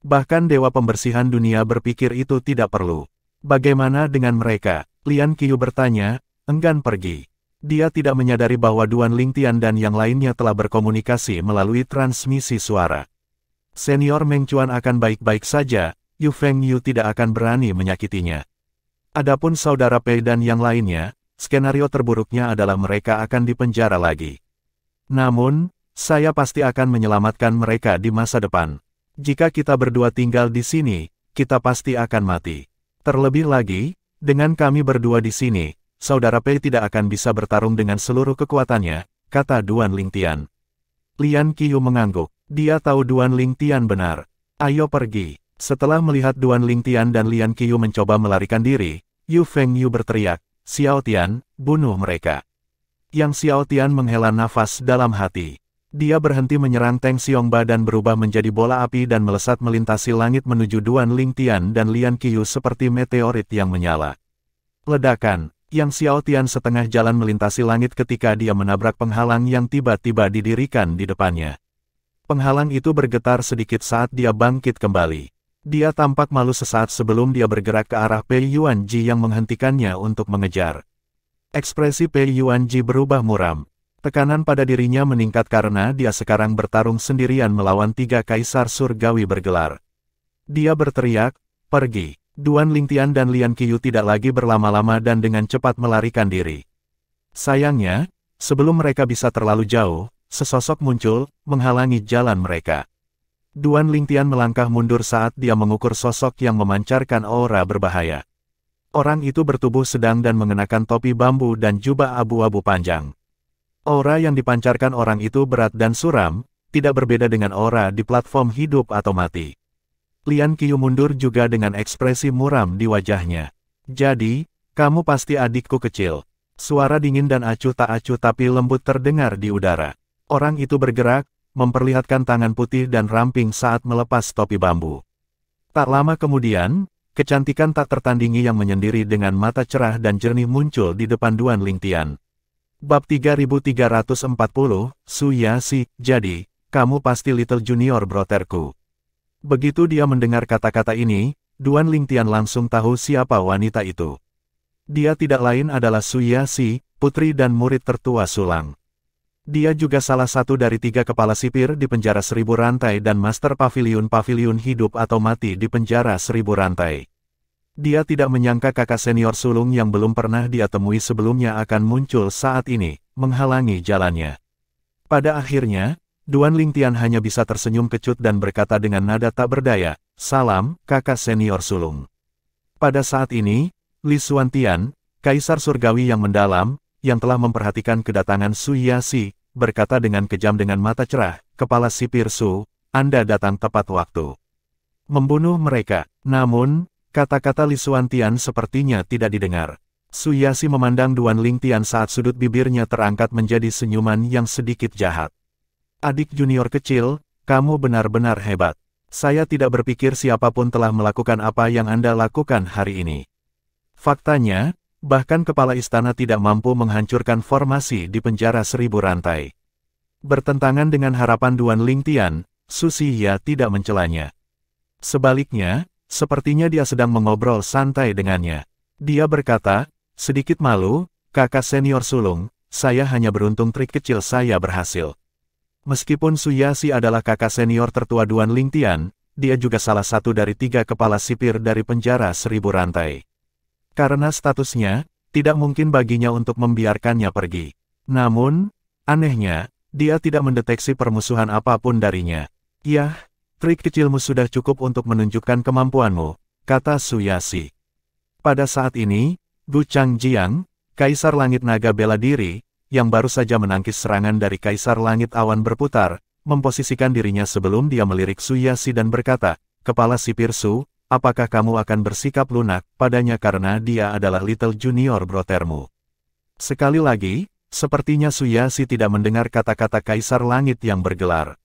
Bahkan Dewa Pembersihan Dunia berpikir itu tidak perlu. Bagaimana dengan mereka? Lian Qiu bertanya, enggan pergi. Dia tidak menyadari bahwa Duan Lingtian dan yang lainnya telah berkomunikasi melalui transmisi suara. Senior Meng Chuan akan baik-baik saja, Yu Fengyu tidak akan berani menyakitinya. Adapun saudara Pei dan yang lainnya, skenario terburuknya adalah mereka akan dipenjara lagi. Namun, saya pasti akan menyelamatkan mereka di masa depan. Jika kita berdua tinggal di sini, kita pasti akan mati. Terlebih lagi, dengan kami berdua di sini, saudara Pei tidak akan bisa bertarung dengan seluruh kekuatannya, kata Duan Lingtian. Lian Qiu mengangguk. Dia tahu Duan Lingtian benar. Ayo pergi. Setelah melihat Duan Lingtian dan Lian Qiu mencoba melarikan diri, Yu Fengyu berteriak, Xiao Tian, bunuh mereka. Yang Xiao Tian menghela nafas dalam hati. Dia berhenti menyerang Teng Xiongba dan berubah menjadi bola api dan melesat melintasi langit menuju Duan Lingtian dan Lian Qiu seperti meteorit yang menyala. Ledakan, Yang Xiao Tian setengah jalan melintasi langit ketika dia menabrak penghalang yang tiba-tiba didirikan di depannya. Penghalang itu bergetar sedikit saat dia bangkit kembali. Dia tampak malu sesaat sebelum dia bergerak ke arah Pei Yuanji yang menghentikannya untuk mengejar. Ekspresi Pei Yuanji berubah muram. Tekanan pada dirinya meningkat karena dia sekarang bertarung sendirian melawan 3 kaisar surgawi bergelar. Dia berteriak, pergi. Duan Lingtian dan Lian Qiu tidak lagi berlama-lama dan dengan cepat melarikan diri. Sayangnya, sebelum mereka bisa terlalu jauh, sesosok muncul, menghalangi jalan mereka. Duan Lingtian melangkah mundur saat dia mengukur sosok yang memancarkan aura berbahaya. Orang itu bertubuh sedang dan mengenakan topi bambu dan jubah abu-abu panjang. Aura yang dipancarkan orang itu berat dan suram, tidak berbeda dengan aura di platform hidup atau mati. Lian Qiu mundur juga dengan ekspresi muram di wajahnya. Jadi, kamu pasti adikku kecil. Suara dingin dan acuh tak acuh tapi lembut terdengar di udara. Orang itu bergerak, memperlihatkan tangan putih dan ramping saat melepas topi bambu. Tak lama kemudian, kecantikan tak tertandingi yang menyendiri dengan mata cerah dan jernih muncul di depan Duan Lingtian. Bab 3340, Su Yaxi, jadi, kamu pasti Little Junior brotherku. Begitu dia mendengar kata-kata ini, Duan Lingtian langsung tahu siapa wanita itu. Dia tidak lain adalah Su Yaxi, putri dan murid tertua Sulang. Dia juga salah satu dari 3 kepala sipir di penjara 1000 rantai dan master paviliun hidup atau mati di penjara 1000 rantai. Dia tidak menyangka kakak senior sulung yang belum pernah dia temui sebelumnya akan muncul saat ini, menghalangi jalannya. Pada akhirnya, Duan Lingtian hanya bisa tersenyum kecut dan berkata dengan nada tak berdaya, "Salam, kakak senior sulung." Pada saat ini, Li Xuantian, Kaisar Surgawi yang mendalam, yang telah memperhatikan kedatangan Su Yasi, berkata dengan kejam dengan mata cerah, "Kepala sipir Su, Anda datang tepat waktu. Membunuh mereka." Namun, kata-kata Li Xuantian sepertinya tidak didengar. Su Yasi memandang Duan Lingtian saat sudut bibirnya terangkat menjadi senyuman yang sedikit jahat. "Adik junior kecil, kamu benar-benar hebat. Saya tidak berpikir siapapun telah melakukan apa yang Anda lakukan hari ini. Faktanya, bahkan kepala istana tidak mampu menghancurkan formasi di penjara 1000 rantai." Bertentangan dengan harapan Duan Lingtian, Su Xia tidak mencelanya. Sebaliknya, sepertinya dia sedang mengobrol santai dengannya. Dia berkata, sedikit malu, "Kakak senior sulung, saya hanya beruntung trik kecil saya berhasil." Meskipun Su Yasi adalah kakak senior tertua Duan Lingtian, dia juga salah satu dari 3 kepala sipir dari penjara 1000 rantai. Karena statusnya, tidak mungkin baginya untuk membiarkannya pergi. Namun, anehnya, dia tidak mendeteksi permusuhan apapun darinya. "Yah, trik kecilmu sudah cukup untuk menunjukkan kemampuanmu," kata Su Yasi. Pada saat ini, Gu Changjiang, Kaisar Langit Naga bela diri, yang baru saja menangkis serangan dari Kaisar Langit Awan berputar, memposisikan dirinya sebelum dia melirik Su Yasi dan berkata, "Kepala sipir Su, apakah kamu akan bersikap lunak padanya karena dia adalah Little Junior Brothermu?" Sekali lagi, sepertinya Su Yasi tidak mendengar kata-kata Kaisar Langit yang bergelar.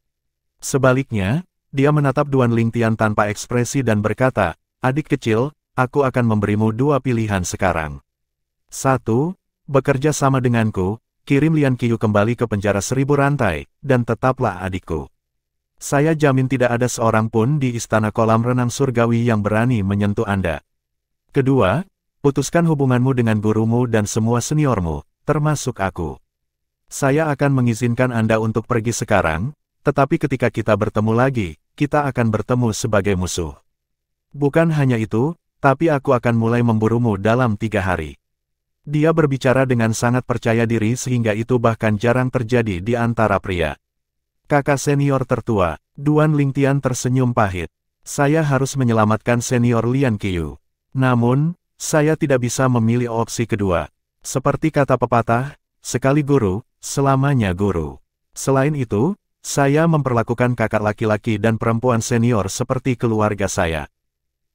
Sebaliknya, dia menatap Duan Lingtian tanpa ekspresi dan berkata, "Adik kecil, aku akan memberimu 2 pilihan sekarang. 1. Bekerja sama denganku, kirim Lian Qiu kembali ke penjara 1000 rantai, dan tetaplah adikku. Saya jamin tidak ada seorang pun di istana kolam renang surgawi yang berani menyentuh Anda. Kedua, putuskan hubunganmu dengan gurumu dan semua seniormu, termasuk aku. Saya akan mengizinkan Anda untuk pergi sekarang, tetapi ketika kita bertemu lagi, kita akan bertemu sebagai musuh. Bukan hanya itu, tapi aku akan mulai memburumu dalam 3 hari." Dia berbicara dengan sangat percaya diri sehingga itu bahkan jarang terjadi di antara pria. Kakak senior tertua, Duan Lingtian tersenyum pahit. "Saya harus menyelamatkan senior Lian Qiu. Namun, saya tidak bisa memilih opsi kedua. Seperti kata pepatah, sekali guru, selamanya guru. Selain itu, saya memperlakukan kakak laki-laki dan perempuan senior seperti keluarga saya.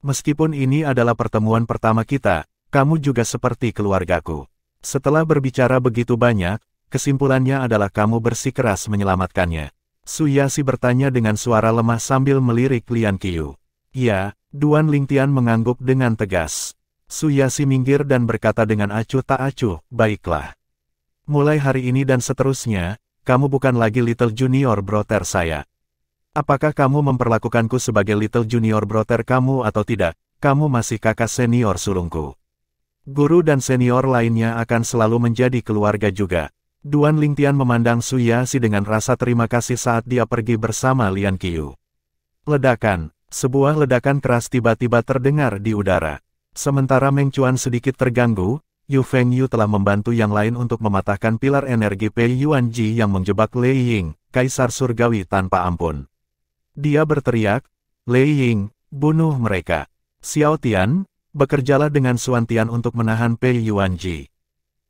Meskipun ini adalah pertemuan pertama kita, kamu juga seperti keluargaku." Setelah berbicara begitu banyak, kesimpulannya adalah kamu bersikeras menyelamatkannya. Su Yasi bertanya dengan suara lemah sambil melirik Lian Qiu. "Ya," Duan Lingtian mengangguk dengan tegas. Su Yasi minggir dan berkata dengan acuh tak acuh, "Baiklah. Mulai hari ini dan seterusnya, kamu bukan lagi Little Junior Brother saya. Apakah kamu memperlakukanku sebagai Little Junior Brother kamu atau tidak, kamu masih kakak senior sulungku. Guru dan senior lainnya akan selalu menjadi keluarga juga." Duan Lingtian memandang Su Yasi dengan rasa terima kasih saat dia pergi bersama Lian Qiu. Ledakan. Sebuah ledakan keras tiba-tiba terdengar di udara. Sementara Meng Chuan sedikit terganggu, Yu Fengyu telah membantu yang lain untuk mematahkan pilar energi Pei Yuanji yang menjebak Lei Ying, Kaisar Surgawi tanpa ampun. Dia berteriak, "Lei Ying, bunuh mereka. Xiao Tian, bekerjalah dengan Xuantian untuk menahan Pei Yuanji."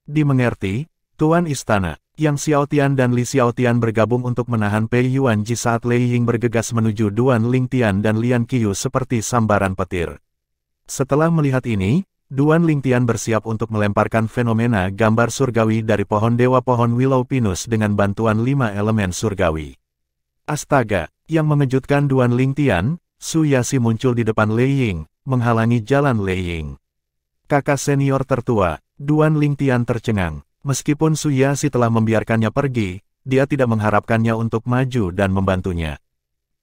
Dimengerti, Tuan Istana. Yang Xiao Tian dan Li Xiao Tian bergabung untuk menahan Pei Yuanji saat Lei Ying bergegas menuju Duan Lingtian dan Lian Qiu seperti sambaran petir. Setelah melihat ini, Duan Lingtian bersiap untuk melemparkan fenomena gambar surgawi dari pohon dewa pohon Willow Pinus dengan bantuan 5 elemen surgawi. Astaga, yang mengejutkan Duan Lingtian, Su Yasi muncul di depan Lei Ying, menghalangi jalan Lei Ying. Kakak senior tertua, Duan Lingtian tercengang. Meskipun Su Yasi telah membiarkannya pergi, dia tidak mengharapkannya untuk maju dan membantunya.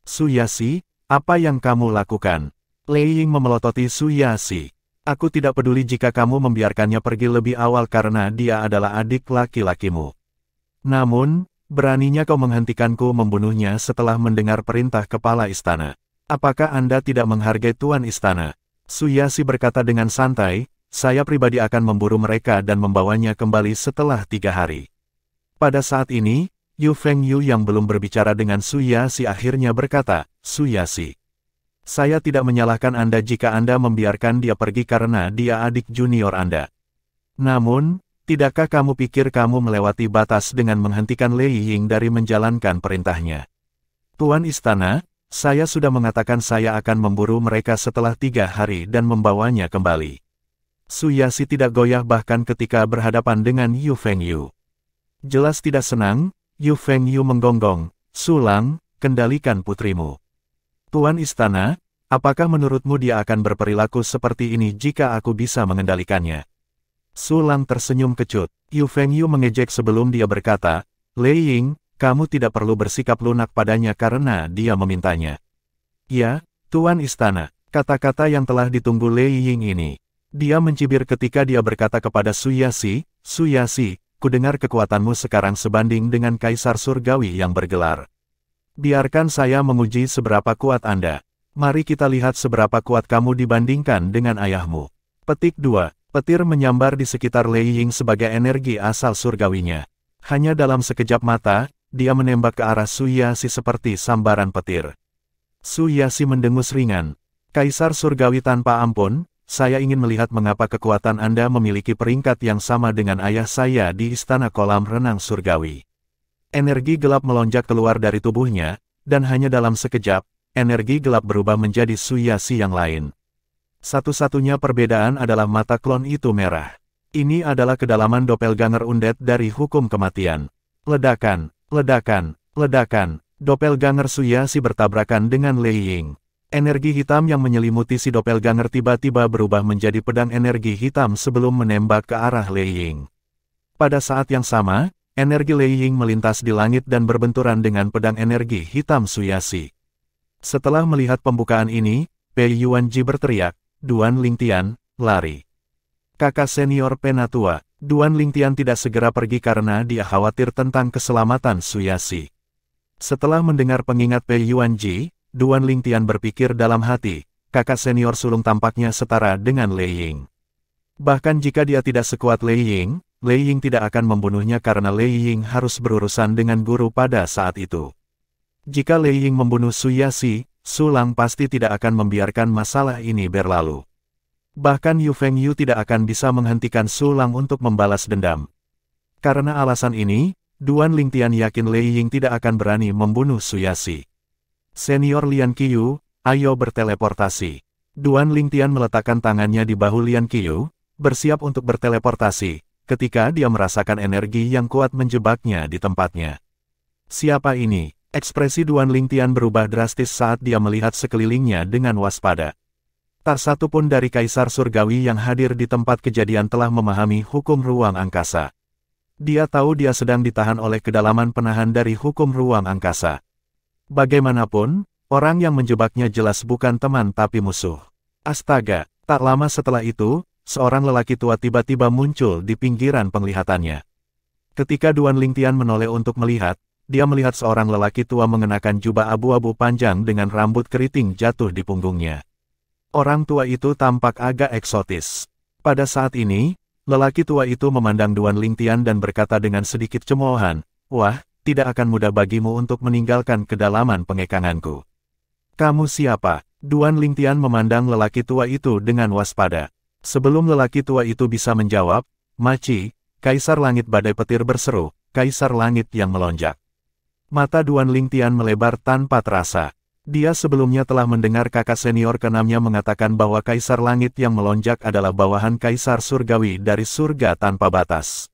"Su Yasi, apa yang kamu lakukan?" Lei Ying memelototi Su Yasi. "Aku tidak peduli jika kamu membiarkannya pergi lebih awal karena dia adalah adik laki-lakimu. Namun, beraninya kau menghentikanku membunuhnya setelah mendengar perintah kepala istana. Apakah Anda tidak menghargai Tuan Istana?" Suyasi berkata dengan santai, saya pribadi akan memburu mereka dan membawanya kembali setelah 3 hari. Pada saat ini, Yu Fengyu yang belum berbicara dengan Suyasi akhirnya berkata, Suyasi. Saya tidak menyalahkan Anda jika Anda membiarkan dia pergi karena dia adik junior Anda. Namun, tidakkah kamu pikir kamu melewati batas dengan menghentikan Lei Ying dari menjalankan perintahnya? Tuan Istana, saya sudah mengatakan saya akan memburu mereka setelah 3 hari dan membawanya kembali. Suyasi tidak goyah bahkan ketika berhadapan dengan Yu Fengyu. Jelas tidak senang, Yu Fengyu menggonggong, Sulang, kendalikan putrimu. Tuan Istana, apakah menurutmu dia akan berperilaku seperti ini jika aku bisa mengendalikannya? Sulang tersenyum kecut. Yu Fengyu mengejek sebelum dia berkata, Lei Ying, kamu tidak perlu bersikap lunak padanya karena dia memintanya. Ya, Tuan Istana, kata-kata yang telah ditunggu Lei Ying ini. Dia mencibir ketika dia berkata kepada Suyasi, Suyasi, kudengar kekuatanmu sekarang sebanding dengan Kaisar Surgawi yang bergelar. Biarkan saya menguji seberapa kuat Anda. Mari kita lihat seberapa kuat kamu dibandingkan dengan ayahmu. Petik 2. Petir menyambar di sekitar Lei Ying sebagai energi asal surgawinya. Hanya dalam sekejap mata, dia menembak ke arah Suyasi seperti sambaran petir. Suyasi mendengus ringan. Kaisar Surgawi tanpa ampun, saya ingin melihat mengapa kekuatan Anda memiliki peringkat yang sama dengan ayah saya di Istana Kolam Renang Surgawi. Energi gelap melonjak keluar dari tubuhnya, dan hanya dalam sekejap, energi gelap berubah menjadi Suyasi yang lain. Satu-satunya perbedaan adalah mata klon itu merah. Ini adalah kedalaman doppelganger undead dari hukum kematian. Ledakan, ledakan, ledakan, doppelganger Suyasi bertabrakan dengan Lei Ying. Energi hitam yang menyelimuti si doppelganger tiba-tiba berubah menjadi pedang energi hitam sebelum menembak ke arah Lei Ying. Pada saat yang sama, energi Lei Ying melintas di langit dan berbenturan dengan pedang energi hitam Suyasi. Setelah melihat pembukaan ini, Pei Yuanji berteriak, Duan Lingtian, lari. Kakak senior Penatua, Duan Lingtian tidak segera pergi karena dia khawatir tentang keselamatan Suyasi. Setelah mendengar pengingat Pei Yuanji, Duan Lingtian berpikir dalam hati, kakak senior sulung tampaknya setara dengan Lei Ying. Bahkan jika dia tidak sekuat Lei Ying tidak akan membunuhnya karena Lei Ying harus berurusan dengan guru pada saat itu. Jika Lei Ying membunuh Suyasi, Sulang pasti tidak akan membiarkan masalah ini berlalu. Bahkan Yu Fengyu tidak akan bisa menghentikan Sulang untuk membalas dendam. Karena alasan ini, Duan Lingtian yakin Lei Ying tidak akan berani membunuh Suyasi. Senior Lian Qiyu, ayo berteleportasi. Duan Lingtian meletakkan tangannya di bahu Lian Qiyu, bersiap untuk berteleportasi, ketika dia merasakan energi yang kuat menjebaknya di tempatnya. Siapa ini? Ekspresi Duan Lingtian berubah drastis saat dia melihat sekelilingnya dengan waspada. Tak satu pun dari Kaisar Surgawi yang hadir di tempat kejadian telah memahami hukum ruang angkasa. Dia tahu dia sedang ditahan oleh kedalaman penahan dari hukum ruang angkasa. Bagaimanapun, orang yang menjebaknya jelas bukan teman tapi musuh. Astaga, tak lama setelah itu, seorang lelaki tua tiba-tiba muncul di pinggiran penglihatannya. Ketika Duan Lingtian menoleh untuk melihat, dia melihat seorang lelaki tua mengenakan jubah abu-abu panjang dengan rambut keriting jatuh di punggungnya. Orang tua itu tampak agak eksotis. Pada saat ini, lelaki tua itu memandang Duan Lingtian dan berkata dengan sedikit cemoohan, "Wah, tidak akan mudah bagimu untuk meninggalkan kedalaman pengekanganku." "Kamu siapa?" Duan Lingtian memandang lelaki tua itu dengan waspada. Sebelum lelaki tua itu bisa menjawab, "Maci, Kaisar Langit Badai Petir berseru, Kaisar Langit yang melonjak." Mata Duan Lingtian melebar tanpa terasa. Dia sebelumnya telah mendengar kakak senior keenamnya mengatakan bahwa Kaisar Langit yang melonjak adalah bawahan Kaisar Surgawi dari surga tanpa batas.